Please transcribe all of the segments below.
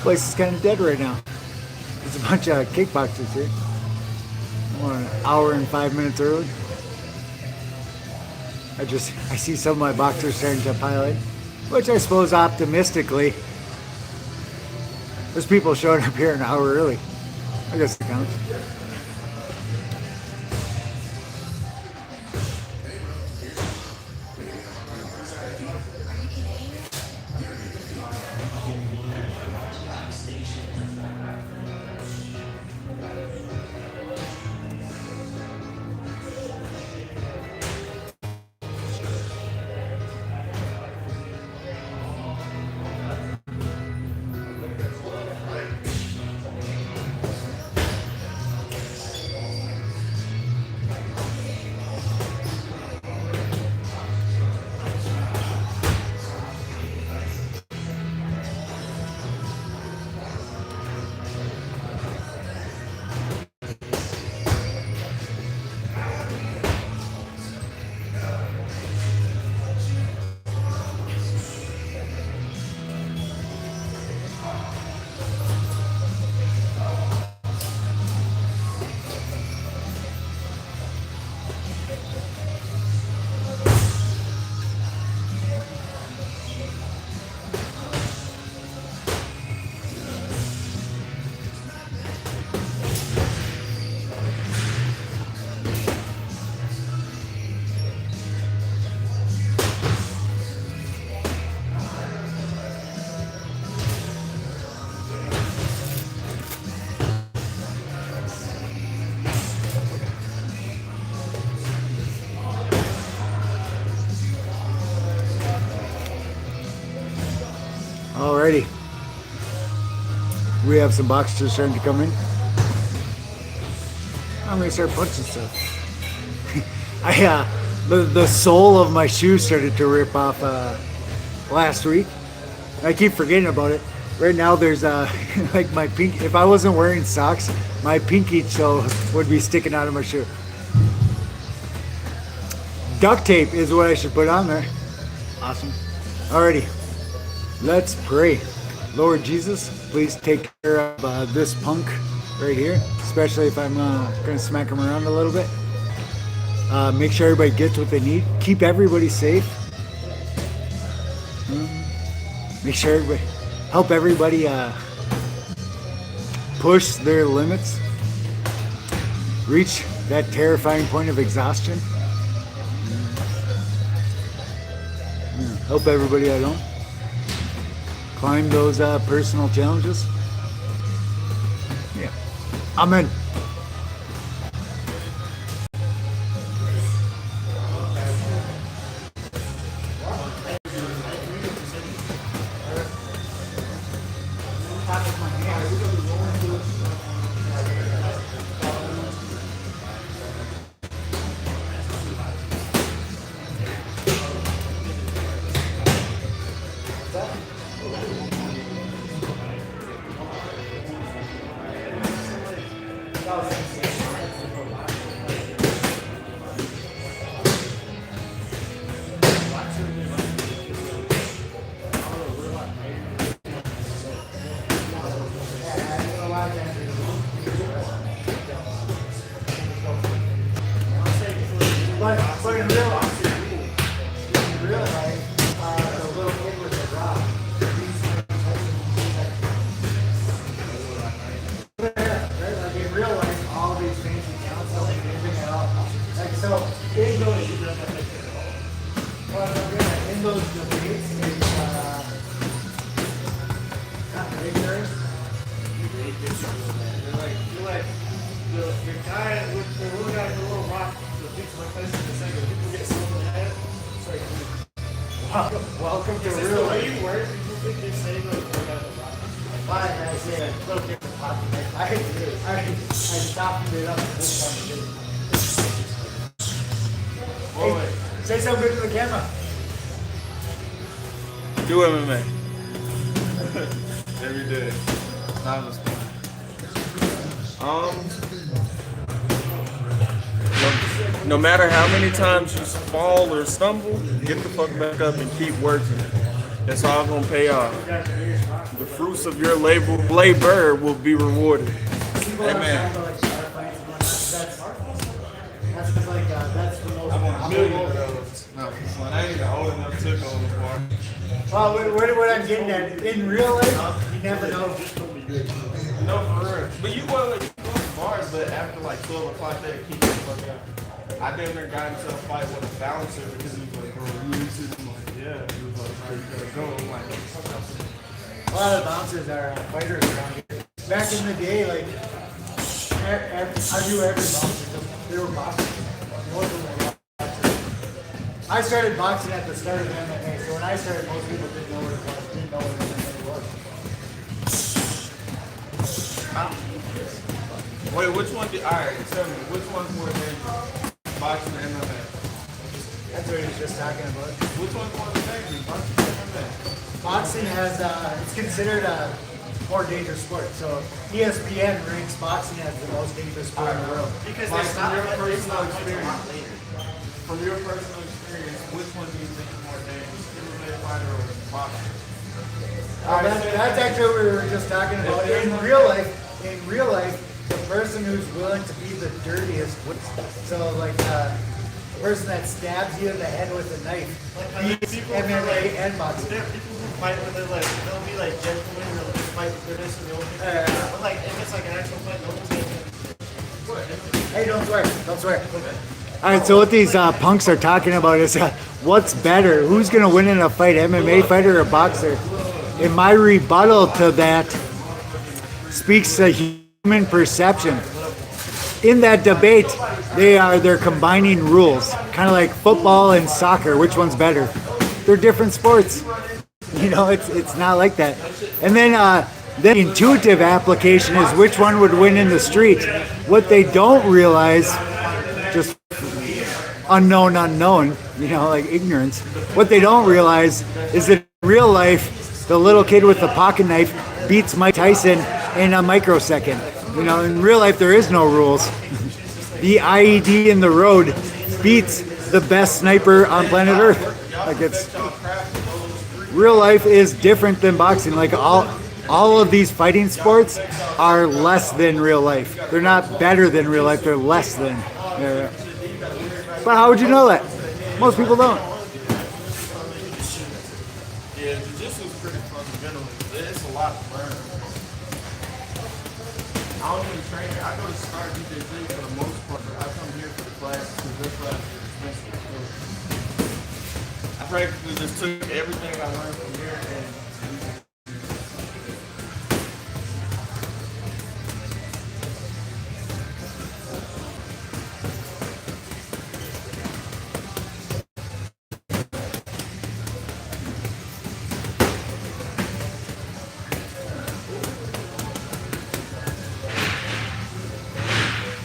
place is kind of dead right now. There's a bunch of kickboxers here. We're an hour and 5 minutes early. I see some of my boxers starting to pile in, which I suppose optimistically, there's people showing up here an hour early. I guess it counts. Alrighty. We have some boxers starting to come in. I'm gonna start punching stuff. The sole of my shoe started to rip off last week. I keep forgetting about it. Right now there's like my pink. If I wasn't wearing socks, my pinky toe would be sticking out of my shoe. Duct tape is what I should put on there. Awesome. Alrighty. Let's pray. Lord Jesus, please take care of this punk right here, especially if I'm going to smack him around a little bit. Make sure everybody gets what they need. Keep everybody safe. Make sure everybody, help everybody push their limits. Reach that terrifying point of exhaustion. Help everybody along. Climb those personal challenges. Yeah. Amen. But in real life, the little kid with the rock, like in real life, all these fancy counts, like anything at all. Like so, in those, in those debates, it's not ignorant. The guy with the little guy with the little rock. Welcome to real life. Where people think they say fine, I say a little different topic. I softened it up for this conversation. Hey, say something good to the camera. Do MMA. Every day. Not this no matter how many times you fall or stumble, get the fuck back up and keep working. It's all gonna pay off. The fruits of your labor will be rewarded. Amen. That's like that's the most. No, I ain't old enough to go on the bar. Well, what I'm getting at, in real life, you never know. No, for real. But you go to bars, but after like 12 o'clock, they keep the fuck out. I damn near got into a fight with a bouncer because he was like, bro, you need to. I'm like, yeah. He was like, bro, you gotta go. I'm like, A lot of bouncers are fighters around here. Back in the day, like, I knew every bouncer. They were boxers. Most of them were boxers. I started boxing at the start of MMA, so when I started, most people didn't know what it was, didn't know what MMA was. wait, which one did, alright, tell me, which one's more dangerous? Boxing and MMA? That's what he was just talking about. Which one's more dangerous? Boxing and MMA? Boxing has, it's considered a more dangerous sport. So ESPN ranks boxing as the most dangerous sport in the world. Because like, from your personal experience, which one do you think is more dangerous? MMA fighter or boxer? That's actually what we were just talking about. In real life, the person who's willing to be the dirtiest, so like the person that stabs you in the head with a knife, beats MMA and boxing. There are people who fight where they'll be like gentlemen, they'll just fight with their wrist and they'll but like if it's like an actual fight, no one's gonna Hey, don't swear. Don't swear. All right, so what these punks are talking about is what's better? Who's going to win in a fight, MMA fighter or boxer? And my rebuttal to that speaks to human perception. In that debate, they're combining rules, kind of like football and soccer. Which one's better? They're different sports. You know, it's not like that. And then the intuitive application is which one would win in the street. What they don't realize, just unknown, you know, like ignorance. What they don't realize is that in real life, the little kid with the pocket knife beats Mike Tyson in a microsecond. You know, in real life, there is no rules. The IED in the road beats the best sniper on planet Earth. Like it's real life is different than boxing. Like all of these fighting sports are less than real life. They're not better than real life. They're less than. Yeah. But how would you know that? Most people don't. Yeah, jiu-jitsu is pretty fundamental. It's a lot to learn. I don't even train. I go to start DJZ for the most part. I come here for the classes because this class is expensive. I practically just took everything I learned from here and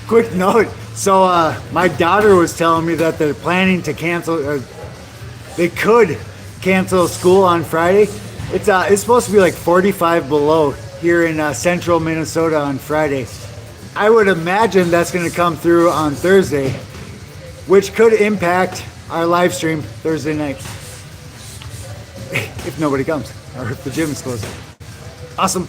Quick note. So my daughter was telling me that they're planning to cancel. They could cancel school on Friday. It's supposed to be like 45 below here in central Minnesota on Friday. I would imagine that's going to come through on Thursday, which could impact our live stream Thursday night if nobody comes or if the gym is closed. Awesome.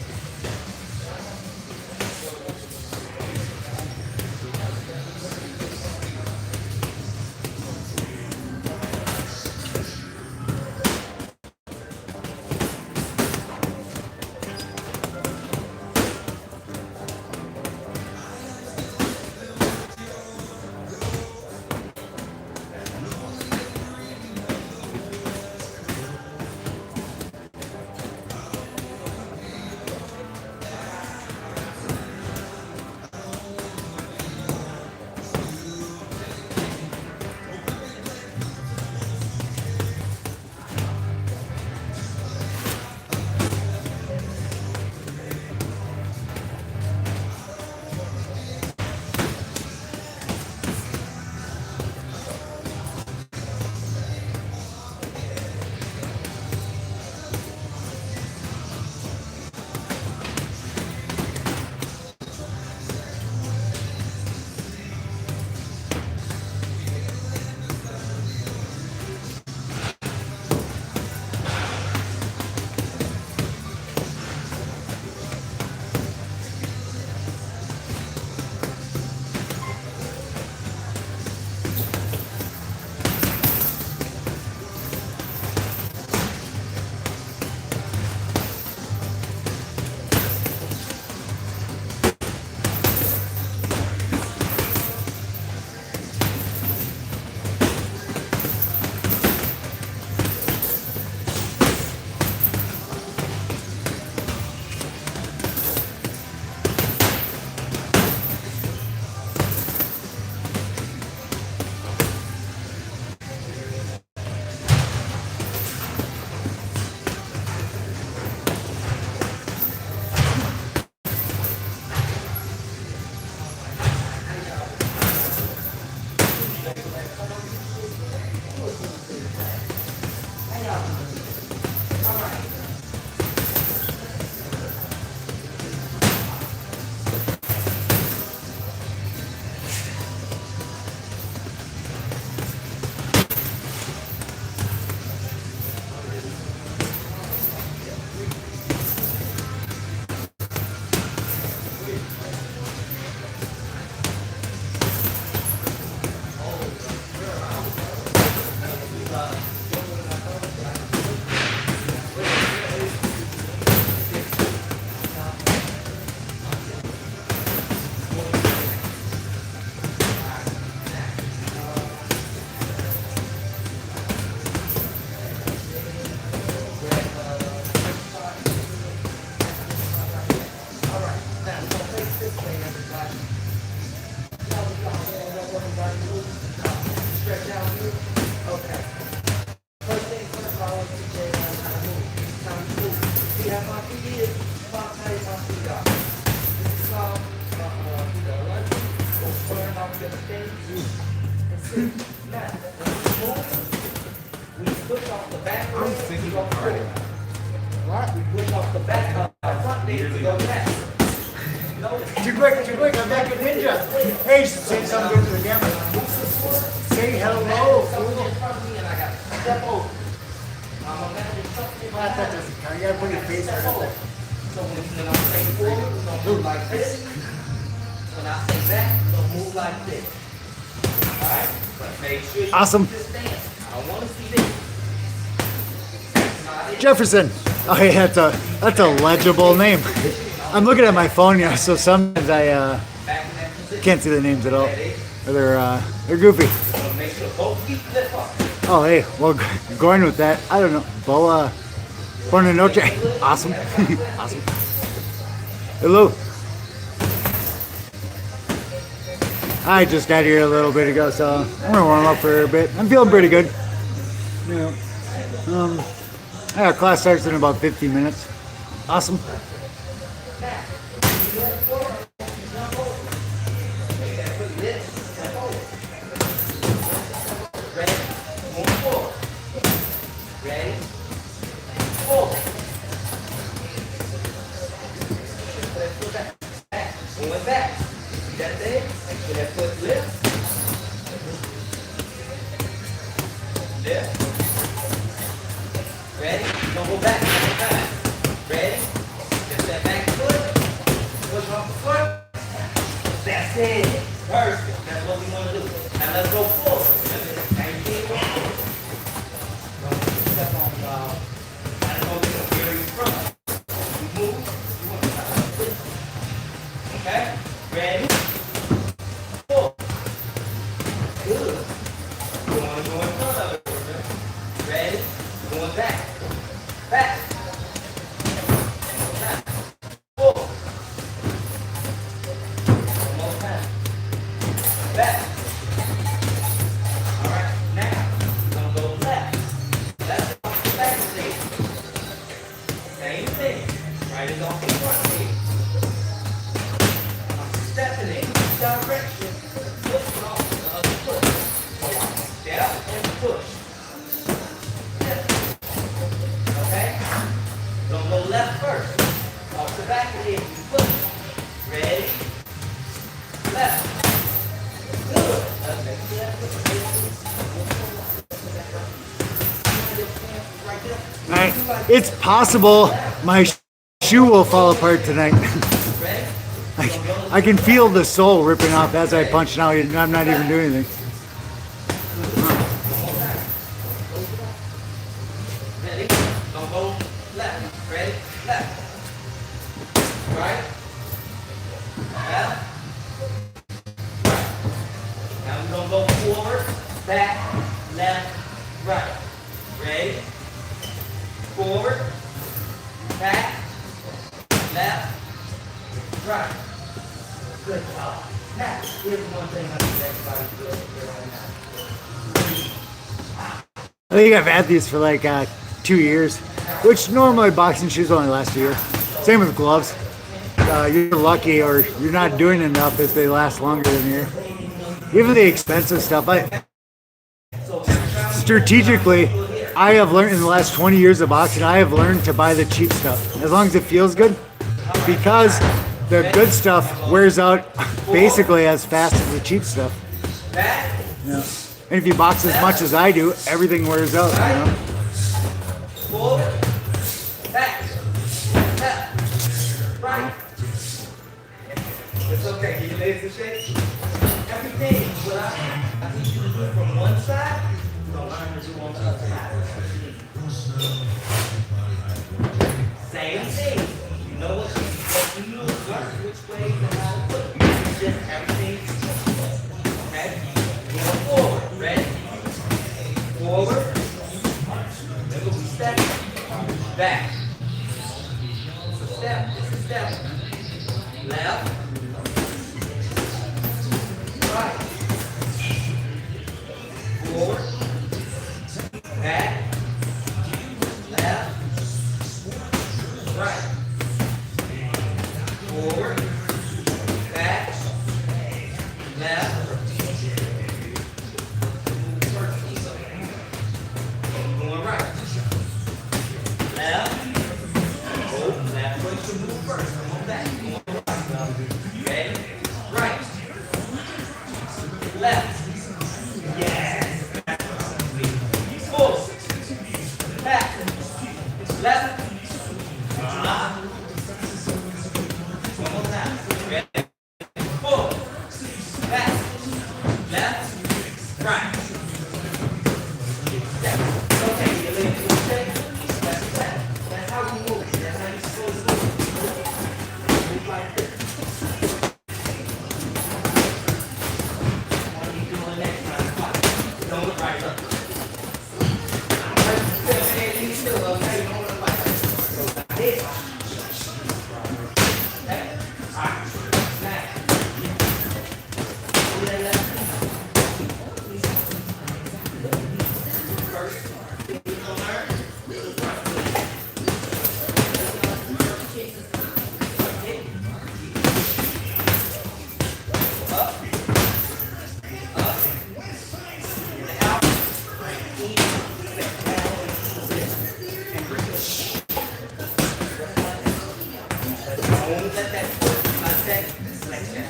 Stretch out here. Okay. First thing first, I always teach everybody how to move. Time to move. See how my feet is? How tight my feet are. This is how feet are right. Go square off the other things. And sit. Now, when we move, we push off the back leg. We go forward. What? We push off the back of our front leg to go back. Too quick, I'm back in ninja. Hey, you should say something good to the camera. Say hello. Step over. That doesn't count. You gotta put your face right up there. So when I say forward, we're gonna move like this. When I say back, we're gonna move like this. Alright? But make sure you Awesome. keep this stance. I don't wanna see this. That's not it. Jefferson. Oh, yeah, that's a legible name. I'm looking at my phone, so sometimes I Back in that position. can't see the names at all. Or they're goofy. So make sure both feet lift up. Oh, hey, well, going with that, I don't know. Boa, Buenas noche. Awesome. Awesome. Hello. I just got here a little bit ago, so I'm gonna warm up for a bit. I'm feeling pretty good. You know, yeah, class starts in about 15 minutes. Awesome. Ready? Don't go back one more time. Ready? Just that back foot. Push off the foot. That's it. Perfect. That's what we want to do. Now let's go forward. Same thing. Step on I don't know if you're very front. You move. You want to stop like this. Okay? Ready? Forward. Good. You want to go in front of it. Ready? Going back. Back. Back. Forward. One more time. Back. All right. Now, we're going to go left. Left off the back leg. Same thing. Right is off the front leg. I'm stepping in each direction. Pushing off the other foot. Step and push. Okay? Don't go left first. Off the back of the head, you push. Ready? Left. Good. Alright, it's possible my shoe will fall apart tonight. Ready? I can feel the sole ripping off as I punch now. I'm not even doing anything. Ready? Don't go left. Ready? Left. Right? Left. Right. Now we're going to go forward, back, left, right. Ready? Forward, back, left, right. Good job. Now, here's one thing I need everybody to do right now. I think I've had these for like 2 years, which normally boxing shoes only last a year. Same with gloves. You're lucky or you're not doing enough if they last longer than a year. Even the expensive stuff, strategically, I have learned in the last 20 years of boxing, I have learned to buy the cheap stuff. As long as it feels good, because the good stuff wears out basically as fast as the cheap stuff. You know? And if you box as much as I do, everything wears out, you know? Forward, back, left, right. It's okay. Can you legs to shake? Everything what I teach you to do from one side, you're going to learn to do on the other side. Same thing. You know what you learn which way and how to put it. It's just everything. Okay? Going forward. Ready? Forward. Remember we step. Back. It's a step. It's a step. Left.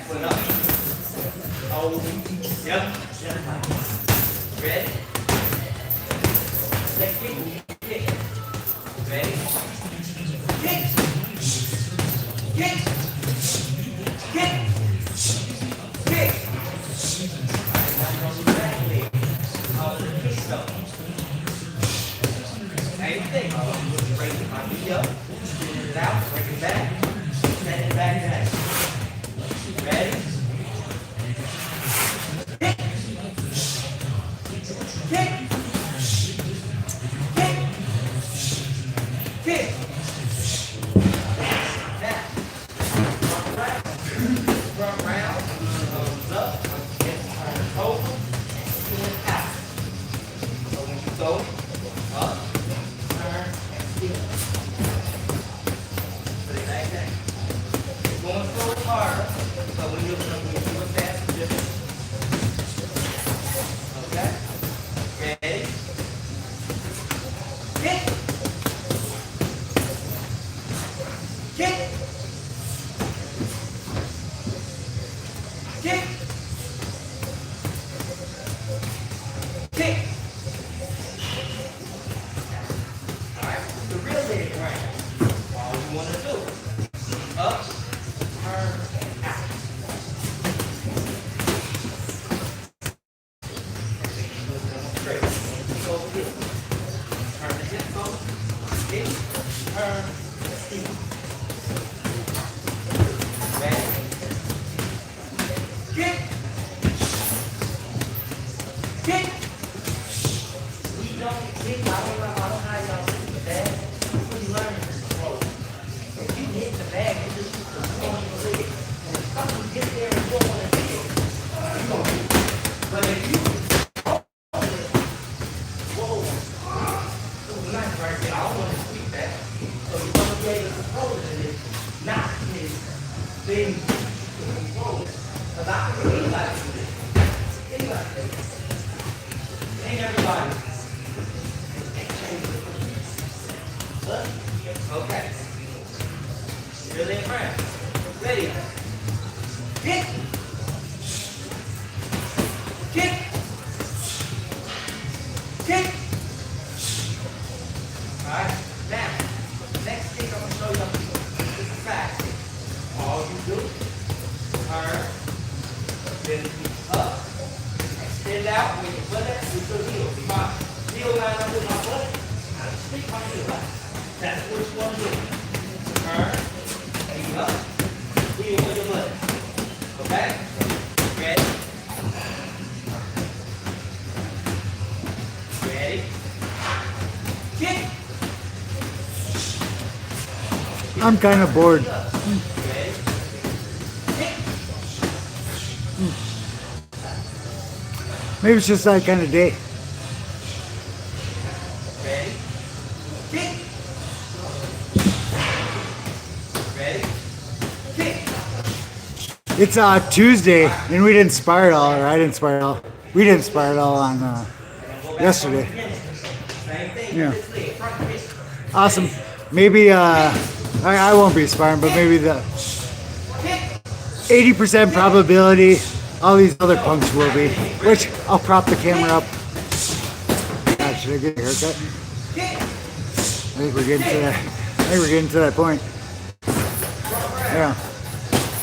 Foot up. Hold. Yep. Ready? Let's kick. Kick. Ready? Kick. Kick. Kick. Kick. Same thing. Break my feet up. Spin it out. Break it back. Send it back down. Ready? Kick. Kick. Kick. Kick. Now, front round, goes up, turn over, and out. So when you go up, turn, and spin. Put it back down. It's going so hard, but when you do it fast, it's different. Okay? Ready? Kick. Kick. Kick. Kick. All right, the real leg round. All you want to do. Up, turn, and out. Straight. Go over here. Turn the hip over. Kick, turn, steep. Ready? Kick. Kick. We don't kick. I don't know how y'all hit the bag. When you learn to control. If you hit the bag, you just put the throw on your leg. And if something gets there and go on a hit, you don't hit. But if you whoa, it was nice right there. I don't want to sweep that. So you want to be able to control it. Not hit. Then control it. Because I can anybody do this. Anybody do this. Ain't everybody. But, okay. Really impressed. Ready. Kick. Kick. Kick. Alright. Now, next kick I'm going to show you is a side kick. All you do, turn, then up, extend out when your butt is your heel. See my heel line up with my butt? I stick my heel out. That's what you want to do. Turn, and up, heel with your butt. Okay? Ready? Ready? Kick! I'm kind of bored. Ready? Kick! Maybe it's just that kind of day. Ready? Kick! Ready? Kick! It's Tuesday, and we didn't spar at all, or I didn't spar at all. We didn't spar at all on yesterday. Same thing. Yeah. This leg, front wrist. Awesome. Maybe I won't be sparring, but maybe the 80% probability all these other punks will be. Which I'll prop the camera up. God, should I get a haircut? I think we're getting to that. I think we're getting to that point. Yeah.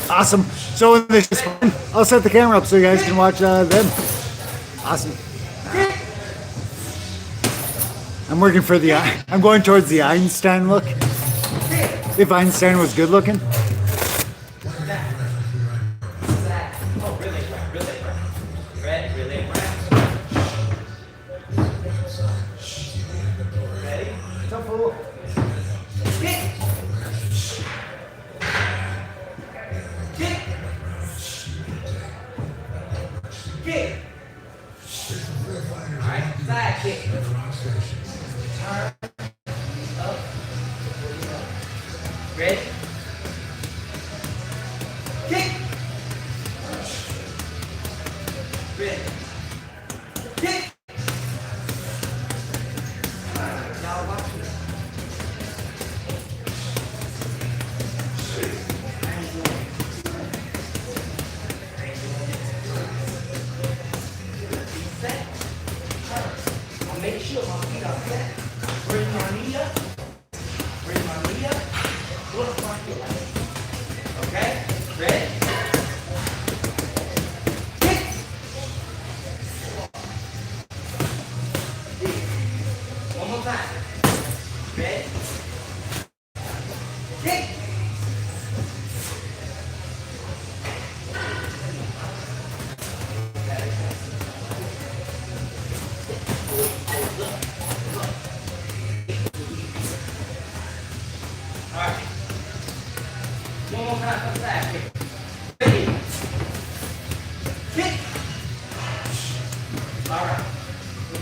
Awesome. So when this is fun, I'll set the camera up so you guys can watch them. Awesome. I'm working for the. I'm going towards the Einstein look. If Einstein was good looking. Oh, really? Ready? Ready? Kick! Kick! Kick! All right, side kick. Turn up. Ready? Kick! Ready? Kick! Y'all watch this.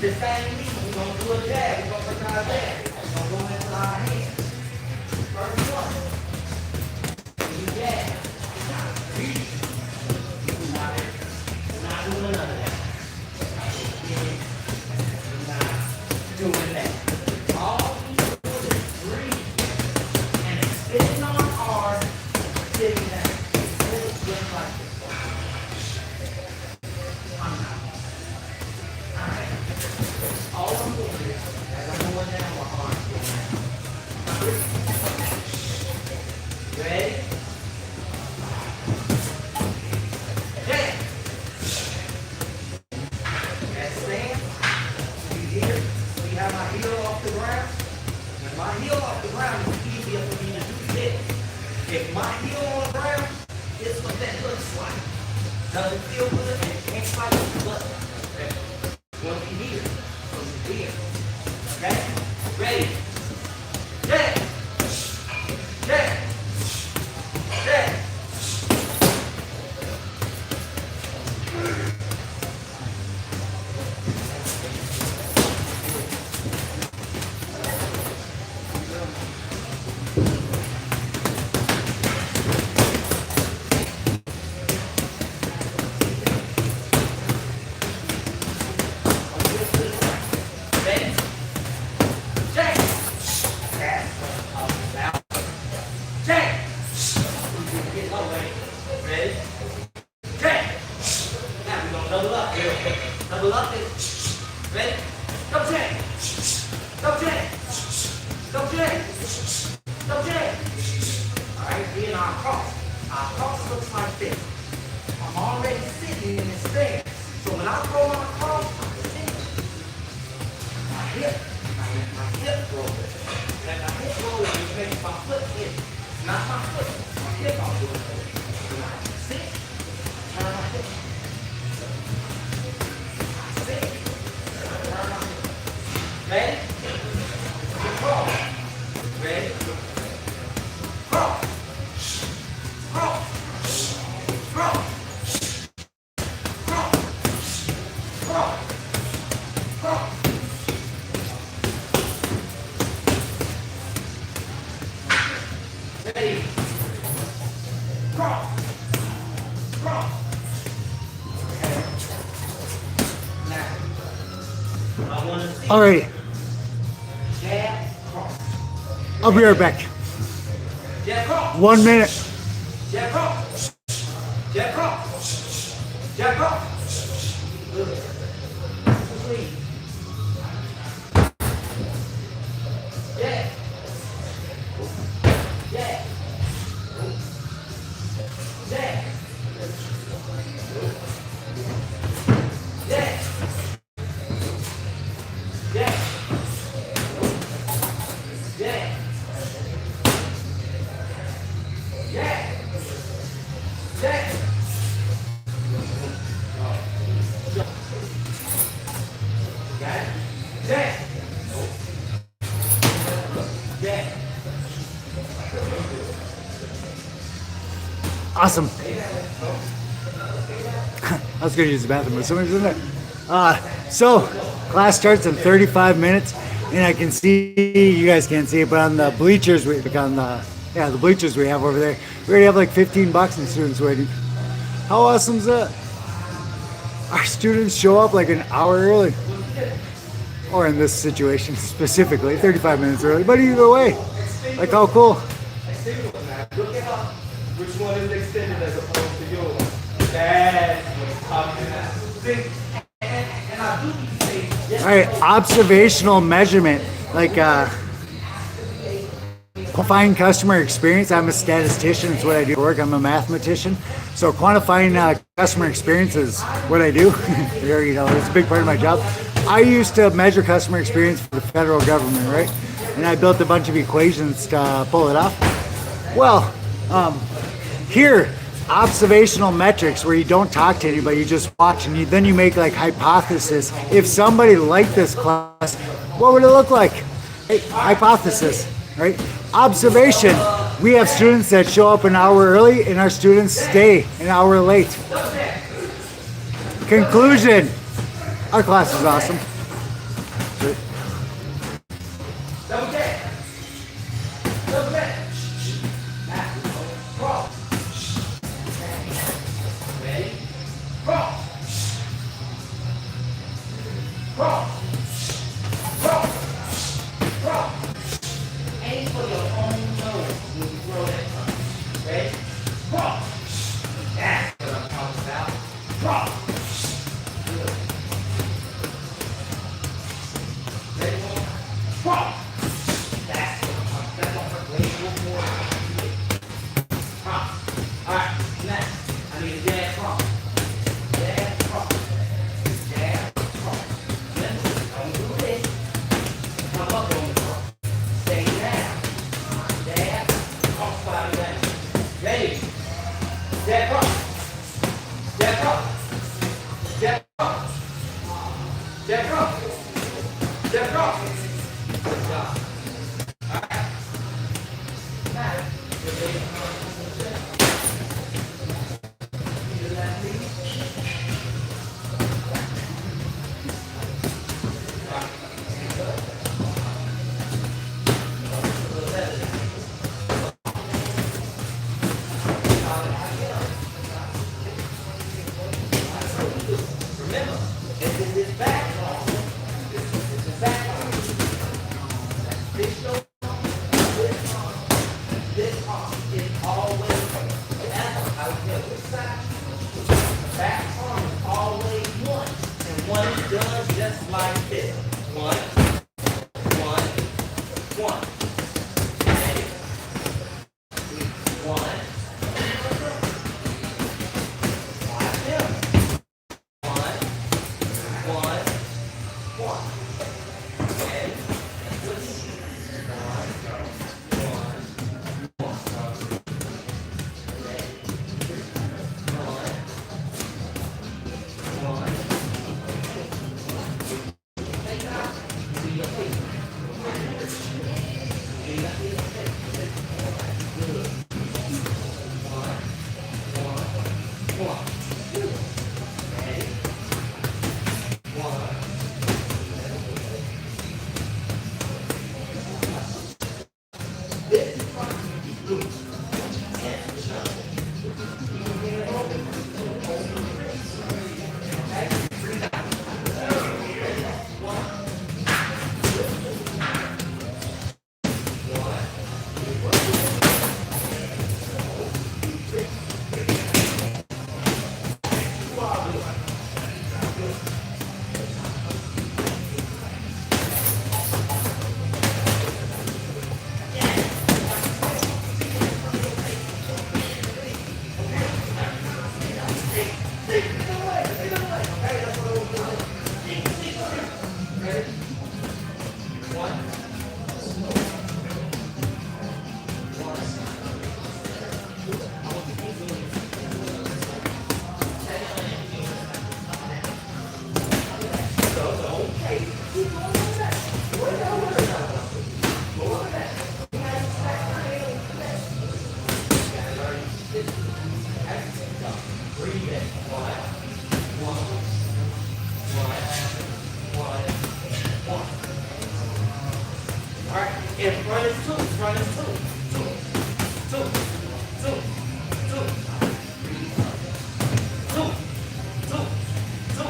The same knee, we're going to do a jab. We're going to work our jab. We're going to go into our hands. First one. You jab. Reach. We're not doing none of that. We're not doing that. All we do is breathe. And extending our arms, sitting down. Just like this. All I'm doing is, as I'm going down, my arms go down. Ready? Jab. That stance, you hear? We have my heel off the ground. When my heel off the ground, it's easier for me to do this. If my heel on the ground, this is what that looks like. Doesn't feel good and it can't fight the blood. Okay? Once you hear, from here. Okay? Ready? Jab! Jab! Jab! Ready? Jab! Jab! Out. Jab! Get low, ready? Ready? Jab! Now we're going to double up here. Double up this. Ready? Go jab! Go jab! Go jab! Go jab! Alright, then our cross. Our cross looks like this. I'm already sitting in this stance. So when I throw my cross, I'm sitting. My hip roll. Let my hip roll, which makes my foot hit. Not my foot, my hip I'm doing it. When I sit, I turn my hip. I sit, I turn my hip. Ready? Cross. Ready? Cross. Cross. Cross. Cross. Cross. Cross. Ready? Cross. Cross. Okay. Now, I want to see Alrighty, jab, cross. I'll be right back. Jab, cross. 1 minute. Jab, cross. Jab, cross. Jab, cross. Good. Please. Jab. Jab. Jab. Jab. Jab. Jab. Jab. Jab. Got it? Jab. Jab. Awesome. I was going to use the bathroom, but somebody's in there. So, class starts in 35 minutes, and I can see, you guys can't see it, but on the bleachers, the bleachers we have over there, we already have like 15 boxing students waiting. How awesome is that? Our students show up like an hour early. Or in this situation specifically, 35 minutes early, but either way, like how cool. Look at how, which one is extended as opposed to yours. That's what's talking about. See? And I do need to say, yes, All right, observational measurement, like quantifying customer experience. I'm a statistician, it's what I do for work. I'm a mathematician. So quantifying customer experience is what I do. You know, it's a big part of my job. I used to measure customer experience for the federal government, right? And I built a bunch of equations to pull it off. Well, here, observational metrics where you don't talk to anybody, you just watch, and then you make like hypothesis. If somebody liked this class, what would it look like? Hey, hypothesis, right? Observation. We have students that show up an hour early and our students stay an hour late. Conclusion. Our class is awesome. Jab cross. Jab cross. Jab cross. Jab cross. Good job. All right. Now, your leg comes to the chest. To the left knee. Remember, it's in this back arm. It's the back arm. This shoulder, this arm is always, I don't care which side, the back arm is always one. And one is done just like this. One, one, one. Okay. One. Watch him. One, one, one. Okay. All right, in front is two, front is two, two, two, two, two, two, two, two.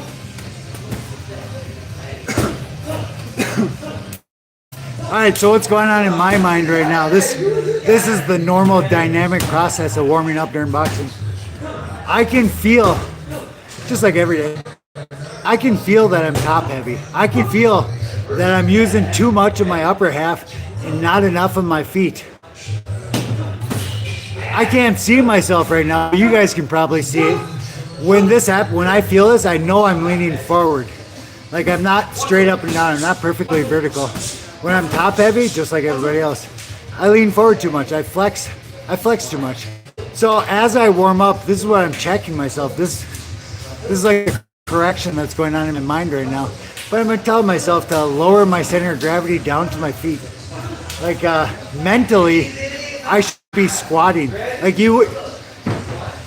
All right, so what's going on in my mind right now? This is the normal dynamic process of warming up during boxing. I can feel, just like every day, I can feel that I'm top heavy. I can feel that I'm using too much of my upper half and not enough of my feet. I can't see myself right now. You guys can probably see it. When I feel this, I know I'm leaning forward. Like I'm not straight up and down. I'm not perfectly vertical. When I'm top heavy, just like everybody else, I lean forward too much. I flex too much. So as I warm up, this is what I'm checking myself. This is like a correction that's going on in my mind right now. But I'm gonna tell myself to lower my center of gravity down to my feet. Like mentally, I should be squatting. Like you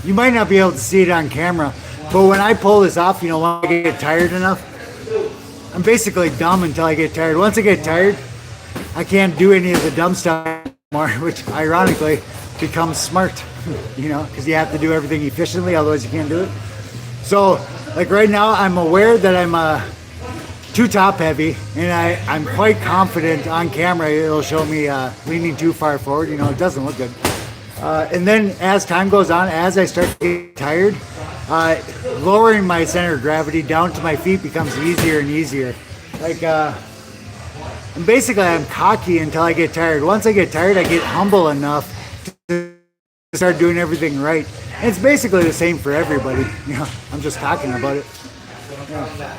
might not be able to see it on camera, but when I pull this off, when I get tired enough, I'm basically dumb until I get tired. Once I get tired, I can't do any of the dumb stuff anymore, which ironically becomes smart, because you have to do everything efficiently, otherwise you can't do it. So, like right now, I'm aware that I'm too top heavy, and I'm quite confident on camera it'll show me leaning too far forward. It doesn't look good. And then as time goes on, as I start to get tired, lowering my center of gravity down to my feet becomes easier and easier. Like, and basically I'm cocky until I get tired. Once I get tired, I get humble enough to start doing everything right. And it's basically the same for everybody. I'm just talking about it. Yeah.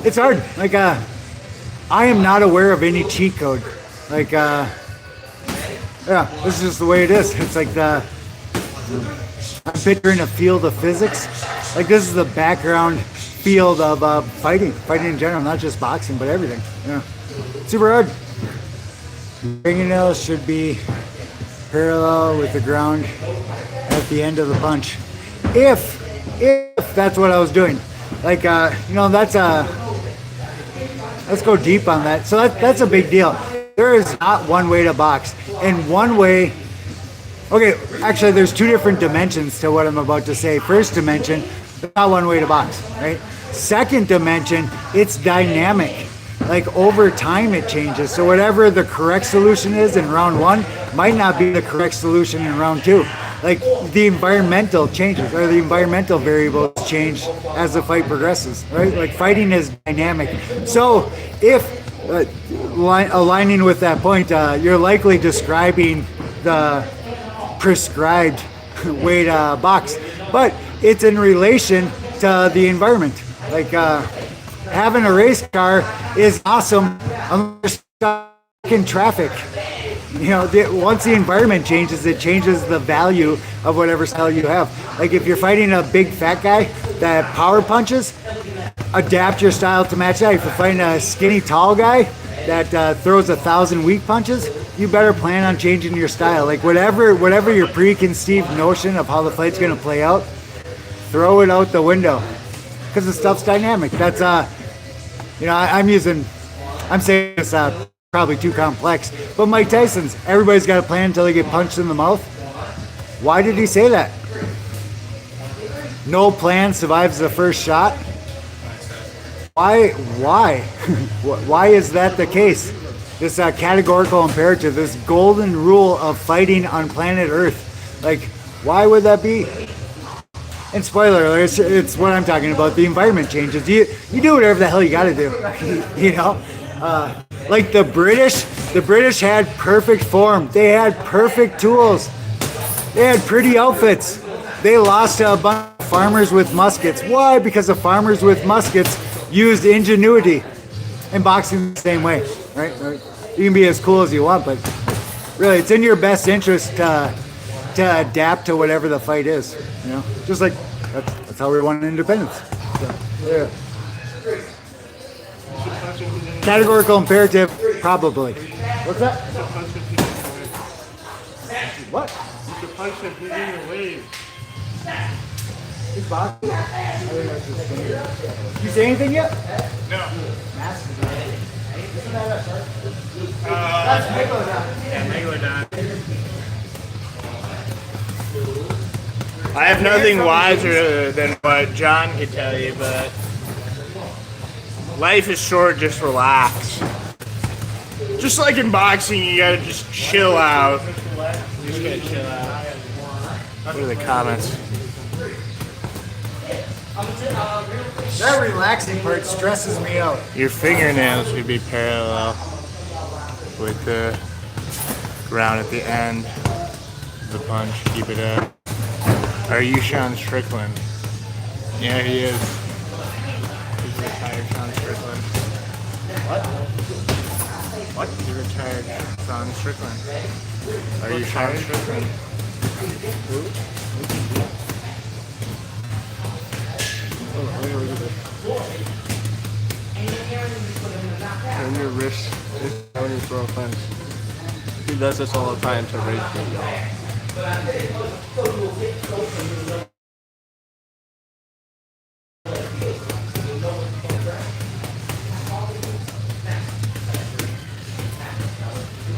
It's hard. Like, I am not aware of any cheat code. Like, yeah, this is just the way it is. It's like I'm picturing a field of physics. Like this is the background field of fighting in general, not just boxing, but everything. Yeah, super hard. Fingernails should be parallel with the ground at the end of the punch. If that's what I was doing, like that's let's go deep on that. So that's a big deal. There is not one way to box, and one way. Okay, actually, there's two different dimensions to what I'm about to say. First dimension, there's not one way to box, right? Second dimension, it's dynamic. Like over time, it changes. So whatever the correct solution is in round one might not be the correct solution in round two. Like the environmental changes or the environmental variables change as the fight progresses, right? Like fighting is dynamic. So if aligning with that point, you're likely describing the prescribed way to box, but it's in relation to the environment. Like having a race car is awesome unless you're stuck in traffic. Once the environment changes, it changes the value of whatever style you have. Like if you're fighting a big fat guy that power punches, adapt your style to match that. If you're fighting a skinny tall guy that throws 1,000 weak punches, you better plan on changing your style. Like whatever your preconceived notion of how the fight's gonna play out, throw it out the window, because the stuff's dynamic. That's I'm saying this probably too complex, but Mike Tyson's everybody's got a plan until they get punched in the mouth. Why did he say that? No plan survives the first shot. Why? Why is that the case? This categorical imperative, this golden rule of fighting on planet Earth. Like, why would that be? And spoiler alert, it's what I'm talking about. The environment changes. You do whatever the hell you got to do. Like the British had perfect form. They had perfect tools. They had pretty outfits. They lost to a bunch of farmers with muskets. Why? Because the farmers with muskets used ingenuity. And boxing the same way, right? You can be as cool as you want, but really, it's in your best interest to adapt to whatever the fight is. Just like that's how we won independence. So, yeah. Categorical imperative, probably. What's that? What? You can punch him in the wave. He's boxing? You say anything yet? No. That's Megalodon. Yeah, Megalodon. I have nothing wiser than what John could tell you, but life is short, just relax. Just like in boxing, you gotta just chill out. You just gotta chill out. What are the comments? That relaxing part stresses me out. Your fingernails should be parallel with the ground at the end of the punch. Keep it up. Are you Sean Strickland? Yeah, he is. He's retired Sean Strickland. What? He's retired Sean Strickland. Are you Sean Strickland? Who? Turn your wrist down your throw fence. He does this all the time to raise me, y'all.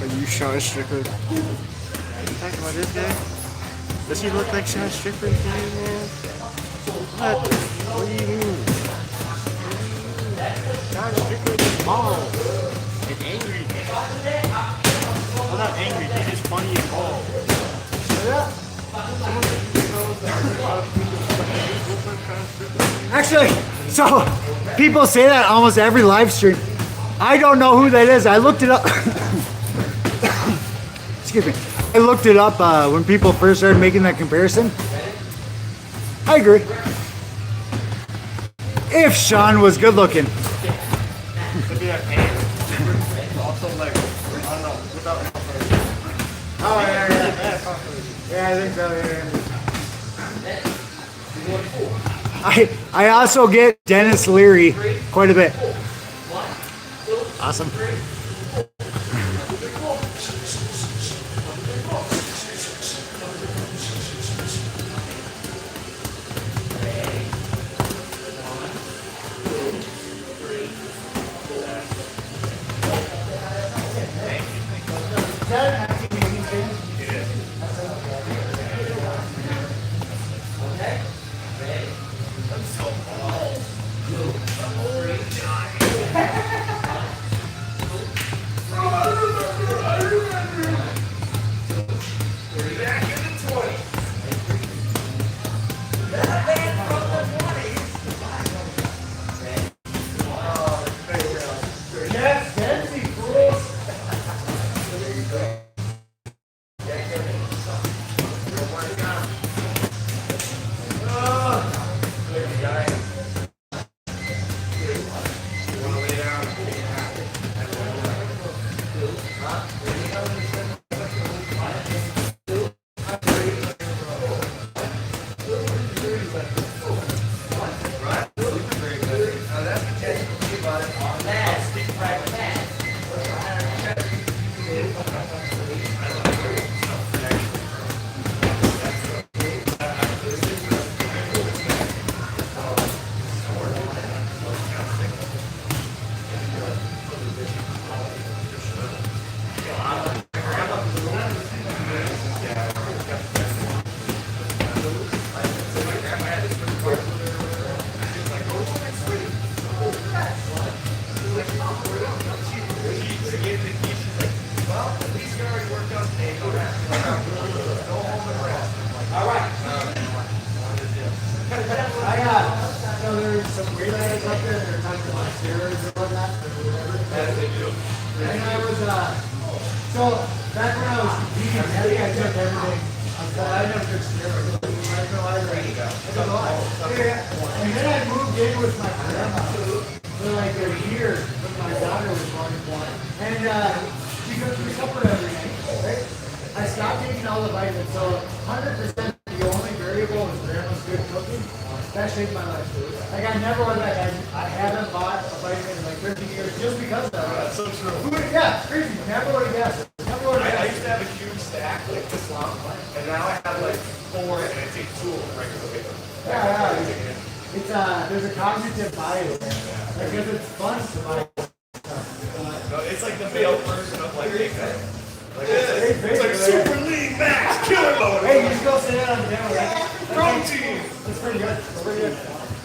Are you Sean Strickland? Are you talking about this guy? Does he look like Sean Strickland to you, man? What? What do you mean? Sean Strickland is bald and angry. I'm not angry, he's just funny and bald. Actually, so people say that almost every live stream. I don't know who that is. I looked it up. Excuse me. I looked it up when people first started making that comparison. I agree. If Sean was good looking. Could be a hand. Also, like, I don't know, without. Oh, yeah. Yeah, I think so, yeah. I also get Dennis Leary quite a bit. Awesome.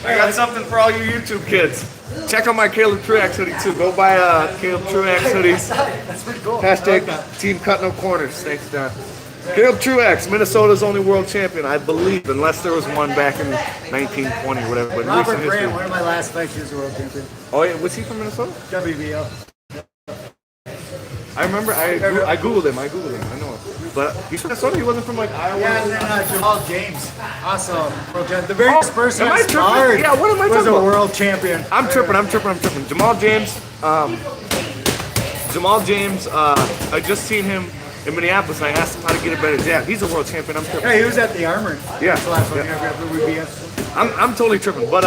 I got something for all you YouTube kids. Check out my Caleb Truax hoodie too. Go buy a Caleb Truax hoodie. That's pretty cool. Hashtag Team Cut No Corners. Thanks, Don. Caleb Truax, Minnesota's only world champion, I believe, unless there was one back in 1920 or whatever. But Robert recent Grant, history. one of my last fights, he was a world champion. Oh yeah, was he from Minnesota? WBO. I remember. I googled him. I know it. But he's from Minnesota. He wasn't from like Iowa. Yeah, and then Jamal James, also world champion. The very first person am I I tripping? sparred Yeah, what am I was talking a about? world champion. I'm tripping. Jamal James. I just seen him in Minneapolis, and I asked him how to get a better jab. He's a world champion. I'm tripping. Yeah, he was at the Armory. Yeah. That's the last one Yeah. we beat. I'm totally tripping. But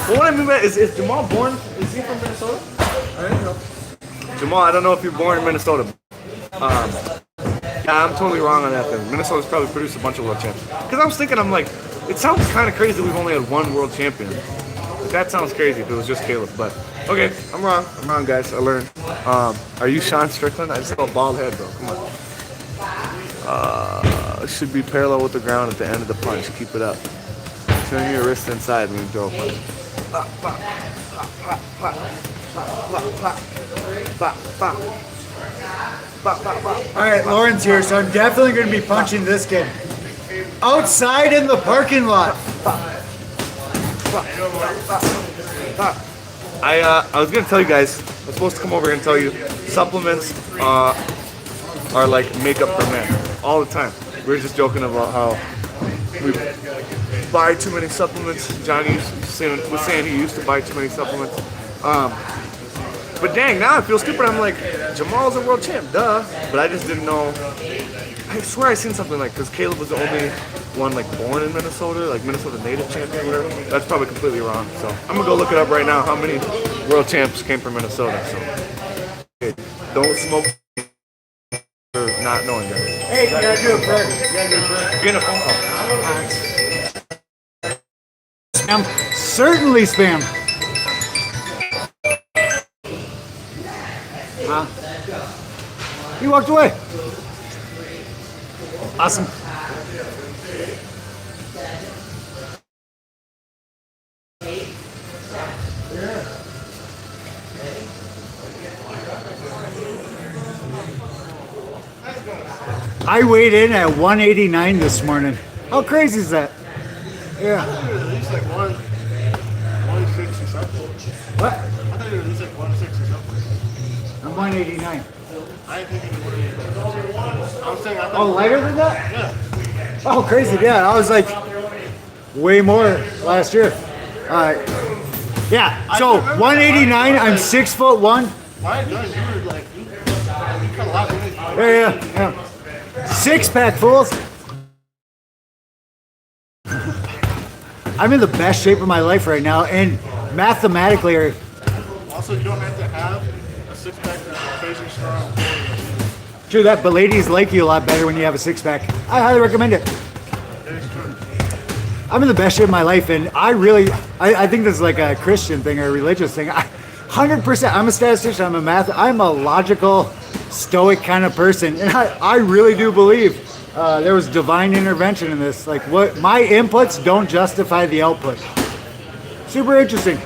what I mean by is Jamal born? Is he from Minnesota? I don't know. Jamal, I don't know if you're born in Minnesota. Yeah, I'm totally wrong on that then. Minnesota's probably produced a bunch of world champions. Because I was thinking, I'm like, it sounds kind of crazy that we've only had one world champion. That sounds crazy if it was just Caleb. But, okay, I'm wrong, guys. I learned. Are you Sean Strickland? I just saw a bald head, bro. Come on. It should be parallel with the ground at the end of the punch. Keep it up. Turn your wrist inside when you throw a punch. Pop, pop, pop, pop, pop, pop, pop, pop, pop. All right, Lauren's here, so I'm definitely going to be punching this kid. Outside in the parking lot. I was gonna tell you guys. I was supposed to come over here and tell you supplements are like makeup for men all the time. We were just joking about how we buy too many supplements. Johnny was saying he used to buy too many supplements. But dang, now I feel stupid. I'm like, Jamal's a world champ, duh. But I just didn't know. I swear I seen something like, because Caleb was the only one like born in Minnesota, like Minnesota native champion or whatever. That's probably completely wrong. So I'm gonna go look it up right now. How many world champs came from Minnesota? So okay, don't smoke for not knowing that. Hey, you gotta do it, Greg. You gotta do it, Greg. Get a phone call. Spam. Certainly spam. Huh? He walked away. Awesome. I weighed in at 189 this morning. How crazy is that? Yeah. At least like 160 something. What? I thought you were at least like 160 something. I'm 189. I didn't think you would have. I'm saying I thought. Oh, lighter than that? Yeah. Oh, crazy. Yeah, I was like way more last year. Yeah, so 189, I'm 6'1". Why done? You were like, you cut a lot of weight. Yeah. Six pack, fools. I'm in the best shape of my life right now, and mathematically, Also, you don't have to have a six pack to be crazy strong. true that, but ladies like you a lot better when you have a six pack. I highly recommend it. I'm in the best shape of my life, and I think this is like a Christian thing or a religious thing. 100%. I'm a statistician. I'm a logical, stoic kind of person, and I really do believe there was divine intervention in this. Like, what my inputs don't justify the output. Super interesting.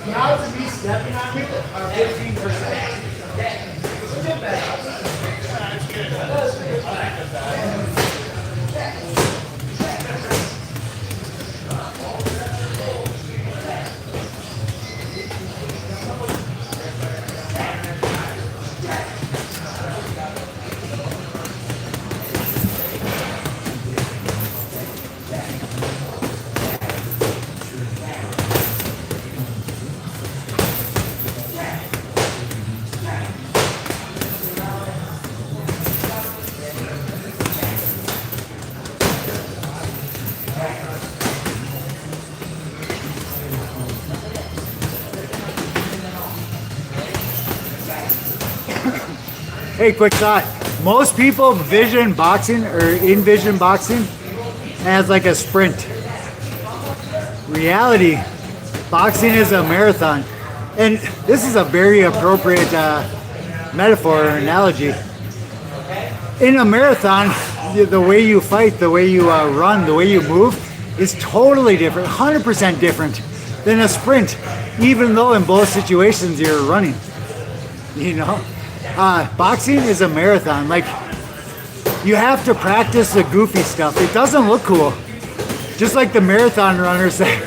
The odds of me stepping on you are 15%. Hey, quick thought. Most people vision boxing or envision boxing as like a sprint. Reality, boxing is a marathon. And this is a very appropriate metaphor or analogy. In a marathon, the way you fight, the way you run, the way you move is totally different, 100% different than a sprint, even though in both situations you're running. You know? Boxing is a marathon. Like, you have to practice the goofy stuff. It doesn't look cool. Just like the marathon runners that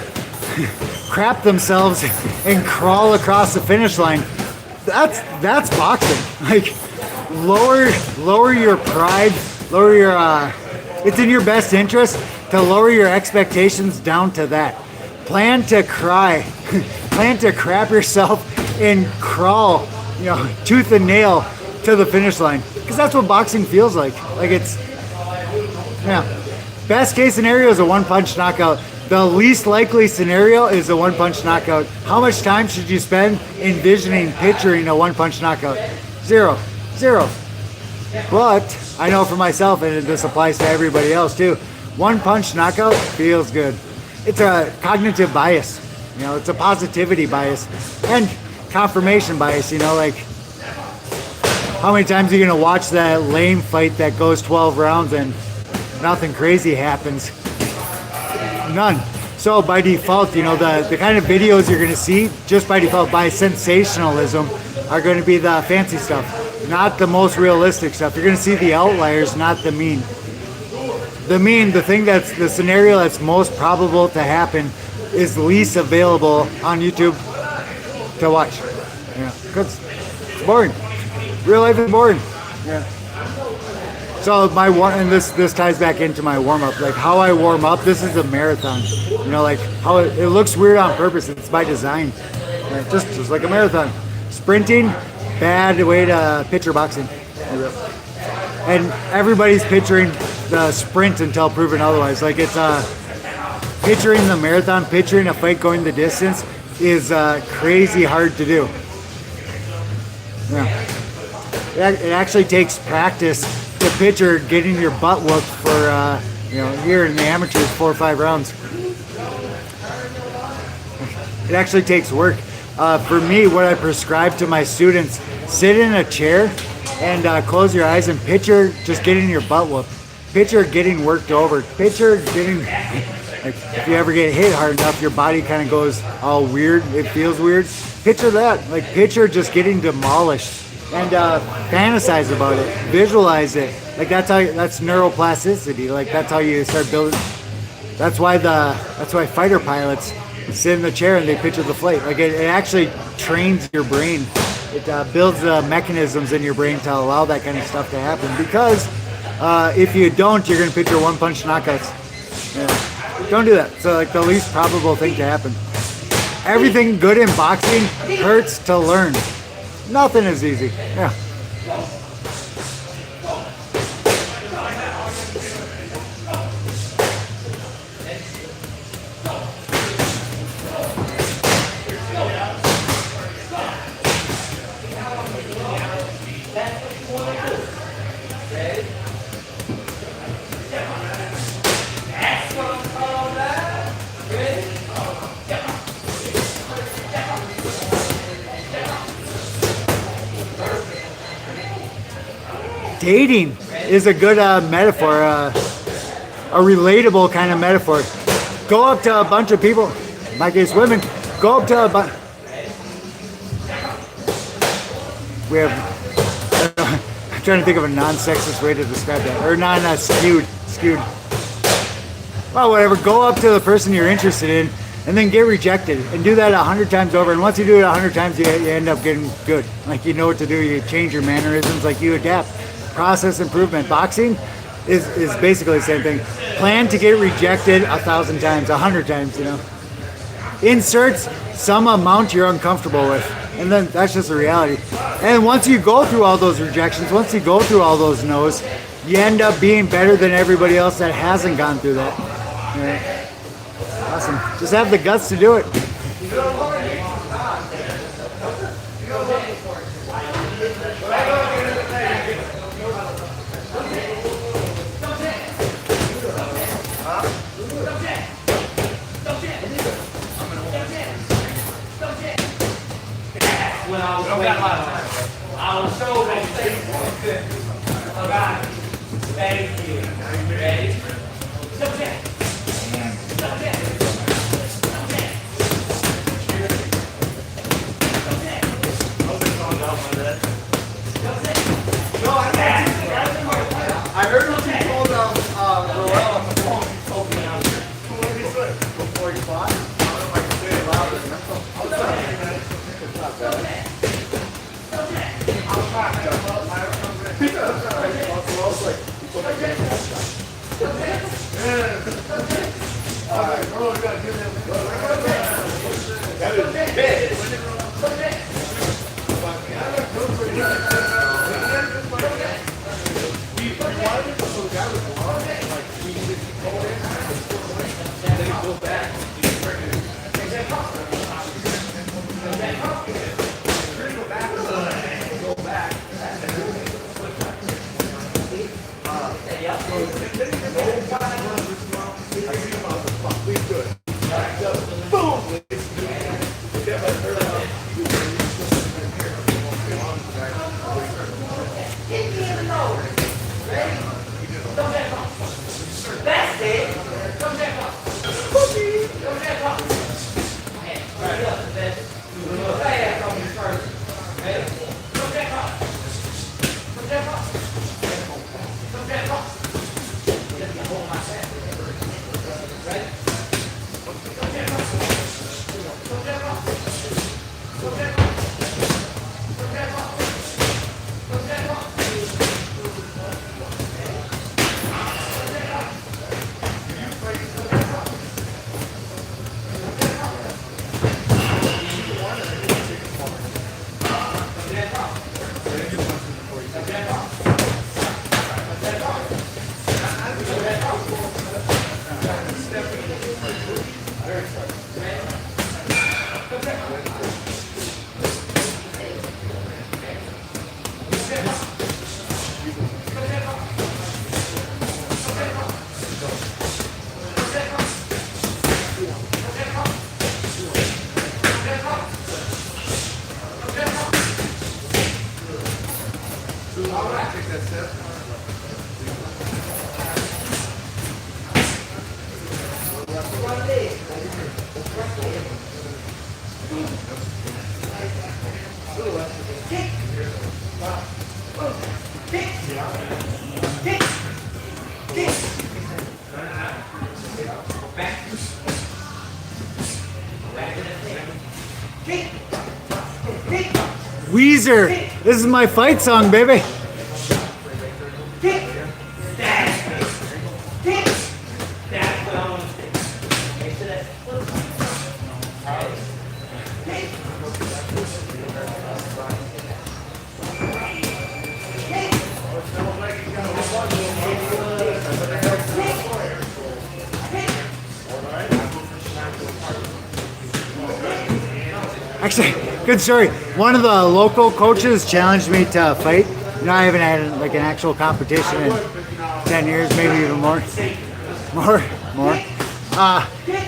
crap themselves and crawl across the finish line. That's boxing. Like, lower your pride, lower your it's in your best interest to lower your expectations down to that. Plan to cry. Plan to crap yourself and crawl, tooth and nail to the finish line. Because that's what boxing feels like. Like, it's, best case scenario is a one-punch knockout. The least likely scenario is a one-punch knockout. How much time should you spend envisioning, picturing a one-punch knockout? Zero. But I know for myself, and this applies to everybody else too, one-punch knockout feels good. It's a cognitive bias. It's a positivity bias and confirmation bias. Like, how many times are you gonna watch that lame fight that goes 12 rounds and nothing crazy happens? None. So by default, you know, the kind of videos you're gonna see, just by default, by sensationalism, are gonna be the fancy stuff, not the most realistic stuff. You're gonna see the outliers, not the mean. The mean, the thing that's, the scenario that's most probable to happen is least available on YouTube to watch. Yeah, because it's boring. Real life is boring. Yeah. So my and this ties back into my warm up. Like how I warm up. This is a marathon. You know, like how it looks weird on purpose. It's by design. Right? Just like a marathon. Sprinting, bad way to picture boxing. And everybody's picturing the sprint until proven otherwise. Like it's picturing the marathon, picturing a fight going the distance is crazy hard to do. Yeah. It actually takes practice to picture getting your butt whooped for, you know, here in the amateurs, 4 or 5 rounds. It actually takes work. For me, what I prescribe to my students, sit in a chair and close your eyes and picture just getting your butt whooped. Picture getting worked over. Picture getting, like, if you ever get hit hard enough, your body kind of goes all weird. It feels weird. Picture that. Like, picture just getting demolished. And fantasize about it, visualize it. Like that's neuroplasticity. Like that's how you start building. That's why fighter pilots sit in the chair and they picture the flight. Like it actually trains your brain. It builds the mechanisms in your brain to allow that kind of stuff to happen. Because if you don't, you're gonna picture one punch knockouts. Yeah. Don't do that. So like the least probable thing to happen. Everything good in boxing hurts to learn. Nothing is easy. Yeah. Dating is a good metaphor, a relatable kind of metaphor. Go up to a bunch of people, in my case women, go up to a bunch. We have, I'm trying to think of a non-sexist way to describe that, or non-skewed. Well, whatever, go up to the person you're interested in and then get rejected and do that 100 times over. And once you do it 100 times, you end up getting good. Like you know what to do, you change your mannerisms, like you adapt. Process improvement. Boxing is basically the same thing. Plan to get rejected 1,000 times, 100 times, you know. Inserts some amount you're uncomfortable with. And then that's just the reality. And once you go through all those rejections, once you go through all those no's, you end up being better than everybody else that hasn't gone through that. Yeah. Awesome. Just have the guts to do it. I was told on Facebook. Thank you. Ready? I heard what you told Roel on the phone. He told me before he fought. I don't know if I can say it louder. It's not bad. That is big. Weezer, this is my fight song, baby. Actually, good story. One of the local coaches challenged me to fight. You know, I haven't had like an actual competition in 10 years, maybe even more.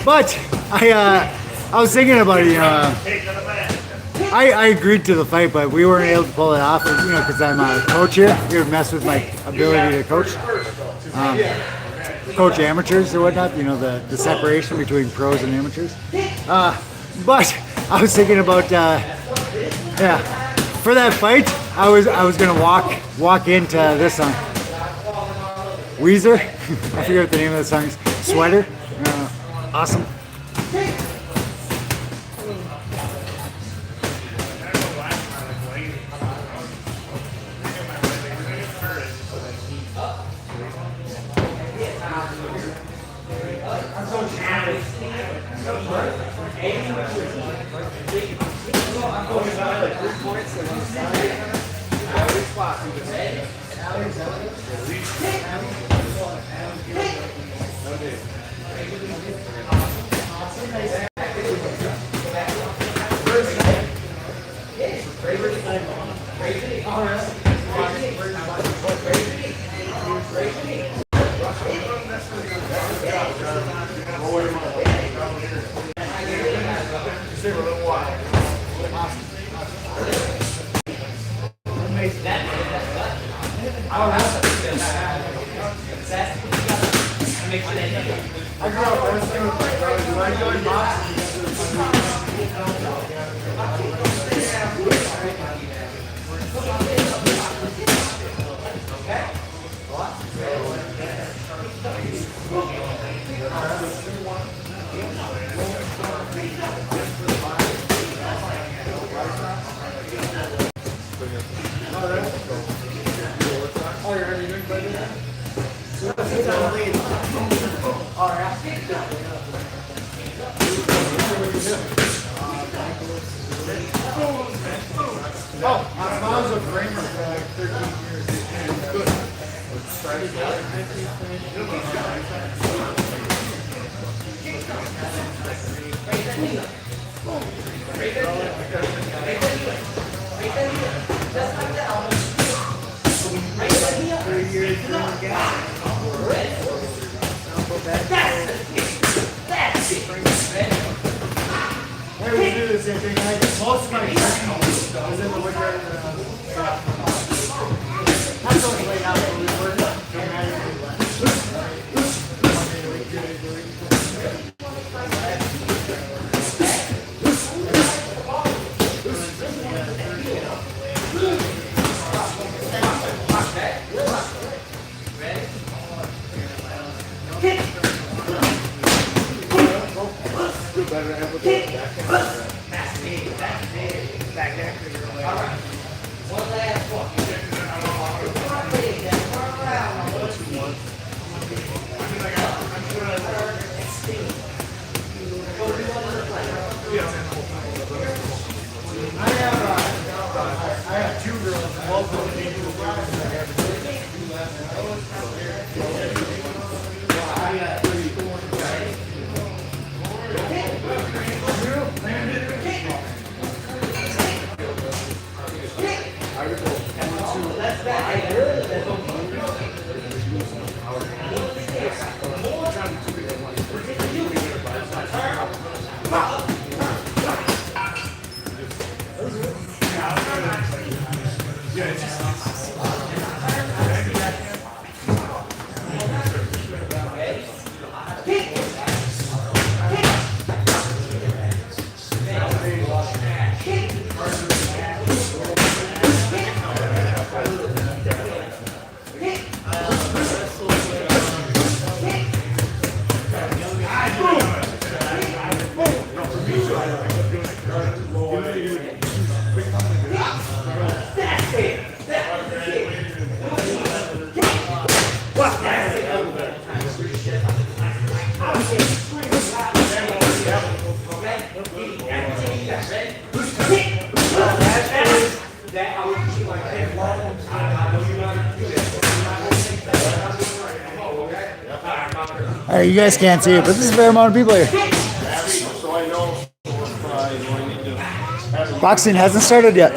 But I was thinking about it, you know, I agreed to the fight, but we weren't able to pull it off, you know, because I'm a coach here. It would mess with my ability to coach. Coach amateurs or whatnot, you know, the separation between pros and amateurs. But I was thinking about, yeah, for that fight, I was gonna walk into this song, Weezer. I forget what the name of the song is. Sweater. Awesome. I have two girls. All right, you guys can't see it, but there's a fair amount of people here. Boxing hasn't started yet.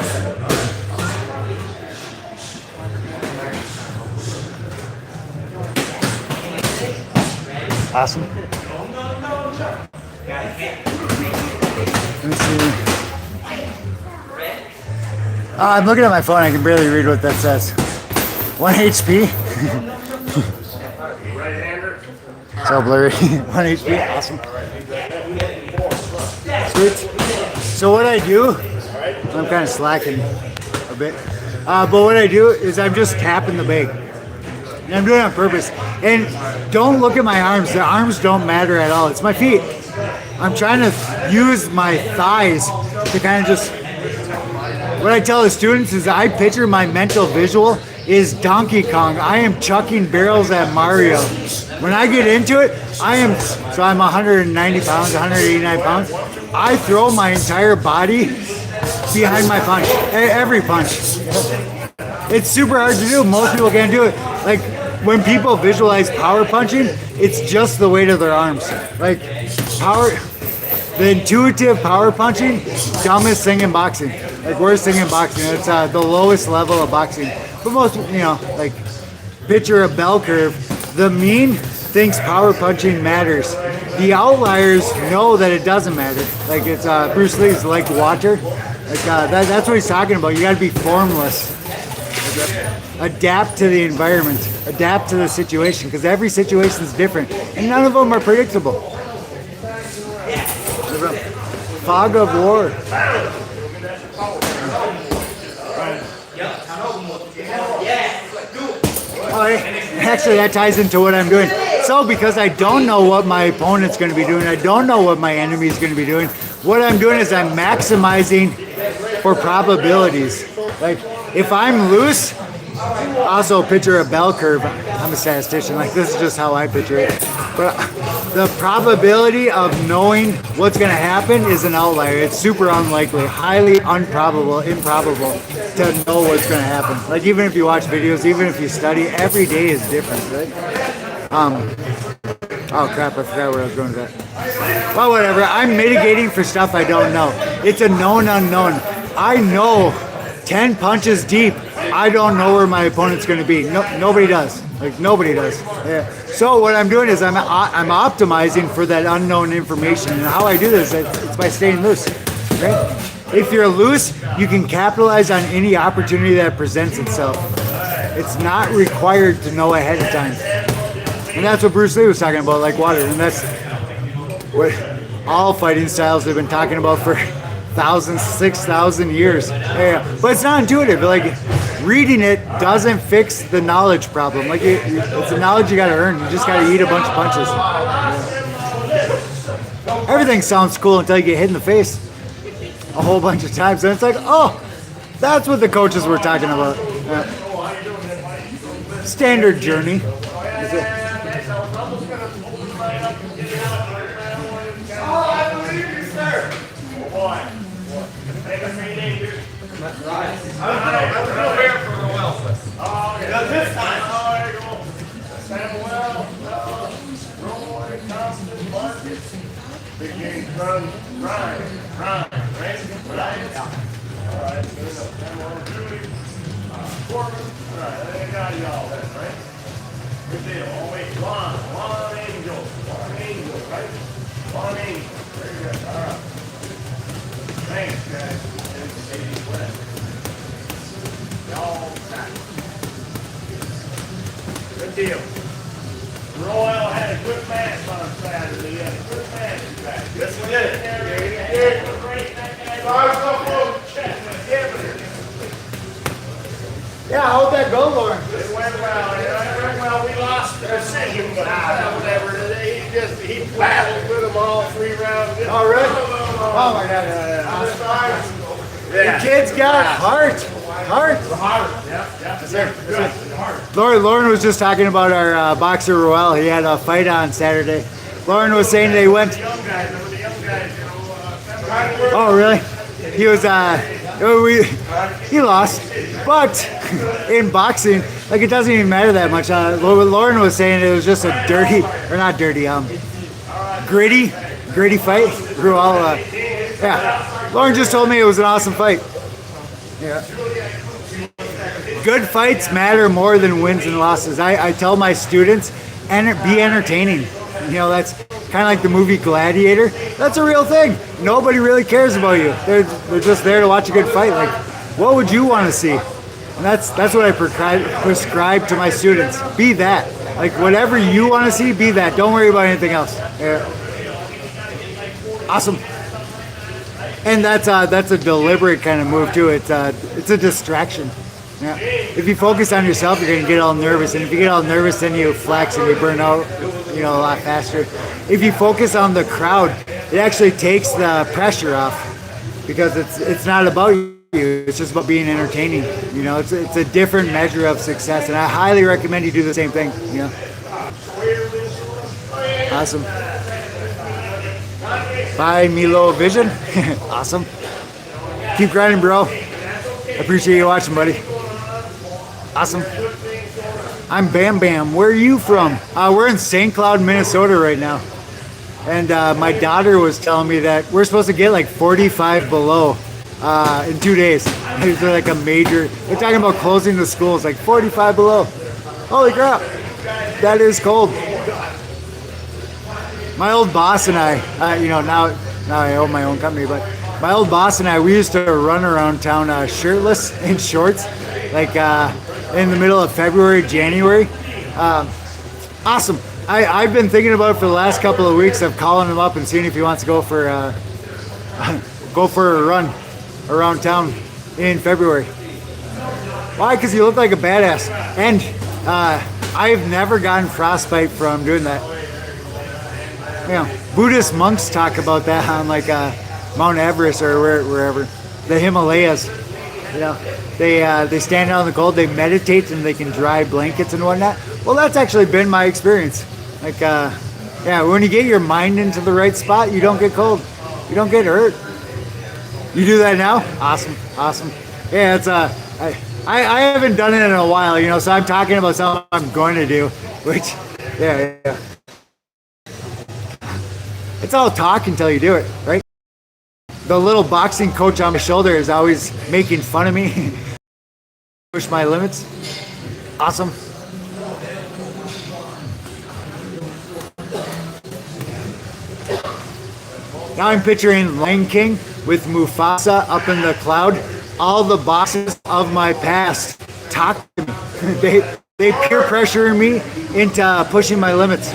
Awesome. Let me see. I'm looking at my phone. I can barely read what that says. 1 HP. So blurry. 1 HP. Awesome. Sweet. So what I do, I'm kind of slacking a bit. But what I do is I'm just tapping the bag. And I'm doing it on purpose. And don't look at my arms. The arms don't matter at all. It's my feet. I'm trying to use my thighs to kind of just... What I tell the students is I picture my mental visual is Donkey Kong. I am chucking barrels at Mario. When I get into it, I'm 190 pounds, 189 pounds. I throw my entire body behind my punch, every punch. It's super hard to do. Most people can't do it. Like when people visualize power punching, it's just the weight of their arms. Like the intuitive power punching, dumbest thing in boxing. Like worst thing in boxing. It's the lowest level of boxing. But most, like picture a bell curve. The mean thinks power punching matters. The outliers know that it doesn't matter. Like it's Bruce Lee's like water. Like that's what he's talking about. You got to be formless. Adapt to the environment. Adapt to the situation because every situation is different and none of them are predictable. Fog of war. Actually, that ties into what I'm doing. So, because I don't know what my opponent's going to be doing, I don't know what my enemy is going to be doing, what I'm doing is I'm maximizing for probabilities. Like, if I'm loose, also picture a bell curve. I'm a statistician. Like, this is just how I picture it. But the probability of knowing what's going to happen is an outlier. It's super unlikely, highly improbable to know what's going to happen. Like even if you watch videos, even if you study, every day is different, right? Oh crap, I forgot where I was going with that. Well, whatever. I'm mitigating for stuff I don't know. It's a known unknown. I know 10 punches deep, I don't know where my opponent's going to be. Nobody does. Like nobody does. Yeah. So what I'm doing is I'm optimizing for that unknown information, and how I do this it's by staying loose. Right? If you're loose, you can capitalize on any opportunity that presents itself. It's not required to know ahead of time, and that's what Bruce Lee was talking about, like water, and that's what all fighting styles have been talking about for 6,000 years. Yeah. But it's not intuitive. Like reading it doesn't fix the knowledge problem. Like it's a knowledge you got to earn. You just got to eat a bunch of punches. Yeah. Everything sounds cool until you get hit in the face a whole bunch of times, and it's like, oh, that's what the coaches were talking about. Yeah. Standard journey. I was this time. Oh, there you go. Samuel, Roy, Thompson, Marcus. Big game, run, right? Right. All right, good enough. Samuel, Julie, Corbin. All right, I got y'all then, right? Good deal. Oh, wait, Lon Angel. Lon Angel, right? Lon Angel. Very good. All right. Thanks, guys. It's 80 West. Y'all back. Good deal. Royal had a good match on Saturday. He had a good match, you guys. Yes, we did. Yeah, great. Yeah, how'd that go, Lauren? It went well. It went well. We lost the decision, but whatever. He battled with them all 3 rounds. Oh, really? Oh, my God. Yeah. The kid's got heart. Heart. Lauren was just talking about our boxer Roel. He had a fight on Saturday. Lauren was saying they went. Oh, really? He was. He lost, but in boxing, like it doesn't even matter that much. Lauren was saying it was just a dirty, or not dirty, gritty fight. Roel. Yeah. Lauren just told me it was an awesome fight. Yeah. Good fights matter more than wins and losses. I tell my students, be entertaining. You know, that's kind of like the movie Gladiator. That's a real thing. Nobody really cares about you. They're just there to watch a good fight. Like, what would you want to see? And that's what I prescribe to my students. Be that. Like, whatever you want to see, be that. Don't worry about anything else. Yeah. Awesome. And that's a deliberate kind of move too. It's a distraction. Yeah. If you focus on yourself, you're gonna get all nervous, and if you get all nervous, then you flex and you burn out, a lot faster. If you focus on the crowd, it actually takes the pressure off because it's not about you. It's just about being entertaining. It's a different measure of success, and I highly recommend you do the same thing. Awesome. Bye, Milo Vision. Awesome. Keep grinding, bro. Appreciate you watching, buddy. Awesome. I'm Bam Bam. Where are you from? We're in St. Cloud, Minnesota right now. And my daughter was telling me that we're supposed to get like 45 below in 2 days. It's like a major, they're talking about closing the schools, like 45 below. Holy crap. That is cold. My old boss and I, now I own my own company, but my old boss and I, we used to run around town shirtless in shorts, like in the middle of February, January. Awesome. I've been thinking about it for the last couple of weeks of calling him up and seeing if he wants to go for a run around town in February. Why? Because you look like a badass. And I've never gotten frostbite from doing that. Buddhist monks talk about that on like Mount Everest or wherever, the Himalayas. They stand out in the cold, they meditate, and they can dry blankets and whatnot. Well, that's actually been my experience. Like, when you get your mind into the right spot, you don't get cold, you don't get hurt. You do that now? Awesome. Yeah, it's I haven't done it in a while, so I'm talking about something I'm going to do, which, yeah. It's all talk until you do it, right? The little boxing coach on my shoulder is always making fun of me. Push my limits. Awesome. Now I'm picturing Lion King with Mufasa up in the cloud. All the bosses of my past talk to me. They peer pressure me into pushing my limits.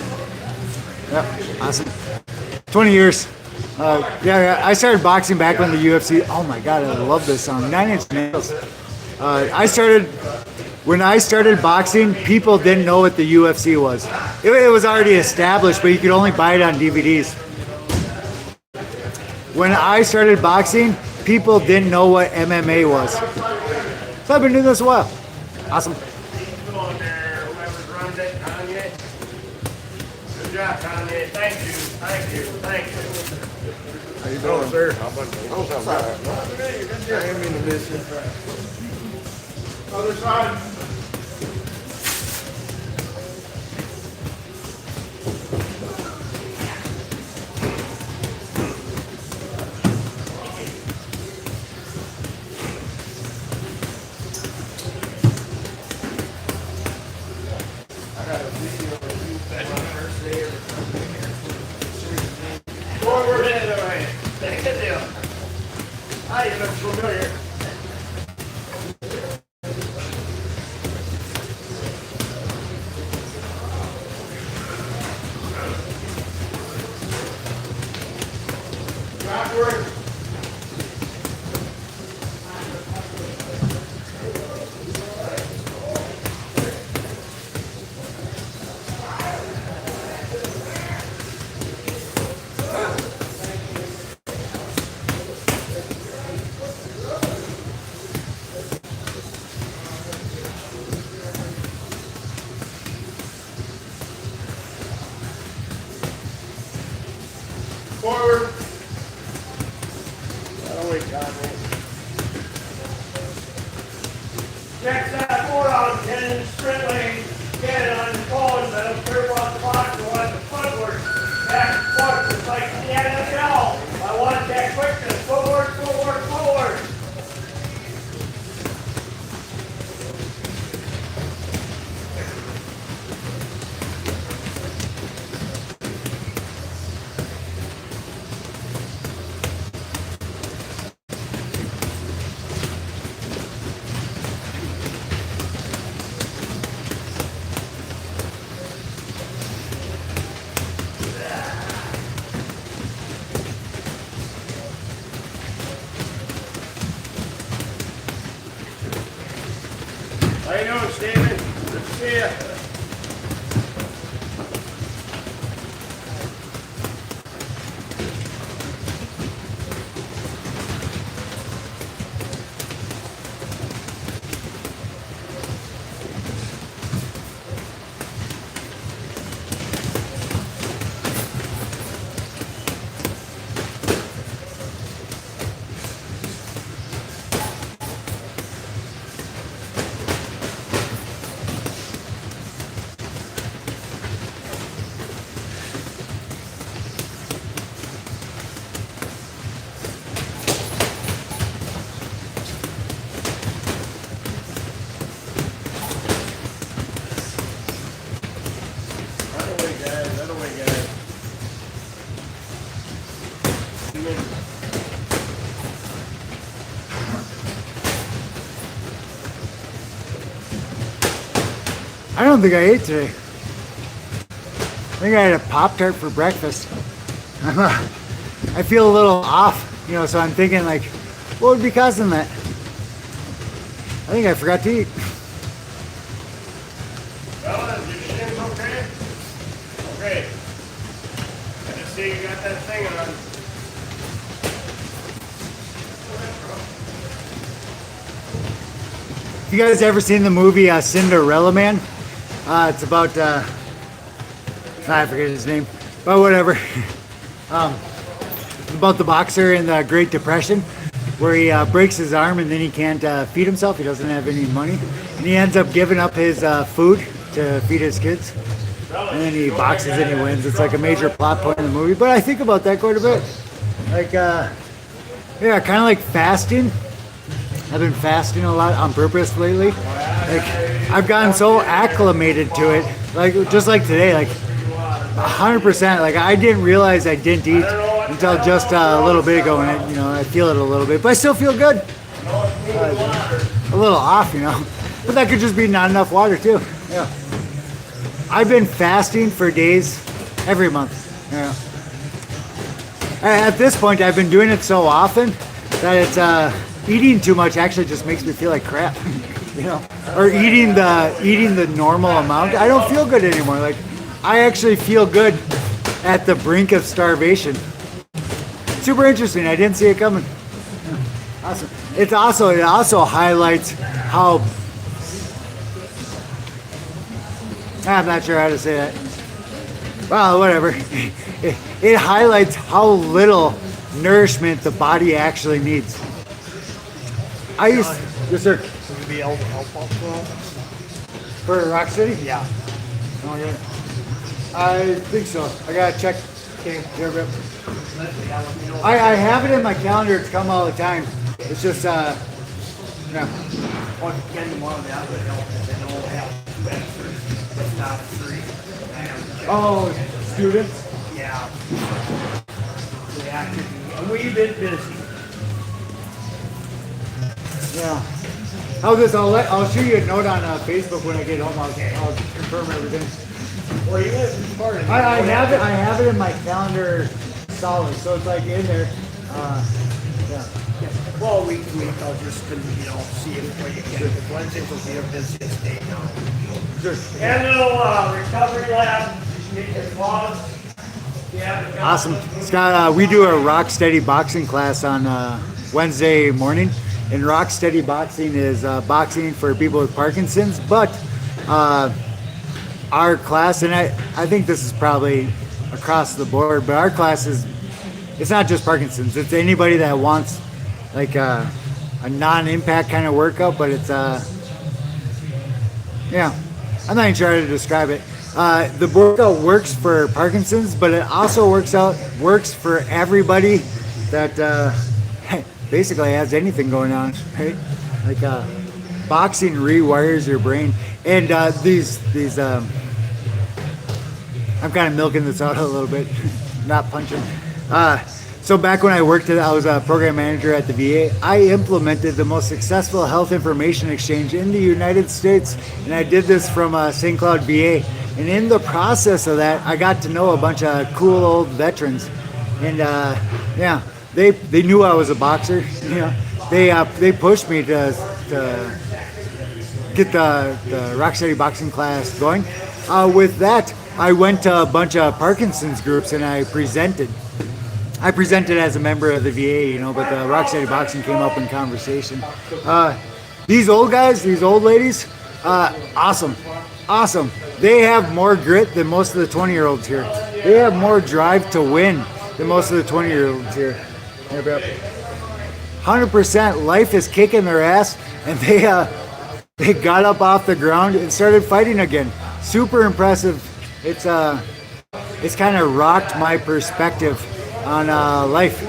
Yep, awesome. 20 years. I started boxing back when the UFC. Oh my God, I love this song. 9 Inch Nails. When I started boxing, people didn't know what the UFC was. It was already established, but you could only buy it on DVDs. When I started boxing, people didn't know what MMA was. So I've been doing this a while. Awesome. Come on there, whoever's running it, Kanye. Good job, Kanye. Thank you. How you doing, sir? How about I didn't mean to miss you. Other side. here. Backward. Forward. Oh, wait, God, man. Check that forward on 10 sprint lane. Get it on your phone, but I'm sure what the box or what the footwork. Back and forth, just like the NFL. I want that quickness. Footwork, footwork, footwork. How you doing, Steven? Good to see you. That away, guys. I don't think I ate today. I think I had a Pop-Tart for breakfast. I feel a little off, you know, so I'm thinking like, what would be causing that? I think I forgot to eat. Fellas, your shin's okay? Okay. I just see you got that thing on. You guys ever seen the movie Cinderella Man? It's about, I forget his name, but whatever. About the boxer in the Great Depression, where he breaks his arm and then he can't feed himself. He doesn't have any money. And he ends up giving up his food to feed his kids. And then he boxes and he wins. It's like a major plot point in the movie. But I think about that quite a bit. Like, yeah, kind of like fasting. I've been fasting a lot on purpose lately. Like, I've gotten so acclimated to it. Like, just like today, like 100%. Like, I didn't realize I didn't eat until just a little bit ago, and you know, I feel it a little bit, but I still feel good. A little off, you know, but that could just be not enough water too. Yeah. I've been fasting for days every month. Yeah. At this point, I've been doing it so often that it's eating too much actually just makes me feel like crap, you know, or eating the normal amount. I don't feel good anymore. Like, I actually feel good at the brink of starvation. Super interesting. I didn't see it coming. Yeah. Awesome. It also highlights how, I'm not sure how to say that. Well, whatever. It highlights how little nourishment the body actually needs. I used, yes sir. Would you be able to help also? For Rock City? Yeah. Oh yeah. I think so. I gotta check. Okay. Yeah, rip. Yeah, let me know. I have it in my calendar to come all the time. It's just yeah. Or getting one of the other help, and then we'll have two extras, if not three. I have to check. Oh, students. Yeah. We have to be, and we've been busy. Yeah. How's this? I'll shoot you a note on Facebook when I get home. I'll confirm everything. Where you live in Sparring? I have it in my calendar solid, so it's like in there. Yeah. Well, I'll just, see it where you can. Because Wednesdays will be a busiest day now. Sure. And a little recovery lab. Get your gloves. Yeah. Awesome. Scott, we do a rock steady boxing class on Wednesday morning. And rock steady boxing is boxing for people with Parkinson's. But our class, and I think this is probably across the board, but our class it's not just Parkinson's. It's anybody that wants like a non-impact kind of workout, but it's yeah, I'm not even sure how to describe it. The workout works for Parkinson's, but it also works for everybody that basically has anything going on, right? Like boxing rewires your brain, and these I'm kind of milking this out a little bit, not punching. So back when I was a program manager at the VA, I implemented the most successful health information exchange in the United States, and I did this from St. Cloud, VA. And in the process of that, I got to know a bunch of cool old veterans, and yeah, they knew I was a boxer. They pushed me to get the Rocksteady boxing class going. With that, I went to a bunch of Parkinson's groups and I presented. I presented as a member of the VA, but the Rocksteady boxing came up in conversation. These old guys, these old ladies, awesome. They have more grit than most of the 20-year-olds here. They have more drive to win than most of the 20-year-olds here. 100%. Life is kicking their ass, and they got up off the ground and started fighting again. Super impressive. It's kind of rocked my perspective on life.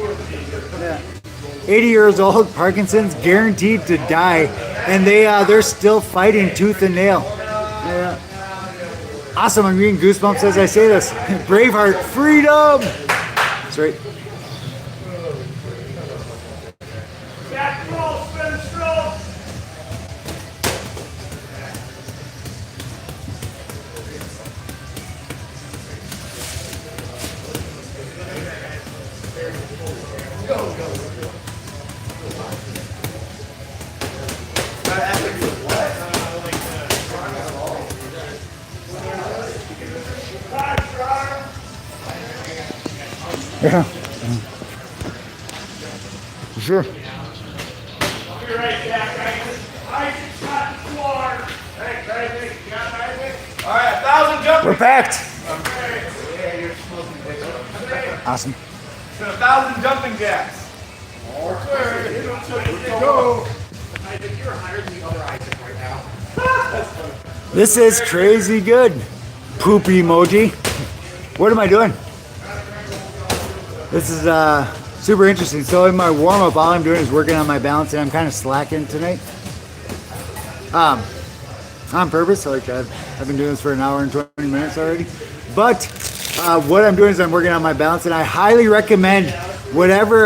80 years old, Parkinson's, guaranteed to die, and they're still fighting tooth and nail. Yeah. Awesome. I'm getting goosebumps as I say this. Braveheart, freedom. That's right. Back roll, spin stroke. Yeah. Sure. You're right, Jack. Isaac's got the floor. Thanks, Isaac. You got Isaac? All right, 1,000 jumpers. We're packed. Okay. Awesome. 1,000 jumping jacks. Go. Isaac, you're higher than the other Isaac right now. This is crazy good. Poop emoji. What am I doing? This is super interesting. So in my warm-up, all I'm doing is working on my balance, and I'm kind of slacking tonight. On purpose. Like I've been doing this for an hour and 20 minutes already. But what I'm doing is I'm working on my balance, and I highly recommend whatever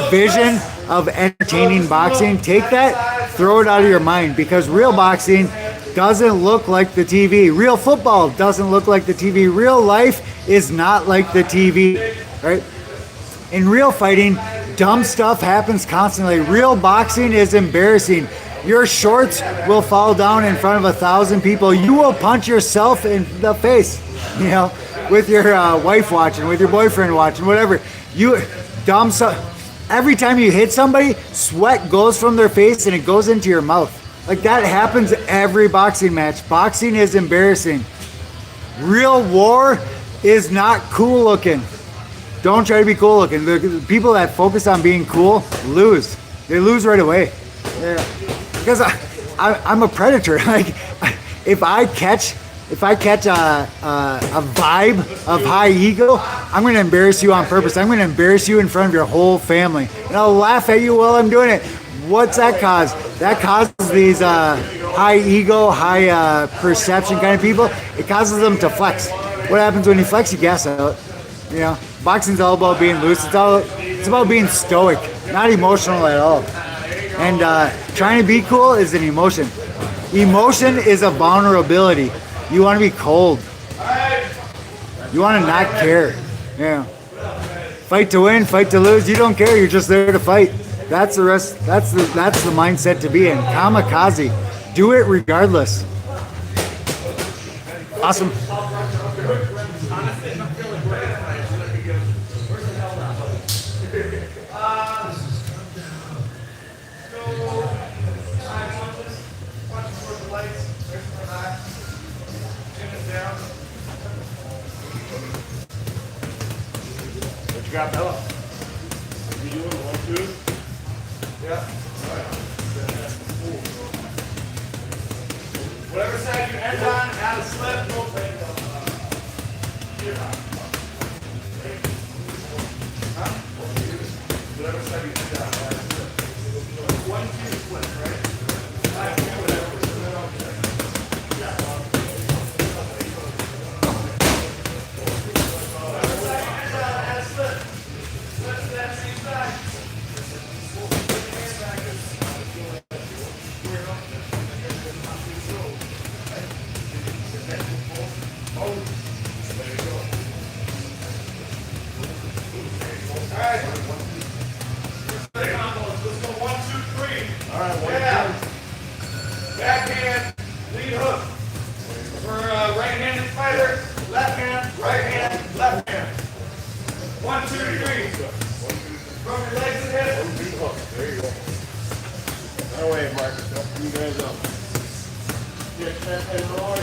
vision of entertaining boxing, take that, throw it out of your mind, because real boxing doesn't look like the TV. Real football doesn't look like the TV. Real life is not like the TV, right? In real fighting, dumb stuff happens constantly. Real boxing is embarrassing. Your shorts will fall down in front of 1,000 people. You will punch yourself in the face, with your wife watching, with your boyfriend watching, whatever. Dumb stuff. Every time you hit somebody, sweat goes from their face and it goes into your mouth. Like that happens every boxing match. Boxing is embarrassing. Real war is not cool looking. Don't try to be cool looking. The people that focus on being cool lose. They lose right away. Yeah. Because I'm a predator. Like if I catch a vibe of high ego, I'm going to embarrass you on purpose. I'm going to embarrass you in front of your whole family. And I'll laugh at you while I'm doing it. What's that cause? That causes these high ego, high perception kind of people. It causes them to flex. What happens when you flex? You gas out. Boxing's all about being loose. It's It's about being stoic, not emotional at all. And trying to be cool is an emotion. Emotion is a vulnerability. You want to be cold. You want to not care. Yeah. Fight to win, fight to lose. You don't care. You're just there to fight. That's the rest. That's the mindset to be in. Kamikaze. Do it regardless. Awesome. What you got, Bella? You doing 1, 2? Yeah. Whatever side you end on, add a slip, no play. Whatever side you end on, add a slip. 1, 2 split, right? 5, 2, whatever. Whatever side you end on, add a slip. Slip to that same side. Backhand, lead hook. For right-handed fighter, left hand, right hand, left hand. 1, 2, 3. From your legs and hips. There you go. That way, Marcus. Help you guys up. Get that and Roy.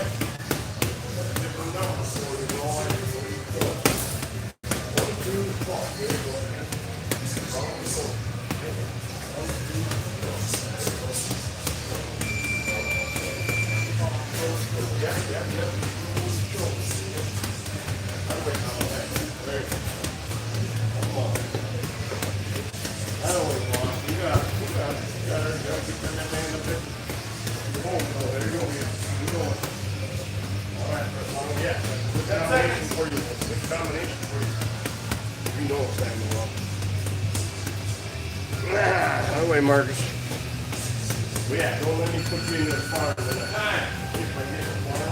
That way, Marcus. Well, yeah, don't let me put you in the far than a time. If I get the far.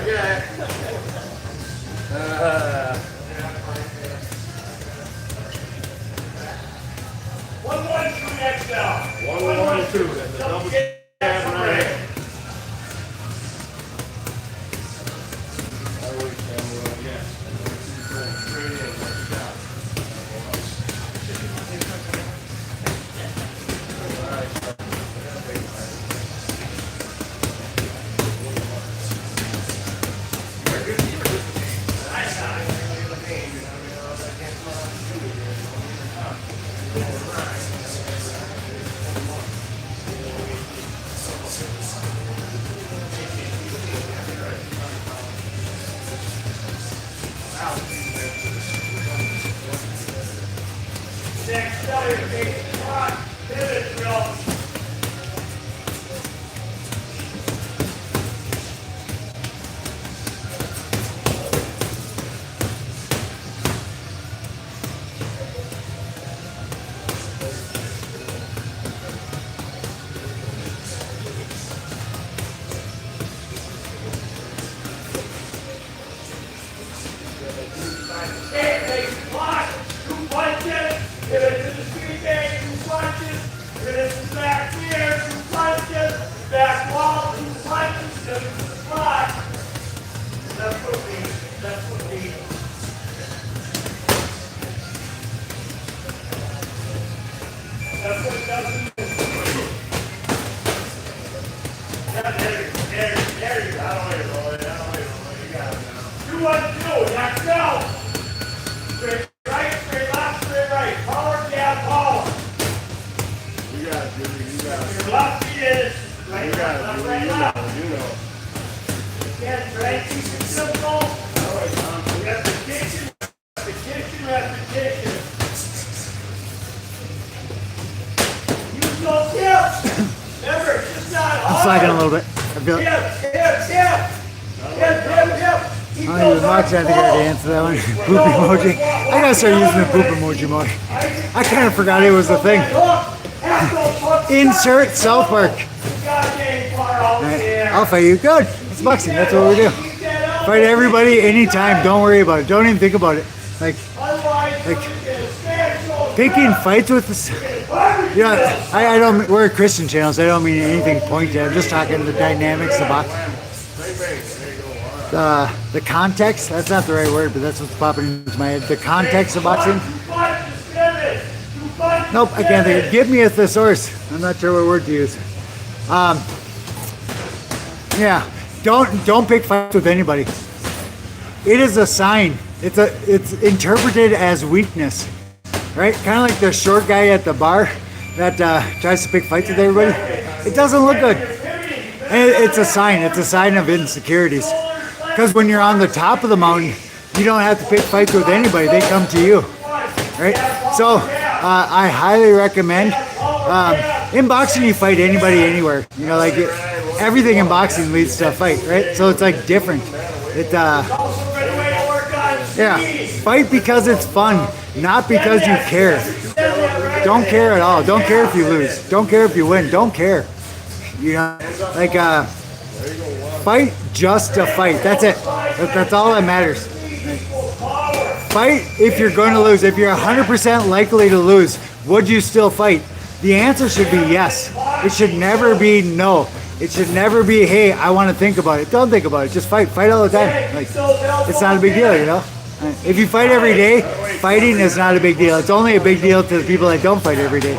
Okay. 1, 1, 2 next down. 1, 1, 2. That's a double jab right. Next down, you're taking shot. Pivot drill. Block, 2 punches, pivot to the street game, 2 punches, pivot to the back here, 2 punches, back wall, 2 punches, pivot to the block. That's what we. That's what we. There you go. Out of the way, Roy. You got it now. 2, 1, 2. Next out. Straight right, straight left, straight right. Power, jab, power. You got it, Jimmy. You got it. Your left feet is right, You got left, it, right, Jimmy. left. You know. Again, right, keep it simple. All right, repetition, repetition. Use those hips. Remember, it's just not hard. I'm slacking a little bit. I've feel. Hip. I don't even watch that. I think I gotta answer that one. Poop emoji. I gotta start using the poop emoji more. I kind of forgot it was a thing. Insert South Park. Alright, I'll fight you. Good. It's boxing. That's what we do. Fight everybody anytime. Don't worry about it. Don't even think about it. Like picking fights with the. I don't. We're a Christian channel, so I don't mean anything pointed. I'm just talking the dynamics of boxing. The context. That's not the right word, but that's what's popping into my head. The context of boxing. Nope, I can't think of it. Give me a thesaurus. I'm not sure what word to use. Yeah, don't pick fights with anybody. It is a sign. It's interpreted as weakness, right? Kind of like the short guy at the bar that tries to pick fights with everybody. It doesn't look good. And it's a sign. It's a sign of insecurities. Because when you're on the top of the mountain, you don't have to pick fights with anybody. They come to you, right? So I highly recommend. In boxing, you fight anybody anywhere. You know, like everything in boxing leads to a fight, right? So it's like different. Yeah, fight because it's fun, not because you care. Don't care at all. Don't care if you lose. Don't care if you win. Don't care. You know, like fight just to fight. That's it. That's all that matters. Fight if you're going to lose. If you're 100% likely to lose, would you still fight? The answer should be yes. It should never be no. It should never be, hey, I want to think about it. Don't think about it. Just fight. Fight all the time. Like, it's not a big deal, you know? If you fight every day, fighting is not a big deal. It's only a big deal to the people that don't fight every day.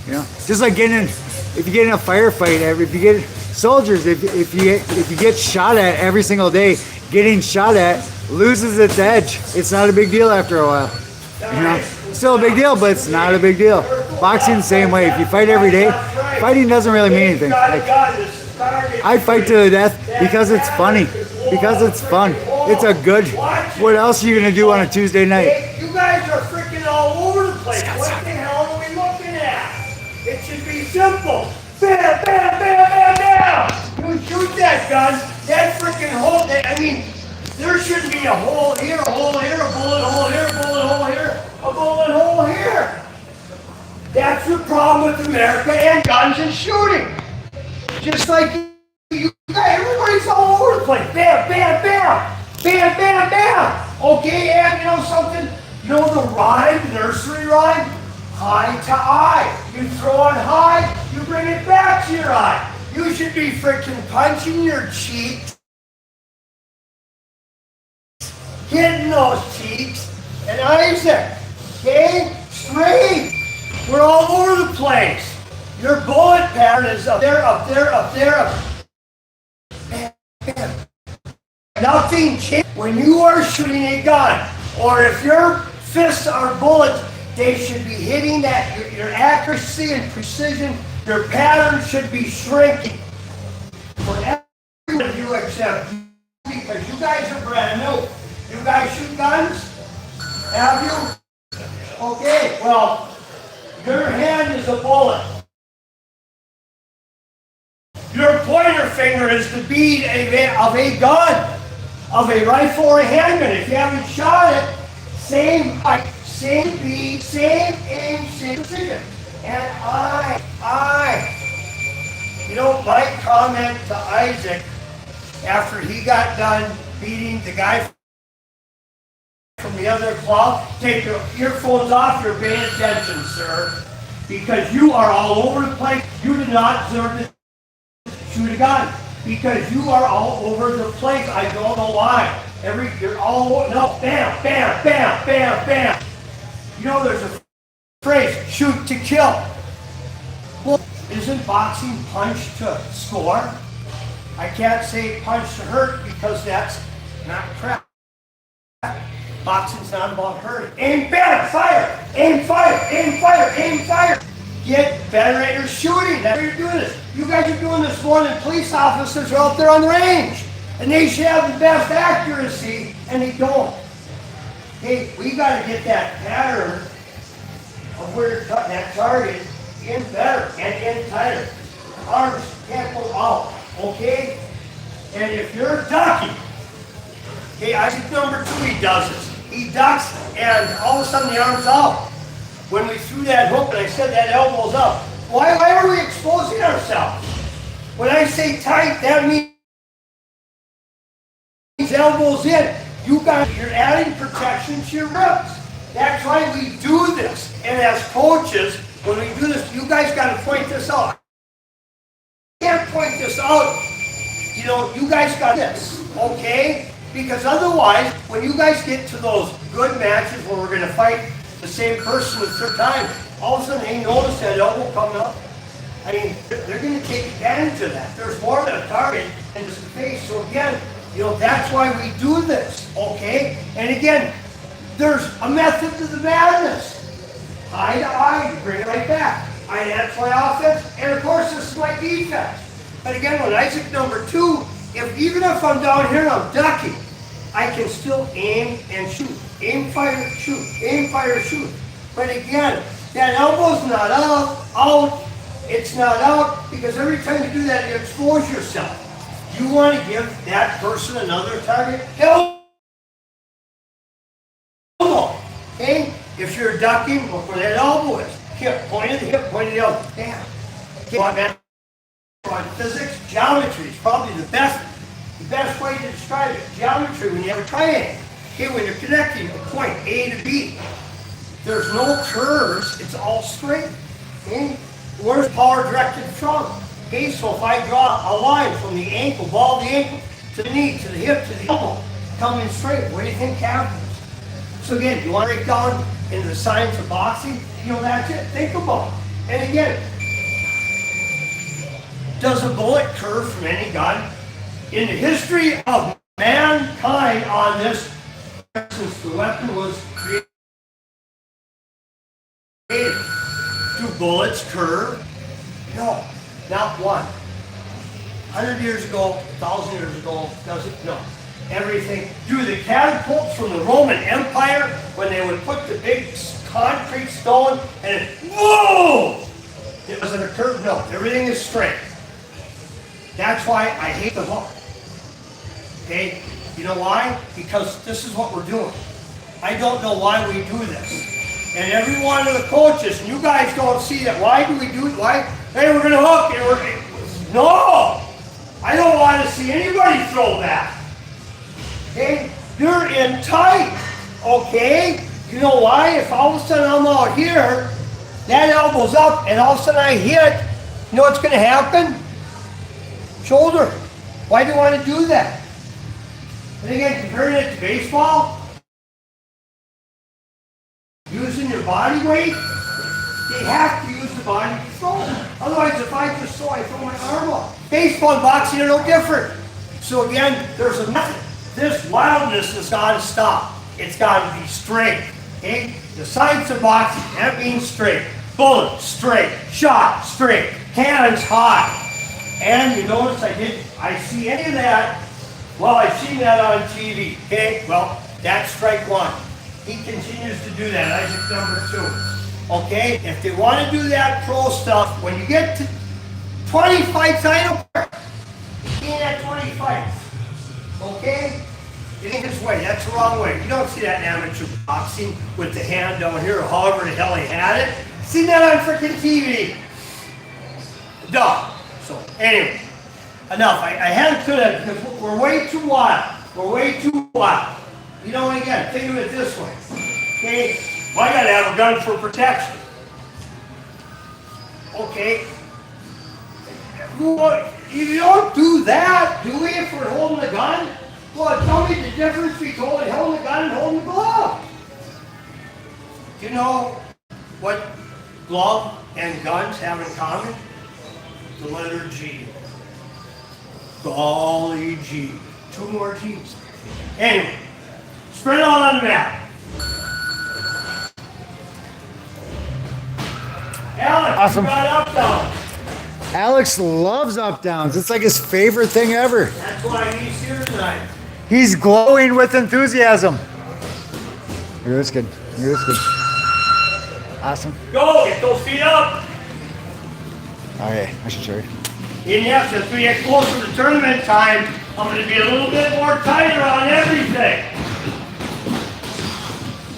You know? Just like if you get in a firefight, if you get soldiers, if you get shot at every single day, getting shot at loses its edge. It's not a big deal after a while. You know? It's still a big deal, but it's not a big deal. Boxing the same way. If you fight every day, fighting doesn't really mean anything. Like, I fight to the death because it's funny. Because it's fun. It's a good. What else are you gonna do on a Tuesday night? Hey, you guys are freaking all over the place. What the hell are we looking at? It should be simple. Bam, bam, bam, bam, bam. You shoot that gun. That freaking hole. I mean, there shouldn't be a hole here, a hole here, a bullet hole here, a bullet hole here, a bullet hole here. That's the problem with America and guns and shooting. Just like you guys, everybody's all over the place. Bam, bam, bam. Bam, bam, bam. Okay, and you know something? You know the rhyme, nursery rhyme? Eye to eye. You throw it high, you bring it back to your eye. You should be freaking punching your cheeks, hitting those cheeks, and Isaac. Okay? Straight. We're all over the place. Your bullet pattern is up there, up there, up there, up. Bam, bam. Nothing changes when you are shooting a gun, or if your fists are bullets, they should be hitting that. Your accuracy and precision, your pattern should be shrinking. For every one of you except you, because you guys are brand new. You guys shoot guns? Have you? Okay, well, your hand is a bullet. Your pointer finger is the bead of a gun, of a rifle or a handgun. If you haven't shot it, same height, same bead, same aim, same precision. And you know, my comment to Isaac after he got done beating the guy from the other club, take your earphones off, you're paying attention, sir, because you are all over the place. You did not deserve to shoot a gun because you are all over the place. I don't know why. You're all over. No, bam, bam, bam, bam, bam. You know, there's a phrase, shoot to kill. Well, isn't boxing punch to score? I can't say punch to hurt because that's not correct. Boxing's not about hurting. Aim, bam, fire, aim, fire, aim, fire, aim, fire. Get better at your shooting. That's why you're doing this. You guys are doing this more than police officers are out there on the range. And they should have the best accuracy, and they don't. Hey, we got to get that pattern of where you're cutting that target in better and in tighter. Arms can't go out, okay? And if you're ducking, okay, Isaac number 2, he does this. He ducks and all of a sudden the arm's out. When we threw that hook and I said that elbow's up, why are we exposing ourselves? When I say tight, that means elbows in. You're adding protection to your ribs. That's why we do this. And as coaches, when we do this, you guys got to point this out. You can't point this out. You know, you guys got this, okay? Because otherwise, when you guys get to those good matches where we're going to fight the same person the third time, all of a sudden they notice that elbow coming up. I mean, they're going to take advantage of that. There's more than a target in just the face. So again, you know, that's why we do this, okay? And again, there's a method to the madness. Eye to eye, you bring it right back. That's my offense, and of course this is my defense. But again, when Isaac number 2, even if I'm down here and I'm ducking, I can still aim and shoot. Aim, fire, shoot. Aim, fire, shoot. But again, that elbow's not out. It's not out, because every time you do that, you expose yourself. You want to give that person another target. Elbow. Okay? If you're ducking, look where that elbow is. Hip, point at the hip, point at the elbow. Damn. Okay, man. On physics, geometry is probably the best way to describe it. Geometry, when you have a triangle. Okay, when you're connecting a point A to B, there's no curves, it's all straight. Okay? Where's power directed from? Okay, so if I draw a line from the ankle, ball of the ankle, to the knee, to the hip, to the elbow, coming straight, what do you think happens? So again, you want to break down into the science of boxing? You know, that's it. Think about it. And again, does a bullet curve from any gun? In the history of mankind on this, since the weapon was created, do bullets curve? No, not one. 100 years ago, 1,000 years ago, does it? No. Everything. Do the catapults from the Roman Empire, when they would put the big concrete stone and whoa! It wasn't a curve? No. Everything is straight. That's why I hate the hook. Okay? You know why? Because this is what we're doing. I don't know why we do this. And every one of the coaches, and you guys don't see that. Why do we do it? Why? Hey, we're going to hook. And no! I don't want to see anybody throw that. Okay? You're in tight. Okay? You know why? If all of a sudden I'm out here, that elbow's up, and all of a sudden I hit, you know what's going to happen? Shoulder. Why do you want to do that? And again, comparing it to baseball, using your body weight, you have to use the body to throw. Otherwise, if I just throw, I throw my arm off. Baseball and boxing are no different. So again, there's a method. This wildness has got to stop. It's got to be straight. Okay? The science of boxing, that means straight. Bullet, straight. Shot, straight. Hands high. And you notice I see any of that. Well, I've seen that on TV. Okay? Well, that's strike one. He continues to do that. Isaac number 2. Okay? If they want to do that pro stuff, when you get to 20 fights, I don't care. He ain't at 20 fights. Okay? It ain't this way. That's the wrong way. You don't see that in amateur boxing with the hand down here or however the hell he had it. Seen that on freaking TV. Duh. So, anyway, enough. I had to do that because we're way too wild. We're way too wild. You know, and again, think of it this way. Okay? Well, I got to have a gun for protection. Okay? Well, you don't do that, do we, if we're holding the gun? Well, tell me the difference between holding the gun and holding the glove. Do you know what glove and guns have in common? The letter G. Golly G. 2 more G's. Anyway, spread it out on the map. Alex, Awesome. you got up down. Alex loves up downs. It's like his favorite thing ever. That's why he's here tonight. He's glowing with enthusiasm. You're this good. You're this good. Awesome. Go, get those feet up. Okay, I should show you. And yes, as we get closer to tournament time, I'm going to be a little bit more tighter on everything.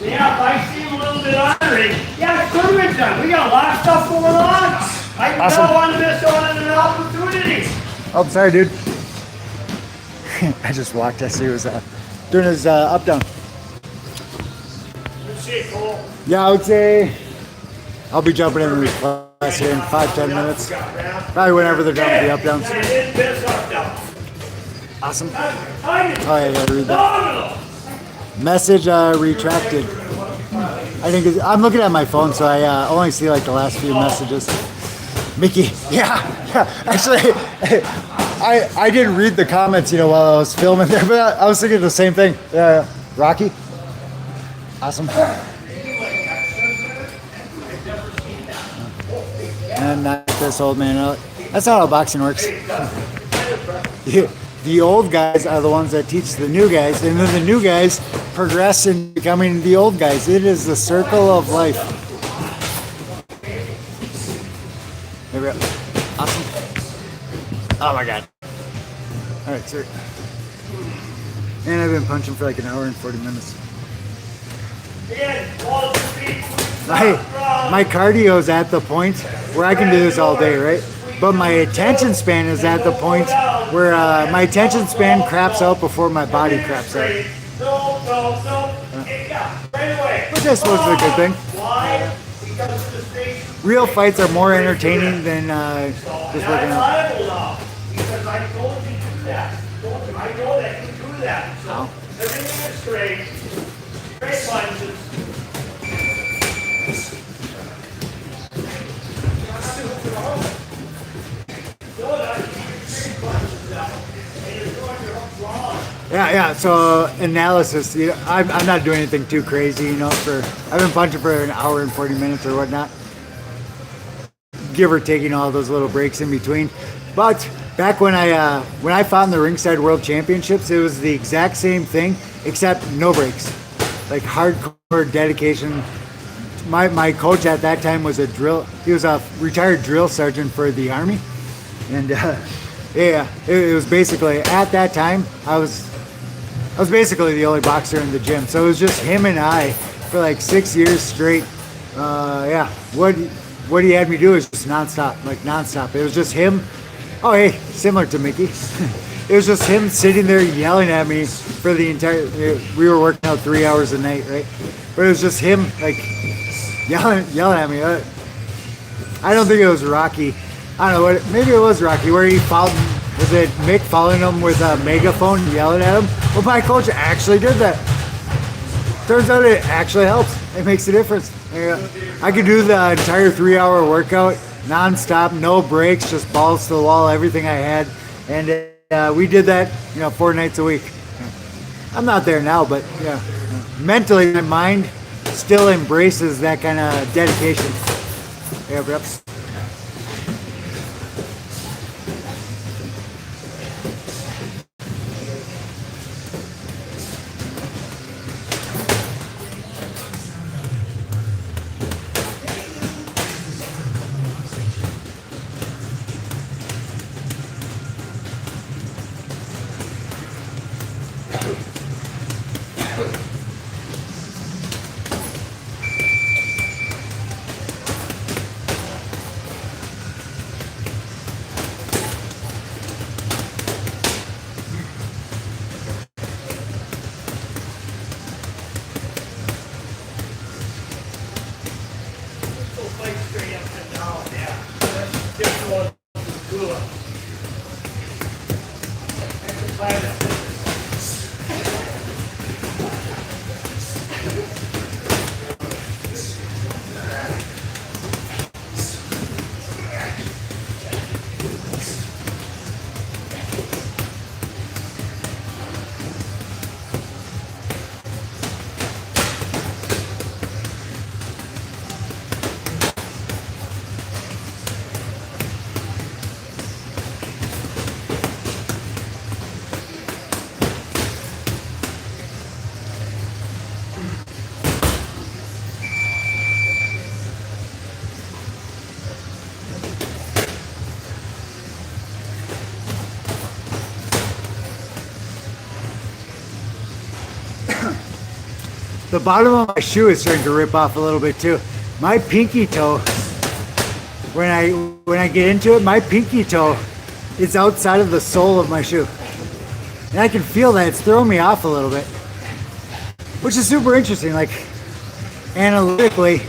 Yeah, if I seem a little bit ornery, yeah, it's tournament time. We got a lot of stuff going on. I Awesome. don't want to miss on an opportunity. Oh, sorry, dude. I just walked. I see he was doing his up down. Good shit, Cole. Yeah, I would say I'll be jumping in this class here in 5-10 minutes. Probably whenever they're done with the up downs. And it is this up down. Awesome. I Oh, yeah, I gotta read that. phenomenal. Message retracted. I think I'm looking at my phone, so I only see like the last few messages. Mickey, yeah. Actually, I didn't read the comments, you know, while I was filming there, but I was thinking the same thing. Rocky, awesome. And knock this old man out. That's not how boxing works. The old guys are the ones that teach the new guys, and then the new guys progress in becoming the old guys. It is the circle of life. There we go. Awesome. Oh my god. Alright, sir. And I've been punching for like an hour and 40 minutes. Again, balls to feet. My cardio is at the point where I can do this all day, right? But my attention span is at the point where my attention span craps out before my body craps out. No. Yeah, right away. Which I suppose is a good thing. Why? Because the state. Real fights are more entertaining than just working I'm out. liable now because I told you to do that. I know that you do that. So everything is straight. Straight punches. Yeah. So analysis. You know, I'm not doing anything too crazy. You know, I've been punching for an hour and 40 minutes or whatnot, give or taking all those little breaks in between. But back when I fought in the Ringside World Championships, it was the exact same thing except no breaks, like hardcore dedication. My coach at that time was he was a retired drill sergeant for the Army, and it was basically at that time I was basically the only boxer in the gym, so it was just him and I for like 6 years straight. What he had me do is just nonstop. It was just him. Oh, hey, similar to Mickey. It was just him sitting there yelling at me for the entire. We were working out 3 hours a night, right? But it was just him like yelling at me. I don't think it was Rocky. I don't know maybe it was Rocky where he followed. Was it Mick following him with a megaphone yelling at him? Well, my coach actually did that. Turns out it actually helps. It makes a difference. I could do the entire 3-hour workout non-stop, no breaks, just balls to the wall, everything I had, and we did that, 4 nights a week. I'm not there now, but yeah, mentally my mind still embraces that kind of dedication. Yep. the bottom of my shoe is starting to rip off a little bit too. My pinky toe, when I get into it, my pinky toe is outside of the sole of my shoe. And I can feel that it's throwing me off a little bit. Which is super interesting. Like, analytically,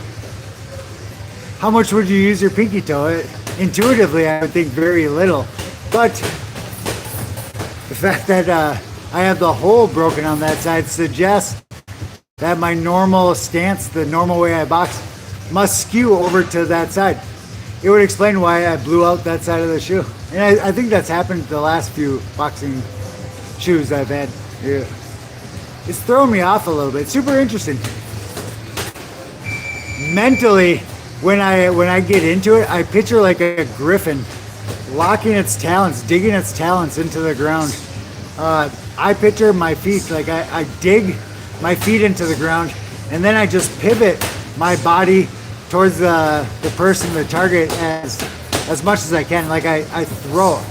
how much would you use your pinky toe? Intuitively, I would think very little. But the fact that I have the hole broken on that side suggests that my normal stance, the normal way I box, must skew over to that side. It would explain why I blew out that side of the shoe. And I think that's happened the last few boxing shoes I've had. Yeah. It's throwing me off a little bit. Super interesting. Mentally, when I get into it, I picture like a griffin locking its talons, digging its talons into the ground. I picture my feet, like I dig my feet into the ground, and then I just pivot my body towards the person, the target, as much as I can. Like I throw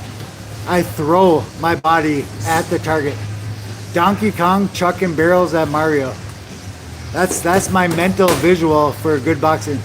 my body at the target. Donkey Kong chucking barrels at Mario. That's my mental visual for good boxing.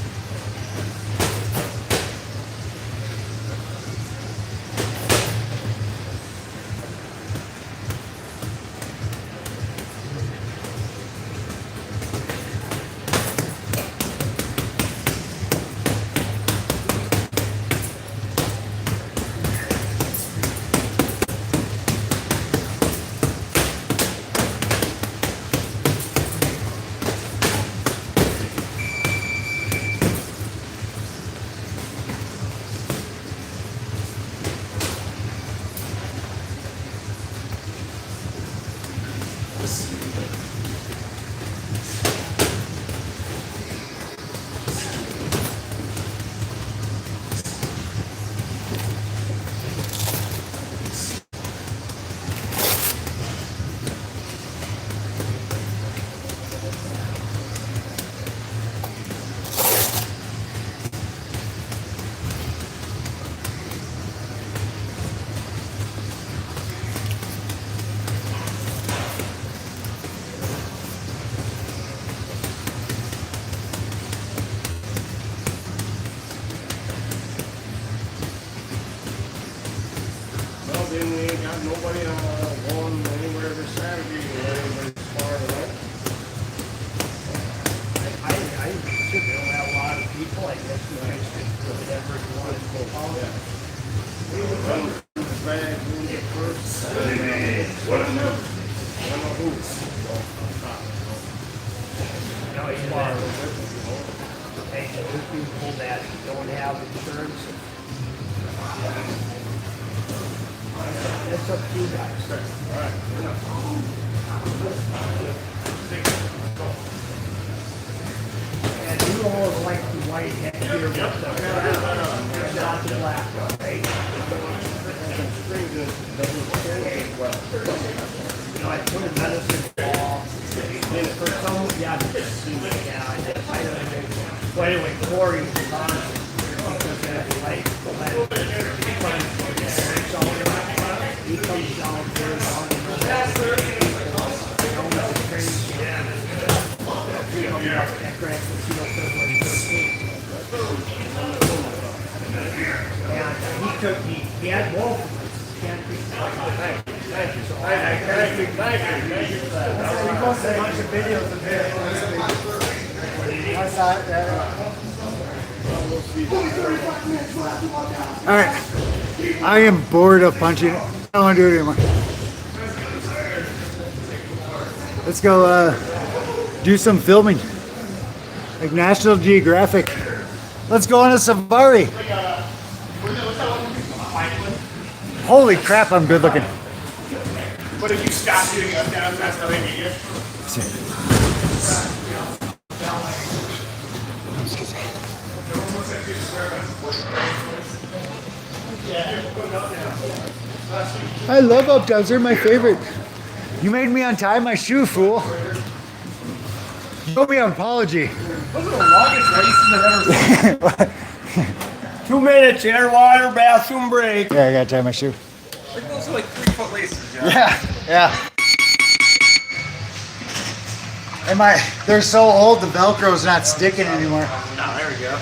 Then we ain't got nobody going anywhere this Saturday or anybody sparring, right? I should don't have a lot of people. I guess you guys could whatever you want to go out. Run the bag, doing it first. What a no. Run the hoops. No, you are. Hey, those people that don't have insurance. That's up to you guys. All right. And you all like the white head here with the not the black one, right? You know, I put a medicine ball. And for some, yeah, I don't know. But anyway, Corey was on it. Because that light, he comes down here on that Grand Casino February 13th. And he took me, he had both of us. Can't be. Thank you. Thank you for that. He posted a bunch of videos of him. I saw it. All right, I am bored of punching. I don't want to do it anymore. Let's go do some filming, like National Geographic. Let's go on a safari. Holy crap, I'm good looking. What if you stop shooting up down? That's how they get you. I love up downs. They're my favorite. You made me untie my shoe, fool. You owe me an apology. Those are the longest races I've ever seen. 2 minutes, air, water, bathroom break. Yeah, I gotta tie my shoe. Like those are like 3-foot laces, John. Yeah, yeah. They're so old, the Velcro's not sticking anymore. No, there we go.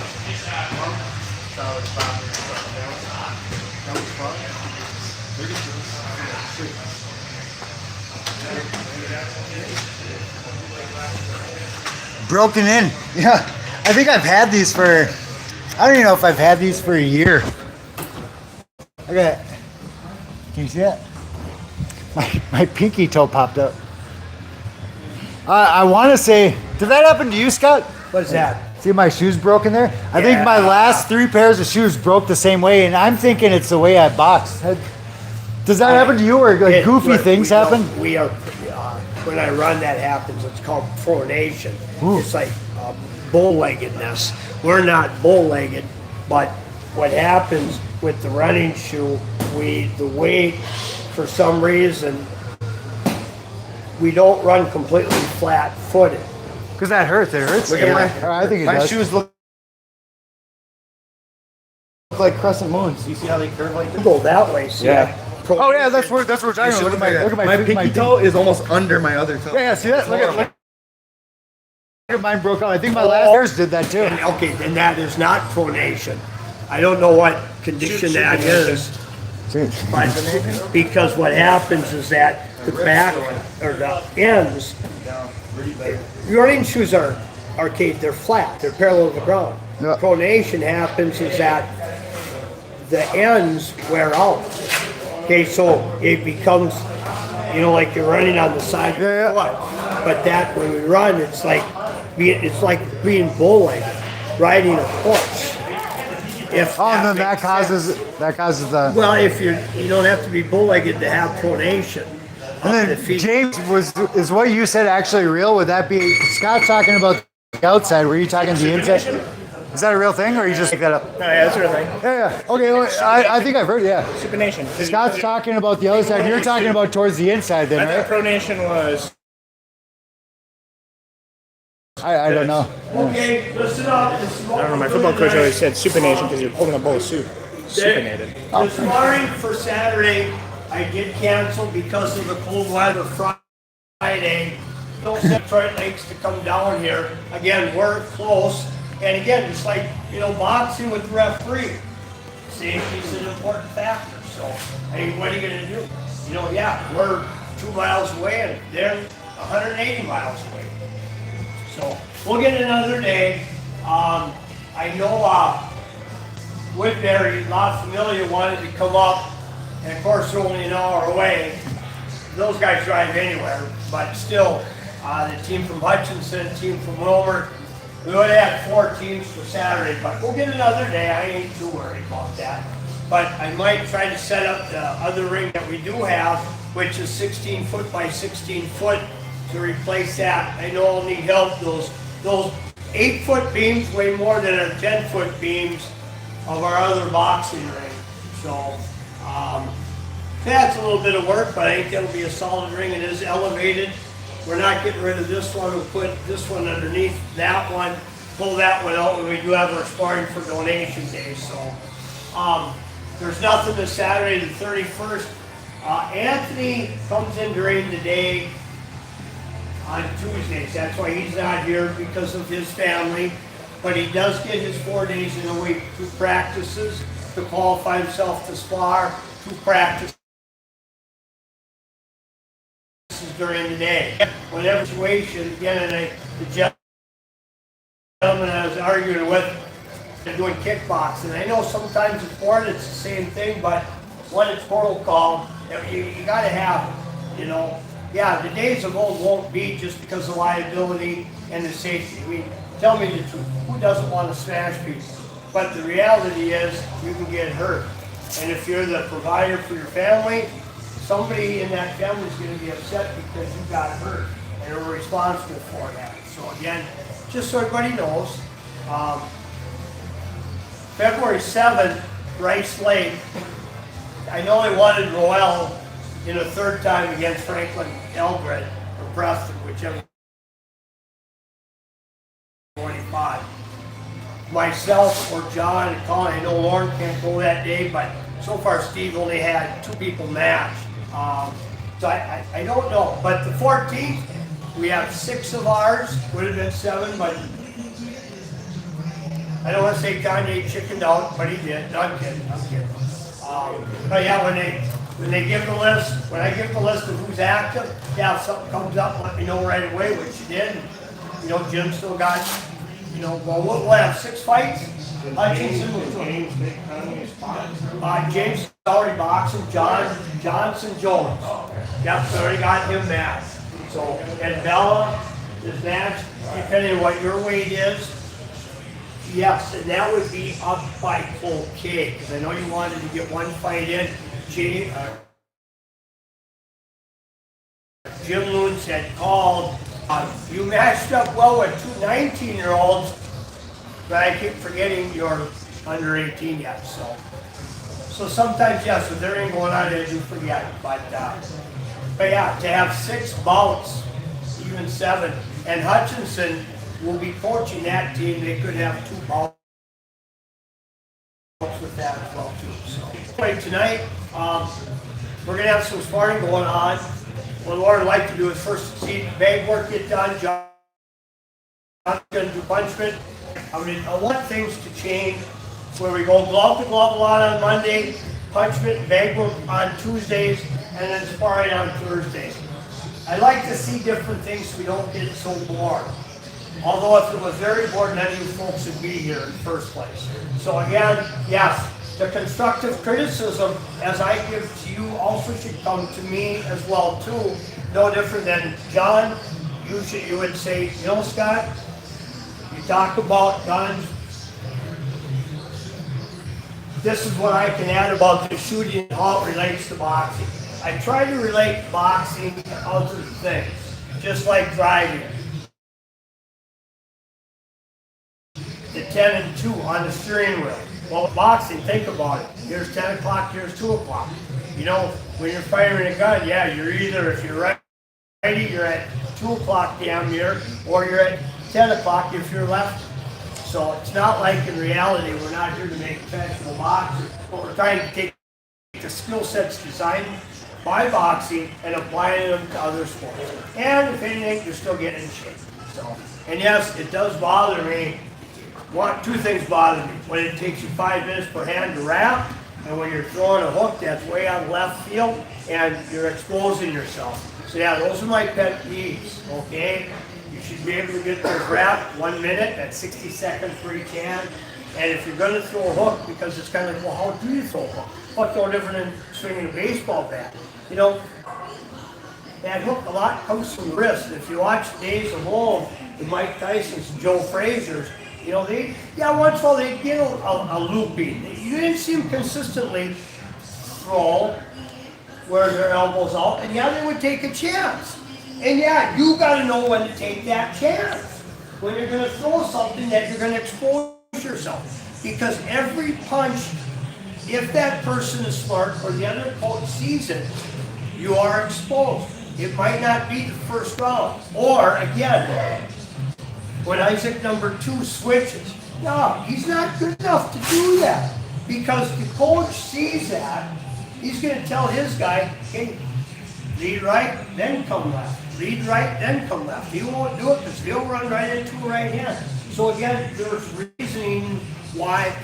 Broken in. Yeah. I think I've had these for, I don't even know if I've had these for a year. Okay. Can you see that? My pinky toe popped up. I want to say, did that happen to you, Scott? What's that? See my shoes broken there? I think my last 3 pairs of shoes broke the same way, and I'm thinking it's the way I boxed. Does that happen to you, or like goofy things happen? We are, when I run, that happens. It's called pronation. Ooh. It's like bow-leggedness. We're not bow-legged, but what happens with the running shoe, the weight, for some reason, we don't run completely flat-footed. Because that hurts. It hurts. Look at I think it my does. shoes look like crescent moons. You see how they curve like this? Go that way, see? Yeah. Oh yeah, that's where we're talking about. Look at my pinky toe is almost under my other toe. Yeah, see that? Look at mine broke out. I think my last pairs did that too. Okay, then that is not pronation. I don't know what condition that is. But because what happens is that the back or the ends, your running shoes are arcade, they're flat, they're parallel to the ground. Yeah. Pronation happens is that the ends wear out. Okay, so it becomes, like you're running on the side of your foot. But that when we run, it's like being bow-legged, riding a horse. And then that causes the. Well, if you don't have to be bow-legged to have pronation. And then James, is what you said actually real? Would that be Scott's talking about the outside? Were you talking the inside? Is that a real thing, or you just make that up? No, yeah, that's a real thing. Yeah. Okay, well, I think I've heard. Yeah. Supination. Scott's talking about the other side. You're talking about towards the inside, then, I right? thought pronation was. I don't know. Okay, listen up. I don't know. My football coach always said supination because you're holding a bowl of soup. Supinated. The sparring for Saturday, I did cancel because of the cold weather Friday. Those Detroit Lakes to come down here. Again, we're close. And again, it's like, boxing with the referee. Safety is an important factor. So, what are you going to do? We're 2 miles away and they're 180 miles away. So, we'll get another day. I know Woodbury, La Familia wanted to come up, and of course they're only an hour away. Those guys drive anywhere, but still, the team from Hutchinson, the team from Wilmer, we would have had 4 teams for Saturday, but we'll get another day. I ain't too worried about that. But I might try to set up the other ring that we do have, which is 16 foot by 16 foot, to replace that. I know I'll need help. Those 8-foot beams weigh more than our 10-foot beams of our other boxing ring. So that's a little bit of work, but I think it'll be a solid ring. It is elevated. We're not getting rid of this one. We'll put this one underneath that one, pull that one out when we do have our sparring for donation day. So there's nothing this Saturday the 31st. Anthony comes in during the day on Tuesdays. That's why he's not here, because of his family. But he does get his 4 days in a week, 2 practices to qualify himself to spar, 2 practices during the day. Whatever situation, again, and the gentleman I was arguing with, doing kickboxing. I know sometimes it's board, it's the same thing, but when it's protocol, you got to have it, Yeah, the days of old won't be just because of liability and the safety. I mean, tell me the truth, who doesn't want to smash people? But the reality is, you can get hurt. And if you're the provider for your family, somebody in that family is going to be upset because you got hurt and are responsible for that. So again, just so everybody knows, February 7th, Rice Lake, I know they wanted Roel in a 3rd time against Franklin Eldred or Preston, whichever. 25. Myself or John and Colin, I know Lauren can't go that day, but so far Steve only had 2 people match. So I don't know. But the 14th, We have 6 of ours, would have been 7, but I don't want to say Kanye chickened out, but he did. No, I'm kidding. But yeah, when they give the list, when I give the list of who's active, yeah, if something comes up, let me know right away, which you did. You know, Jim still got, you know, well, we'll have 6 fights. Hutchinson was doing. James is already boxing. Johnson Jones. Yep, so already got him back. So, and Bella is next, depending on what your weight is. Yes, and that would be up by full K, because I know you wanted to get one fight in. Jim Loons had called. You matched up well with 2 19-year-olds, but I keep forgetting you're under 18 yet. So sometimes, yes, if there ain't going on, I do forget. But yeah, to have 6 bouts, even 7, and Hutchinson will be coaching that team. They could have 2 bouts with that as well too. So anyway, tonight we're gonna have some sparring going on. What Lord would like to do is first see bag work get done. John's gonna do punishment. I want things to change where we go glove to glove a lot on Monday, punishment, bag work on Tuesdays, and then sparring on Thursdays. I like to see different things so we don't get so bored. Although if it was very bored, none of you folks would be here in the first place. So again, yes, the constructive criticism, as I give to you, also should come to me as well too. No different than John. You would say, you know, Scott, you talk about guns. This is what I can add about the shooting and how it relates to boxing. I try to relate boxing to other things, just like driving. The 10 and 2 on the steering wheel. Well, boxing, think about it. Here's 10 o'clock, here's 2 o'clock. You know, when you're firing a gun, yeah, you're either, if you're righty, you're at 2 o'clock damn near, or you're at 10 o'clock if you're left. So it's not like in reality, we're not here to make professional boxers, but we're trying to take the skill sets designed by boxing and applying them to other sports. And if anything, you're still getting in shape. So, and yes, it does bother me. 2 things bother me. When it takes you 5 minutes per hand to wrap, and when you're throwing a hook that's way out left field, and you're exposing yourself. So yeah, those are my pet peeves, okay? You should be able to get those wrapped 1 minute, that's 60 seconds for each hand. And if you're gonna throw a hook, because it's kind of like, well, how do you throw a hook? Hook's no different than swinging a baseball bat. You know, that hook a lot comes from wrist. If you watch Days of Old, the Mike Tyson's, Joe Frazier's, you know, once in a while they'd get a looping. You didn't see them consistently throw where their elbows out, and yeah, they would take a chance. And yeah, you gotta know when to take that chance. When you're gonna throw something that you're gonna expose yourself. Because every punch, if that person is smart or the other coach sees it, you are exposed. It might not be the first round. Or again, when Isaac number 2 switches, no, he's not good enough to do that. Because the coach sees that, he's going to tell his guy, hey, lead right, then come left. Lead right, then come left. He won't do it because he'll run right into a right hand. So again, there's reasoning why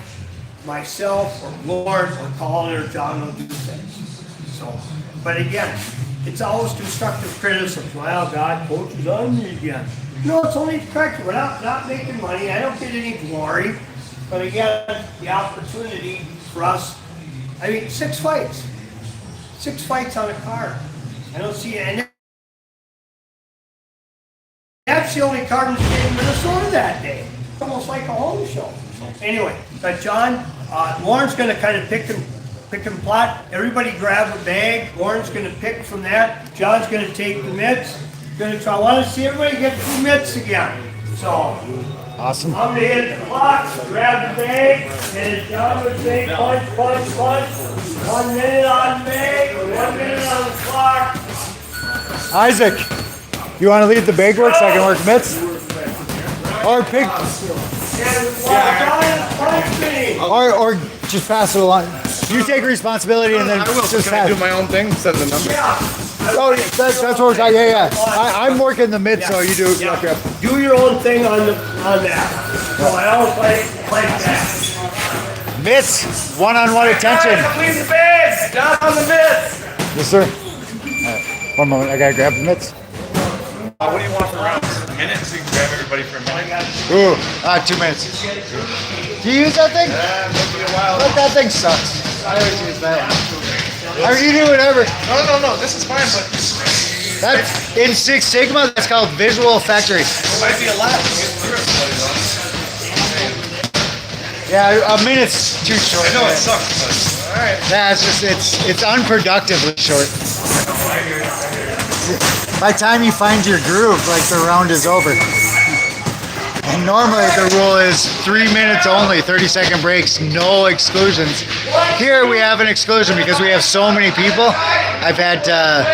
myself or Lord or Colin or John will do things. So, but again, it's always constructive criticism. Well, God, coach is on me again. No, it's only correct. We're not making money. I don't get any glory. But again, the opportunity for us, I mean, 6 fights. 6 fights on a card. I don't see it. And that's the only card in the state of Minnesota that day. It's almost like a home show. Anyway, but John, Lauren's going to kind of pick and plot. Everybody grab a bag. Lauren's going to pick from that. John's going to take the mitts. Going to try. I want to see everybody get 2 mitts again. So, Awesome. I'm going to hit the clock, grab the bag, and John would say punch, punch, punch. 1 minute on the bag, 1 minute on the clock. Isaac, you want to lead the bag work so I can work mitts? Or pick, or just pass it along. You take responsibility and then I will. just Can I have do my own thing? Send the number. Yeah. Oh, yeah, that's what we're talking. Yeah. I'm working the mid, so you do. Yeah. Okay. Do your own thing on that. So I always like that. Mitts, one-on-one attention. Complete the beds. Down on the mitts. Yes, sir. All right. One moment, I gotta grab the mitts. What do you want for rounds? A minute, so you can grab everybody for a minute. Ooh, 2 minutes. Do you use that thing? Maybe a while. Look, that thing sucks. I always use that one. I mean, you do whatever. No, this is fine, but That's in Six Sigma. That's called Visual Factory. it might be a lot to get through everybody though. Yeah, a minute's too short. I know it man. sucks, but alright. Yeah, it's just it's unproductively short. By the time you find your groove, like the round is over. And normally the rule is 3 minutes only, 30-second breaks, no exclusions. Here we have an exclusion because we have so many people. I've had to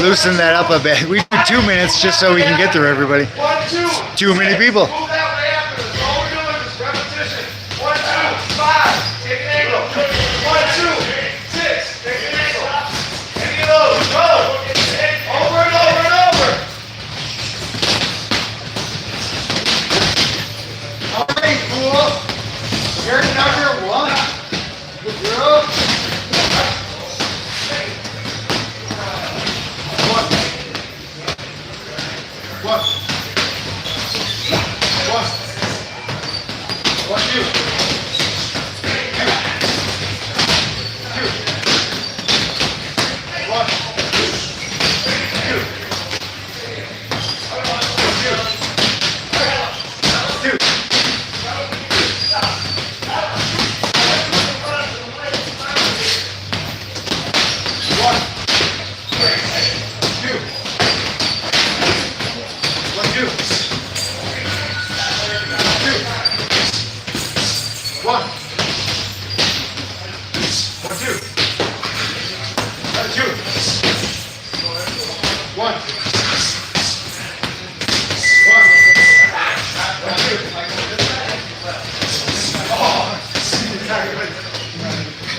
loosen that up a bit. We do 2 minutes just so we can get through everybody. 1, 2. Too many people. Move that way after this. All we're doing is repetition. 1, 2, 5. Take an angle. 1, 2, 6. Take an angle. Any of those. Go. Over and over and over. All right, cool. You're number 1. Good girl. One. 1, 2. 2. 1. 2. 2. 2.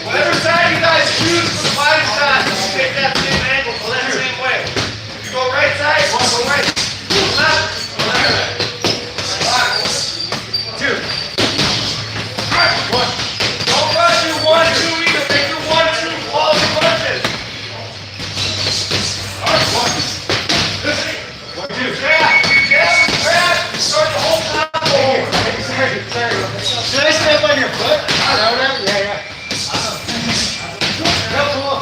Whatever side you guys choose for the body shot, just take that same angle, go that same way. If you go right side, go right. Left, go left. 2. Don't rush your 1, 2 either. Make your 1, 2 quality punches. Grab, start the whole combo over. Should I step on your foot? Yeah. Real cool.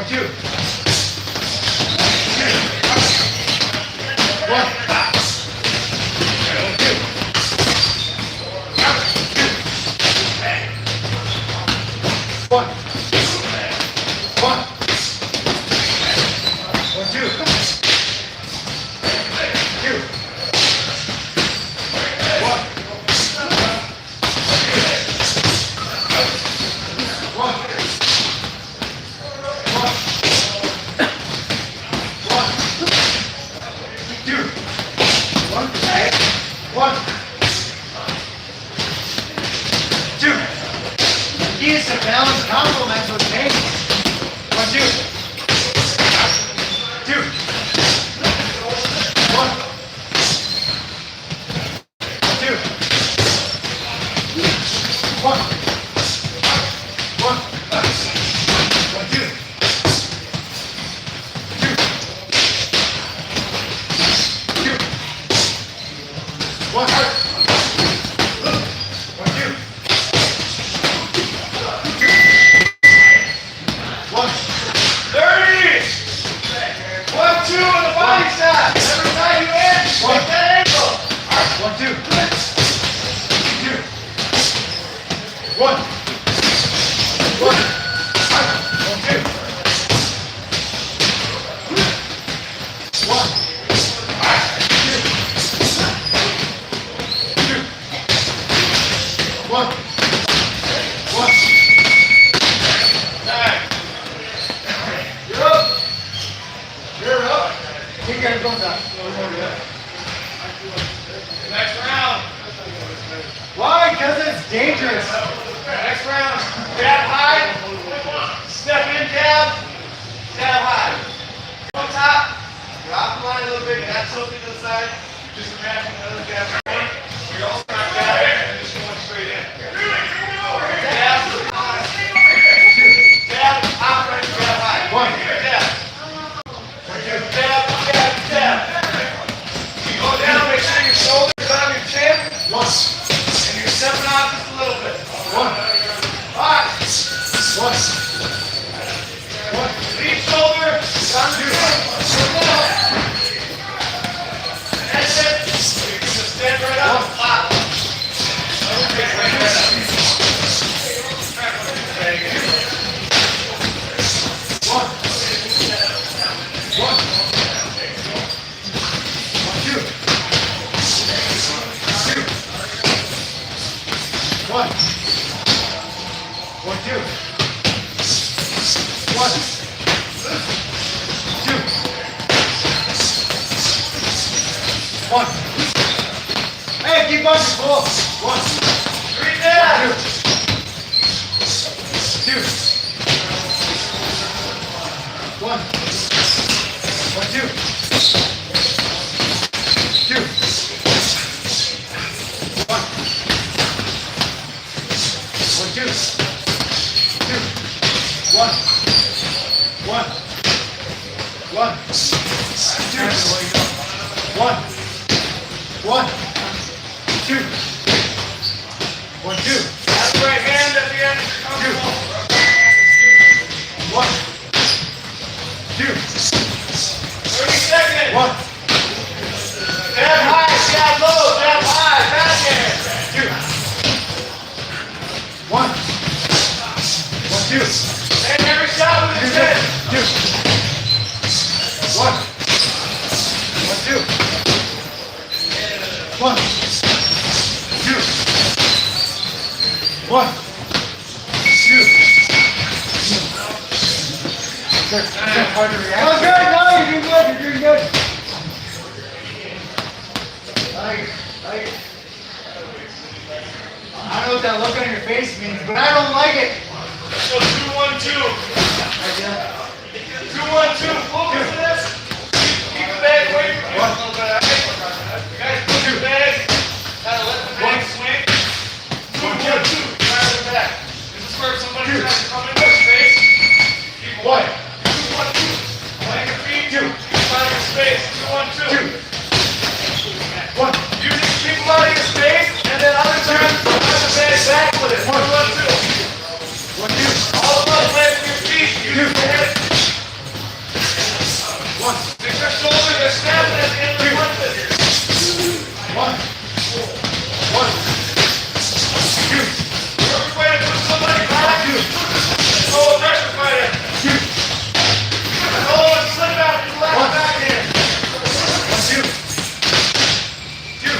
2. 2. Use the balance complements with pain. 1, 2. 2. 1. 2. 1. 1. 1, 2. 2. 1. 30. 1, 2 on the body shot. Every time you end, take that angle. 1, 2. One. One. Two. One. Two. One. One. You're up. You're up. Keep getting going down. Next round. Why? Because it's dangerous. Next round. Jab high. Step in jab. Jab high. On top. Drop the line a little bit. You're not tilting to the side. Just imagine another jab. You're also not jabbing and just going straight in. Jab. Jab. Outright jab high. One. Jab. Jab. Jab. Jab. You go down. Make sure your shoulders on your chin. One. And you're stepping off just a little bit. One. Hot. One. One. Lead shoulder. On the chin. That's it. You can just stand right up. Hot. Okay, right there. One. One. Two. Two. One. One, two. One. Two. One. Hey, keep on your ball. One. Three down. Two. One. One, two. Two. One. One, two. Two. One. One. One. Two. One. One. Two. One, two. That's the right hand at the end. Comfortable. One. Two. 30 seconds. One. Jab high, jab low, jab high, back hand. Two. One. One, two. And every shot with his head. Two. One. One, two. One. Two. One. Two. Is that hard to react? Oh, good. No, you're doing good. You're doing good. I don't know what that look on your face means, but I don't like it. So 2-1-2. 2-1-2. Focus to this. Keep the bag away from you a little bit. Guys, put your bag. Kind of let the bag swing. 2-1-2. Try the back. This is where if somebody tries to come into your space. Keep away. 2-1-2. Plant your feet. Find your space. 2-1-2. One. You just keep them out of your space, and then other times, put the bag back with it. 2-1-2. One, two. All of us planting your feet. Use the head. One. Make your shoulders are snapping at the end of the punches. One. One. Two. Perfect way to put somebody back. Go a pressure fighter. Two. Oh, and slip out to the left backhand. One, two. Two.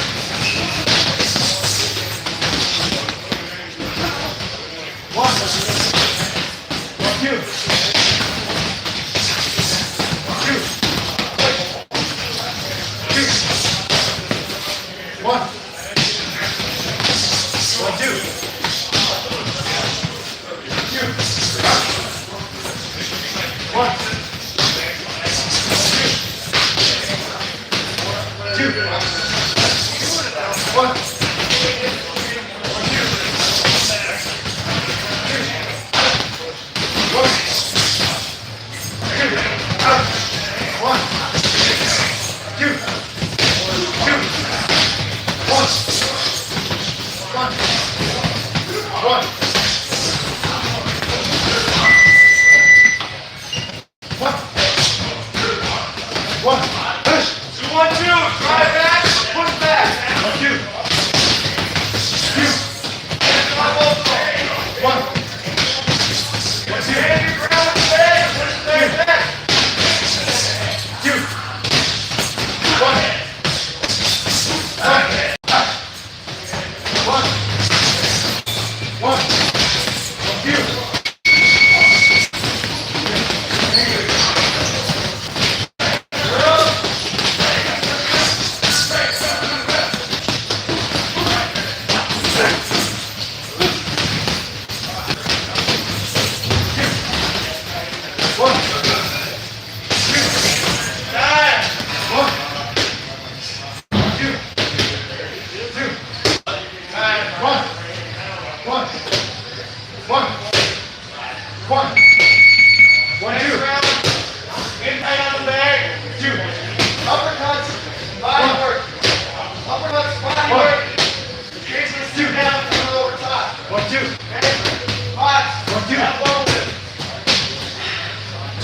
One. One. 1, 2. Get tight on the bag. 2. Uppercuts, body work. Uppercuts, body work. Jason, sit down from the lower top. 1, 2. Okay? Spots. 1, 2. Elbow with.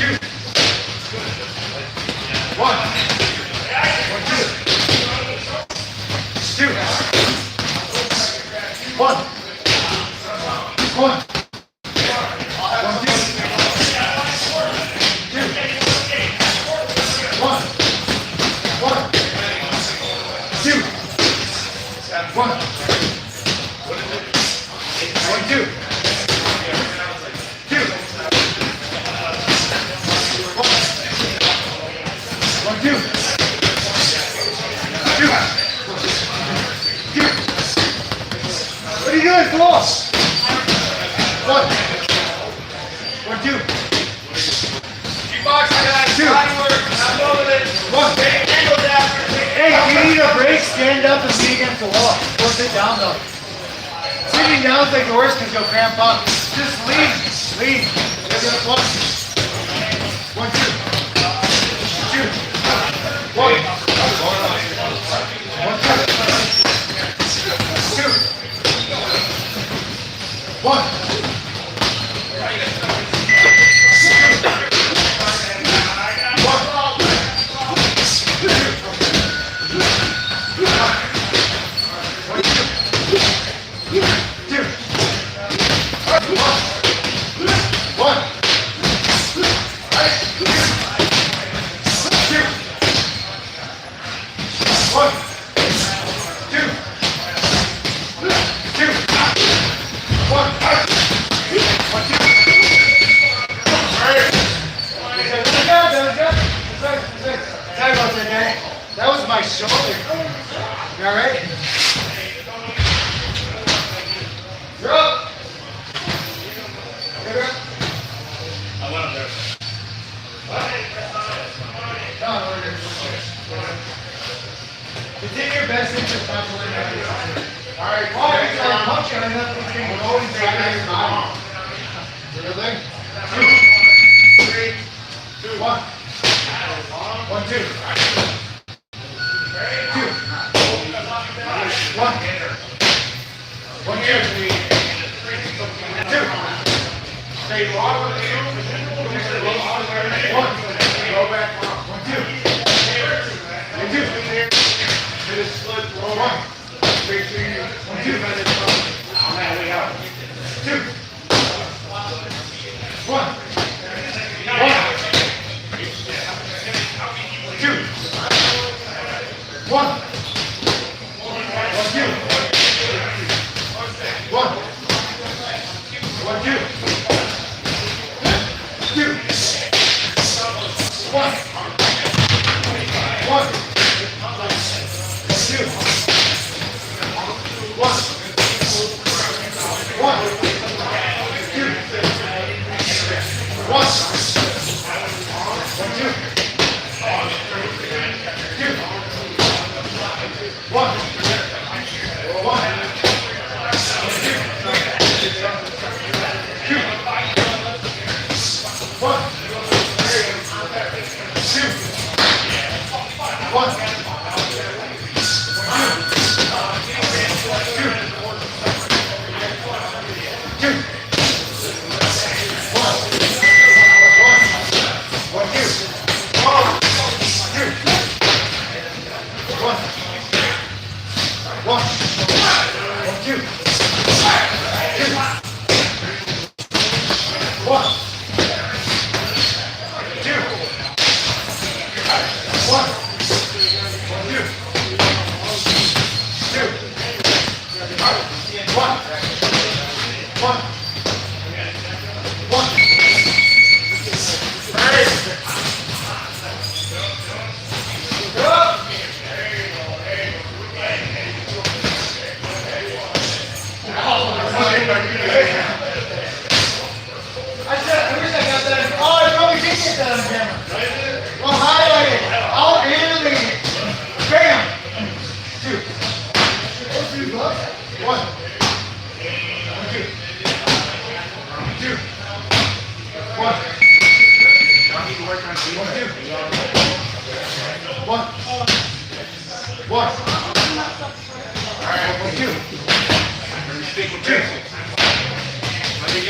2. 1. 1, 2. 2. 1. 1. Stand up and be against the wall. Or sit down though. Sitting down is like the worst because you'll cramp up. Just lean. Lean. Get it up. 1. 1, 2. 2. 1. 1, 2. 1. 1, 2.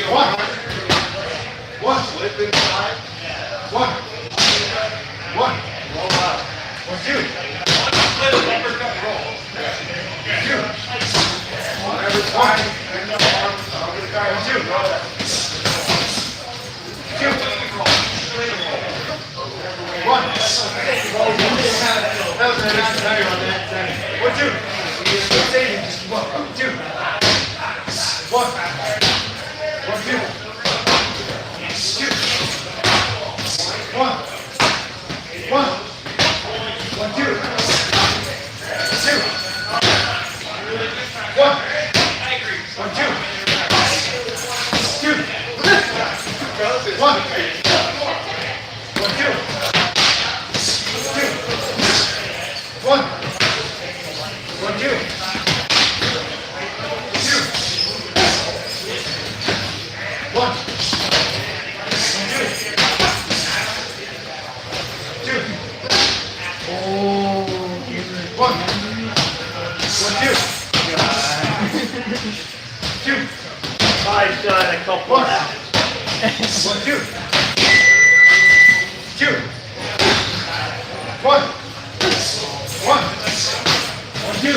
One. One. Slip inside. One. One. Roll out. 1, 2. Uppercut roll. 2. On every side. Bend the arms. Over the guy. 2. Roll that. 2. 1. That was a nice value on that. 1, 2. Saving. Just 1. 2. 1. 1, 2. 2. 1. 1. 1, 2. 2. 1. 1, 2. 2. 1. 1, 2. 2. 1. 1, 2. 2. 1. 2. 2. Oh, 1. 1, 2. 2. Nice shot, a couple. 1. 1, 2. 2. 1. 1. 1, 2.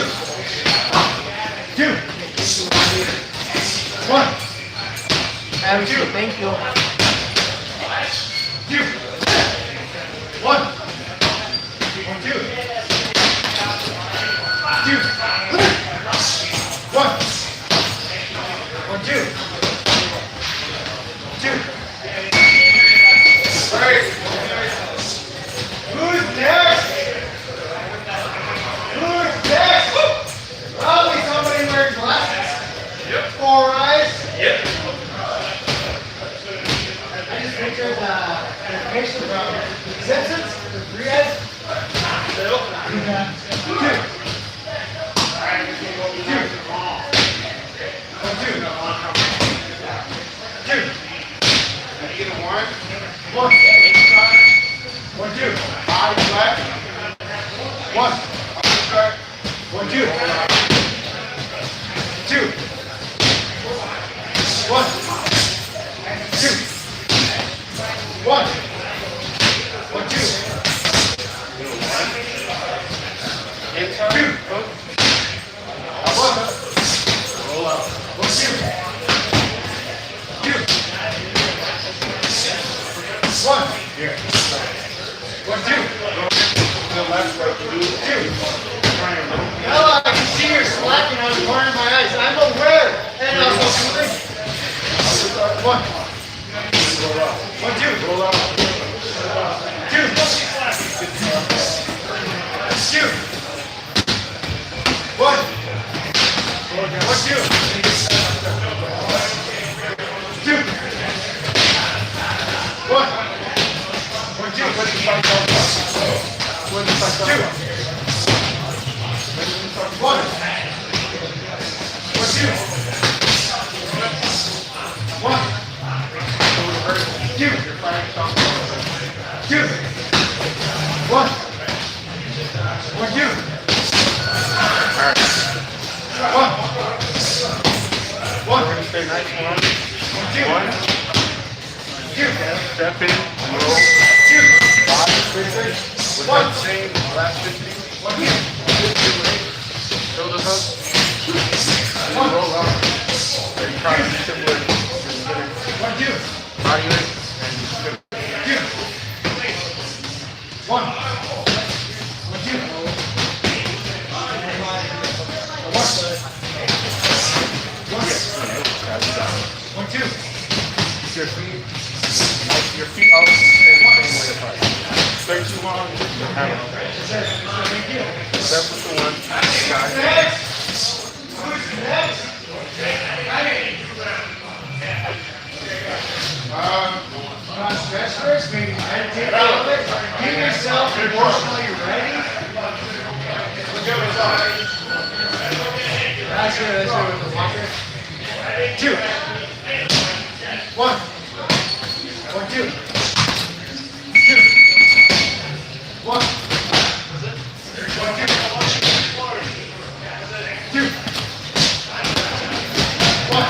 2. 1. Absolutely, thank you. 2. 1. 1, 2. 2. 1. 1, 2. 2. Right. Who's next? Who's next? Probably somebody wearing glasses. Yep. 4 eyes. Yep. I just pictured the information from Simpsons, the 3 eyes. Middle. 2. 1. 1, 2. Eyes left. 1. 1, 2. 2. 1. 2. 1. 1, 2. 2. 1. Roll out. 1, 2. 2. 1. Here. 1, 2. The left, right, 2. Now I can see you're slacking on the corner of my eyes. I'm aware. And also 3. 1. 1, 2. Roll out. 2. 2. 1. 1, 2. 2. 1. 1, 2. 2. 1. 1, 2. 1. 2. 2. 1. 1, 2. 1. 1. Stay nice one. 1, 2. 1. 2. Step in. Roll. 2. With 1. that same last 50. 1, 2. Shoulder hug. 1. Roll out. And try to be similar. 1, 2. Body weight. 2. 1. 1, 2. 1, 2. Your feet. Your feet always stay the same way apart. Stay too long. You'll have it. Step with the 1. Guy. Who's next? Stretch first, maybe meditate a little bit. Get yourself emotionally ready. That's good, with the walker. 2. 1. 1, 2. 2. 1. 2. 1.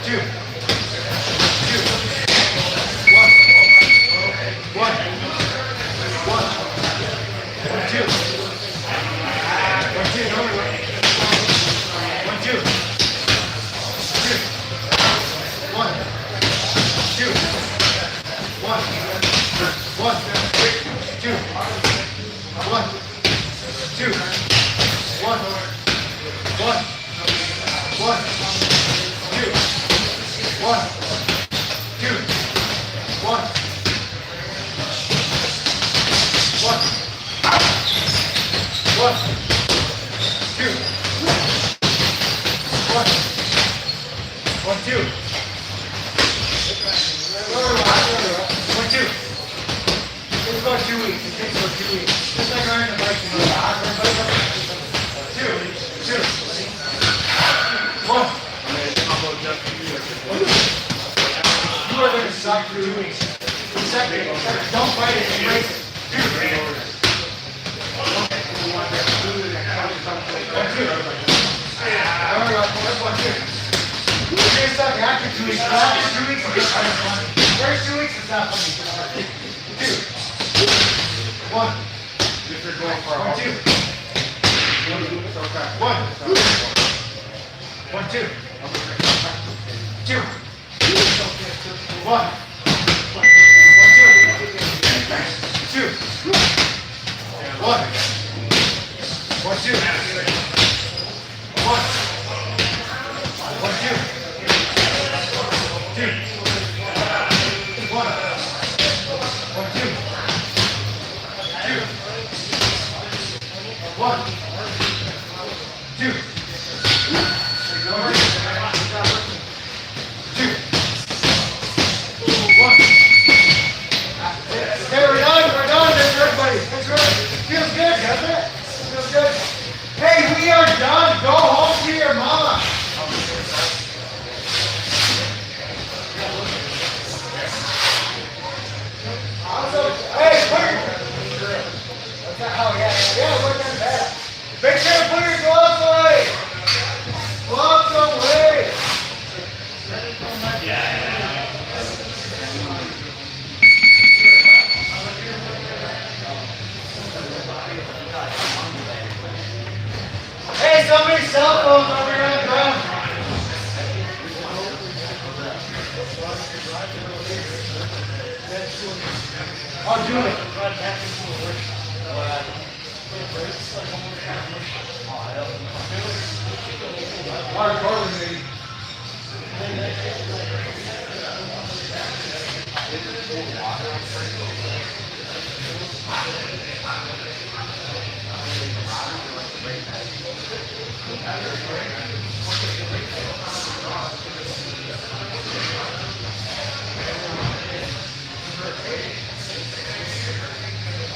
two. Two. One. One. One. 1, 2. 1, 2. No, 1, 2. 2. 1. 2. 1. 1. 2. 1. 2. 1. 1. 1. 2. 1. 2. 1. 1. 1. 2. 1. 1, 2. 1, 2. It's about 2 weeks. It takes about 2 weeks. Just like riding a bike. 2. 2. 1. You are going to suck for 2 weeks. Second, don't fight it, embrace it. 2. 1, 2. That's 1, 2. You're going to suck after 2 weeks. After 2 weeks, it's kind of fun. First 2 weeks, it's not funny. 2. 1. If you're going for 1, 2. 1. 1, 2. 2. 1. 1, 2. 2. 1. 1, 2. 1. 1, 2. 2. 1. 1, 2. 2. 1. 2. 2. 1. Okay, we're done. We're done. That's good, buddy. That's good. Feels good, doesn't it? Feels good. Hey, we are done. Go home to your mama. Hey, put your... That's not how, yeah, it wasn't that bad. Make sure to put your gloves away. Gloves away. Hey, somebody's cell phone's over here on the ground. I'll do it.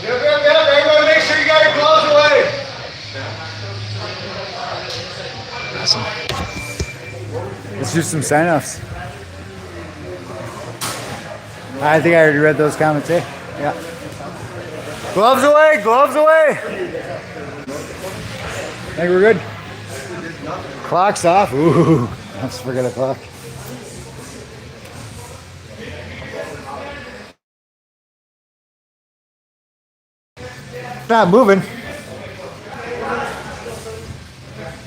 Yep. Everybody make sure you got your gloves away. Awesome. Let's do some sign-offs. I think I already read those comments, eh? Yeah. Gloves away, gloves away. Think we're good? Clock's off. Ooh, let's forget a clock. Not moving.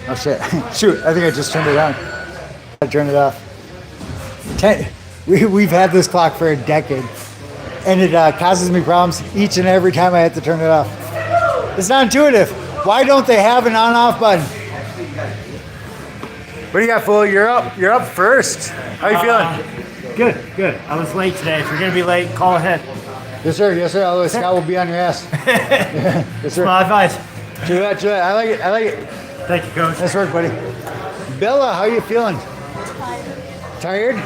Oh shit. Shoot, I think I just turned it on. I turned it off. We've had this clock for a decade. And it causes me problems each and every time I have to turn it off. It's not intuitive. Why don't they have an on-off button? What do you got, fool? You're up first. How you feeling? Good. I was late today. If you're gonna be late, call ahead. Yes, sir. Otherwise, Scott will be on your ass. Yes, sir. My advice. Do that. I like it. Thank you, Coach. Nice work, buddy. Bella, how you feeling? Tired?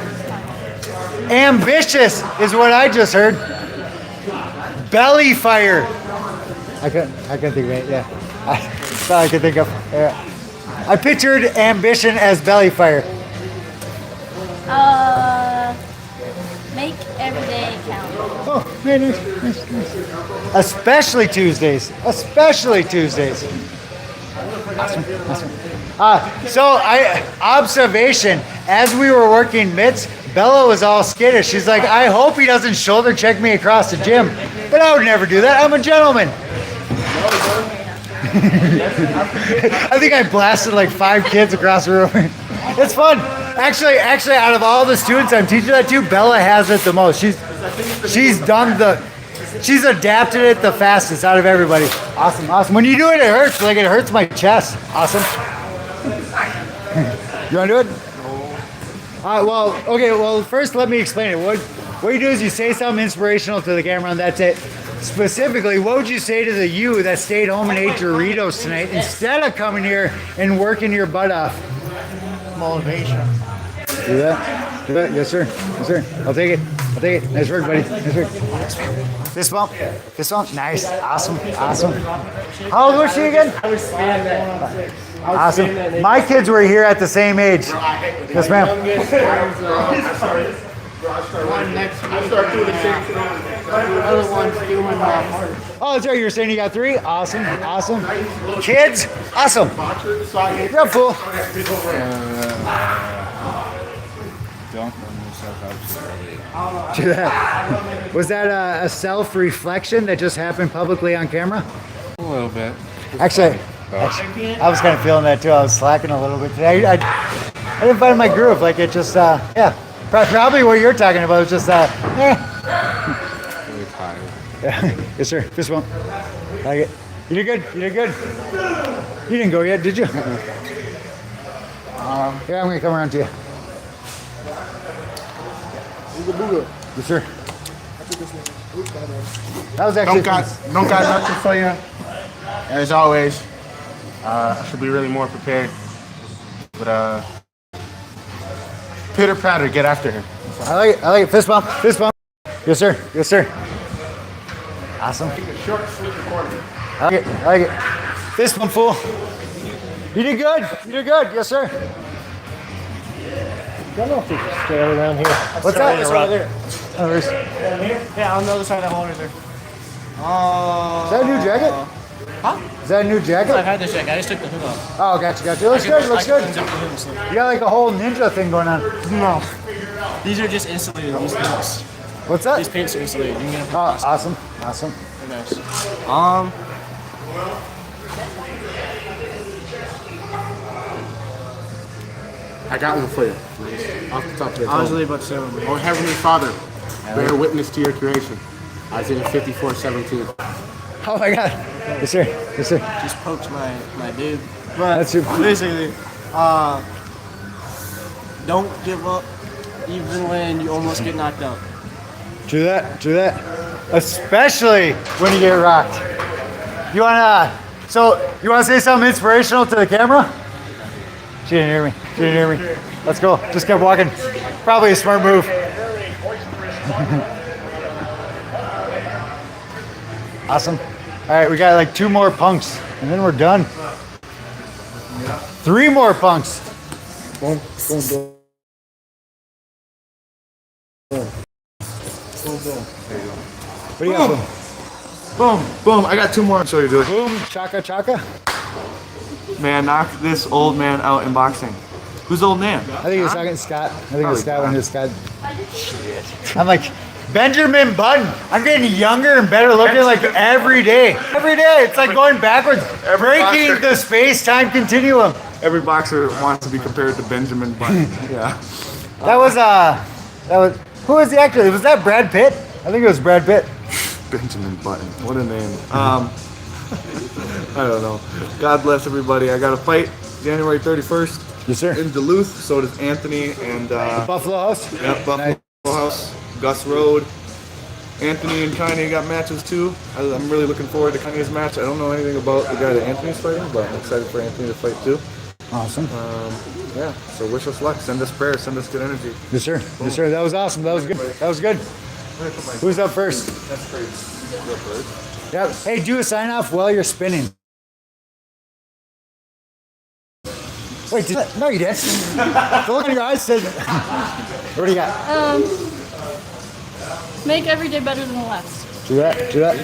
Ambitious is what I just heard. Belly fire. I couldn't think of it. Yeah, that's all I could think of. Yeah. I pictured ambition as belly fire. Make every day count. Oh, very nice. Especially Tuesdays. Awesome. Observation, as we were working mitts, Bella was all skittish. She's like, I hope he doesn't shoulder check me across the gym. But I would never do that. I'm a gentleman. I think I blasted like 5 kids across the room. It's fun. Actually, out of all the students I'm teaching that to, Bella has it the most. She's adapted it the fastest out of everybody. Awesome. When you do it, it hurts. Like it hurts my chest. Awesome. You want to do it? Well, first let me explain it. What you do is you say something inspirational to the camera, and that's it. Specifically, what would you say to the you that stayed home and ate Doritos tonight instead of coming here and working your butt off? Motivation. Do that? Yes, sir. I'll take it. Nice work, buddy. Nice work. Fist bump. Nice. Awesome. How old was she again? Awesome. My kids were here at the same age. Yes, ma'am. Oh, that's right. You were saying you got 3? Awesome. Kids? Awesome. You're up, fool. Don't run yourself out too early. Do that. Was that a self-reflection that just happened publicly on camera? A little bit. Actually, I was kind of feeling that too. I was slacking a little bit today. I didn't find my groove. Like it just, probably what you're talking about is just, Really tired. Yeah. Yes, sir. Fist bump. Like it. You did good. You didn't go yet, did you? Yeah, I'm gonna come around to you. Yes, sir. That was actually Don't got nothing for you. As always, I should be really more prepared. But pitter patter, get after him. I like it. Fist bump. Yes, sir. Awesome. Short, sweet recording. I like it. Fist bump, fool. You did good. Yes, sir. I don't know if we can scale around here. What's that? It's right there. Oh, is Yeah, on the other side of that hole right there. that a new jacket? Huh? Is that a new jacket? I've had this jacket. I just took the hood off. Oh, gotcha. Looks good. I can unzip the hood, so. You got like a whole ninja thing going on. No. These are just insulated. These paints. What's that? These paints are insulated. You can get them. Oh, awesome. They're nice. I got one for you. Off the top of the I was dome. really about to say one. Oh, Heavenly Father, bear witness to your creation. Isaiah 54:17. Oh my God. Yes, sir. Just poked my dude. That's your. Basically, don't give up even when you almost get knocked out. True that. Especially when you get rocked. You wanna say something inspirational to the camera? She didn't hear me. Let's go. Just kept walking. Probably a smart move. Awesome. All right, we got like 2 more punks, and then we're done. 3 more punks. Boom. What do you got? Boom. I got 2 more. So you do it. Boom, chaka. Man, knock this old man out in boxing. Who's the old man? I think it's talking Scott. When it's Scott. Shit. I'm like, Benjamin Button. I'm getting younger and better looking like every day. It's like going backwards, breaking the space-time continuum. Every boxer wants to be compared to Benjamin Button. Yeah. That was who was the actor? Was that Brad Pitt? I think it was Brad Pitt. Benjamin Button. What a name. I don't know. God bless everybody. I got a fight January 31st Yes, sir. in Duluth. So does Anthony and Buffalo House. yep, Buffalo Nice. House, Gus Road. Anthony and Kanye got matches too. I'm really looking forward to Kanye's match. I don't know anything about the guy that Anthony's fighting, but I'm excited for Anthony to fight too. Awesome. Yeah. So wish us luck. Send us prayers. Send us good energy. Yes, sir. That was awesome. That was good. Who's up first? That's crazy. Yep. Hey, do a sign off while you're spinning. Wait, no, you didn't. The look in your eyes said. What do you got? Make every day better than the last. True that. True that.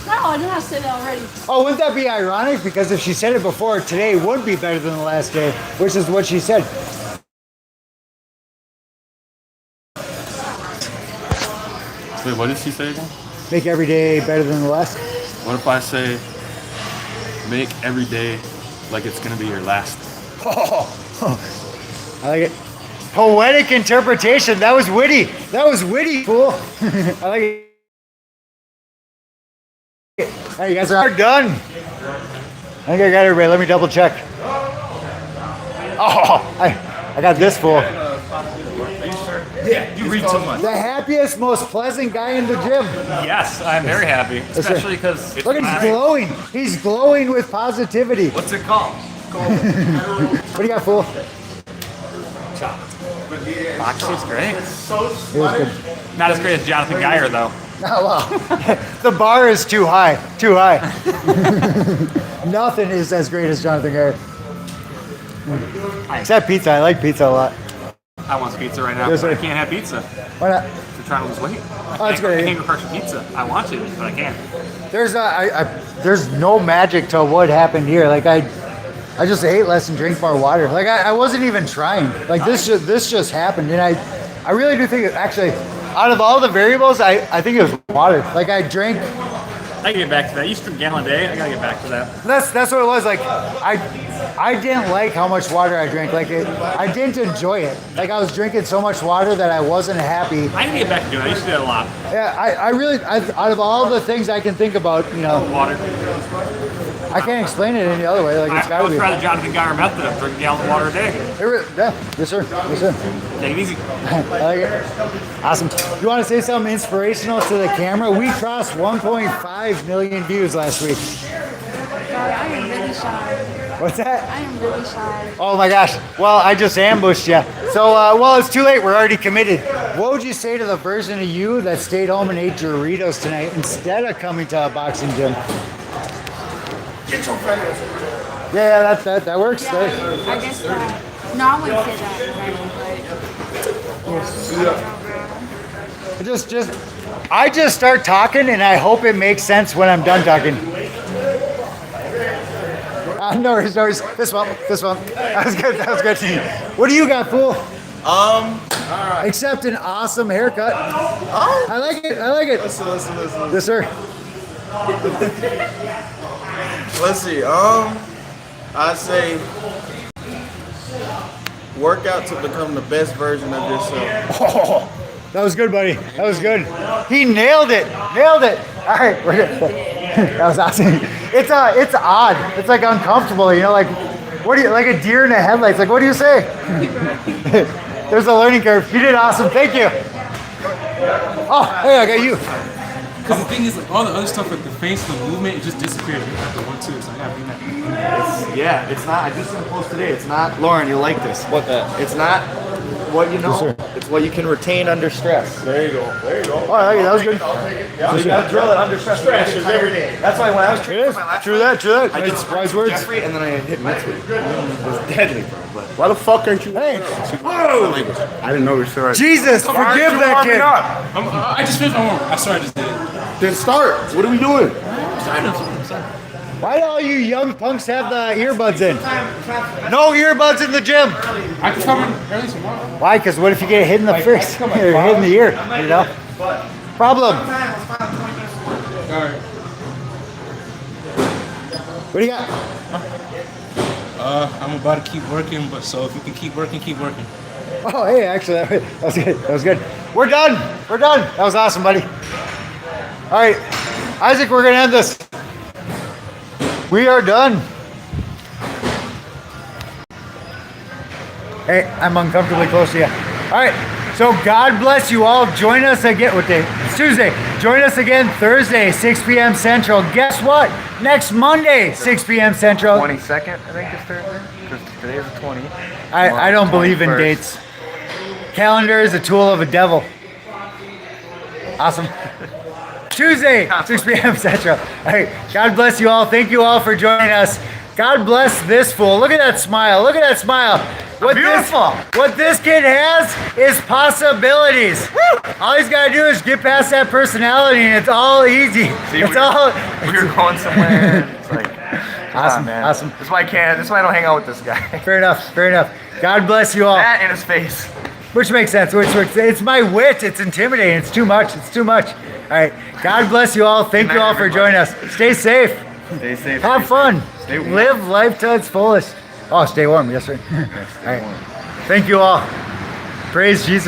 No, I did not say that already. Oh, wouldn't that be ironic? Because if she said it before, today would be better than the last day, which is what she said. Wait, what did she say again? Make every day better than the last. What if I say, make every day like it's gonna be your last? I like it. Poetic interpretation. That was witty. That was witty, fool. I like it. Hey, you guys are done. I think I got everybody. Let me double check. Oh, I got this fool. Yeah, you read too much. The happiest, most pleasant guy in the gym. Yes, I'm very happy, especially because Look, he's glowing. He's glowing with positivity. What's it called? What do you got, fool? Boxing's great. It was good. Not as great as Jonathan Geyer, though. Oh, well, the bar is too high. Too high. Nothing is as great as Jonathan Garrett. Except pizza. I like pizza a lot. I want pizza right now, Yes, but I sir. can't have pizza. Why not? I'm trying to lose weight. Oh, that's good. I can't go crush a pizza. I want to, but I can't. There's no magic to what happened here. Like I just ate less and drank more water. Like I wasn't even trying. Like this just happened, and I really do think actually, out of all the variables, I think it was water. Like I drank. I can get back to that. You used to drink a gallon a day. I gotta get back to that. That's what it was. Like I didn't like how much water I drank. Like I didn't enjoy it. Like I was drinking so much water that I wasn't happy. I need to get back to doing it. I used to do that a lot. Yeah, I really out of all the things I can think about, Water. I can't explain it any other way. Like it's I gotta would be. try the Jonathan Geyer method of drinking a gallon of water a day. Yeah, yes sir, yes sir. Take it easy. I like it. Awesome. You want to say something inspirational to the camera? We crossed 1.5 million views last week. Sorry, I am really shy. What's that? I am really shy. Oh my gosh. Well, I just ambushed you. So, well, it's too late. We're already committed. What would you say to the version of you that stayed home and ate Doritos tonight instead of coming to a boxing gym? Get your fingers. Yeah, that works. Yeah, I guess that. No, I wouldn't say that, right? I just start talking and I hope it makes sense when I'm done talking. No worries. This one. That was good. What do you got, fool? Except an awesome haircut. Oh. I like it. Listen. Yes, sir. Let's see. I'd say work out to become the best version of yourself. Oh, that was good, buddy. That was good. He nailed it. All right, we're good. That was awesome. It's odd. It's like uncomfortable. Like what do you like a deer in the headlights? Like what do you say? There's a learning curve. You did awesome. Thank you. Oh, hey, I got you. Because the thing is, like, all the other stuff, like the face, the movement, it just disappeared after 1-2. So I gotta bring that. Yeah, it's not. I just sent a post today. It's not. Lauren, you'll like this. What that? It's not what you know. It's what you can retain under stress. There you go. Oh, I like it. That was good. So you gotta drill it under stress. Every day. That's why when I was training for my last True that. I did surprise words. Jeffrey, and then I hit Mitch. It was deadly, bro. But Why the fuck ain't you? Hey, Whoa! I didn't know we started. Jesus, forgive that kid. I just finished my homework. I sorry, I just did it. Then start. What are we doing? Why do all you young punks have the earbuds in? No earbuds in the gym. I can come in early tomorrow. Why? Because what if you get hit in the face? Or hit in the ear, Problem. Alright. What do you got? I'm about to keep working, but so if you can keep working, keep working. Oh, hey, actually, that was good. We're done. That was awesome, buddy. All right, Isaac, we're going to end this. We are done. Hey, I'm uncomfortably close to you. All right, so God bless you all. Join us again. What day? It's Tuesday. Join us again Thursday, 6 p.m. Central. Guess what? Next Monday, 6 p.m. Central. 22nd, I think, is Thursday. Because today's the 20th. I don't believe in 21st. dates. Calendar is a tool of a devil. Awesome. Tuesday, 6 p.m. Central. All right. God bless you all. Thank you all for joining us. God bless this fool. Look at that smile. What this kid has is possibilities. All he's got to do is get past that personality, and it's all easy. See, it's all. we were going somewhere. And it's like, Awesome, man. awesome. That's why I can't. That's why I don't hang out with this guy. Fair enough. Fair enough. God bless you all. That in his face. Which makes sense. It's my wit. It's intimidating. It's too much. It's too much. All right. God bless you all. Thank you all for joining us. Stay safe. Stay safe. Have fun. Stay warm. Live life to its fullest. Oh, stay warm. Yes, sir. All right. Thank you all. Praise Jesus.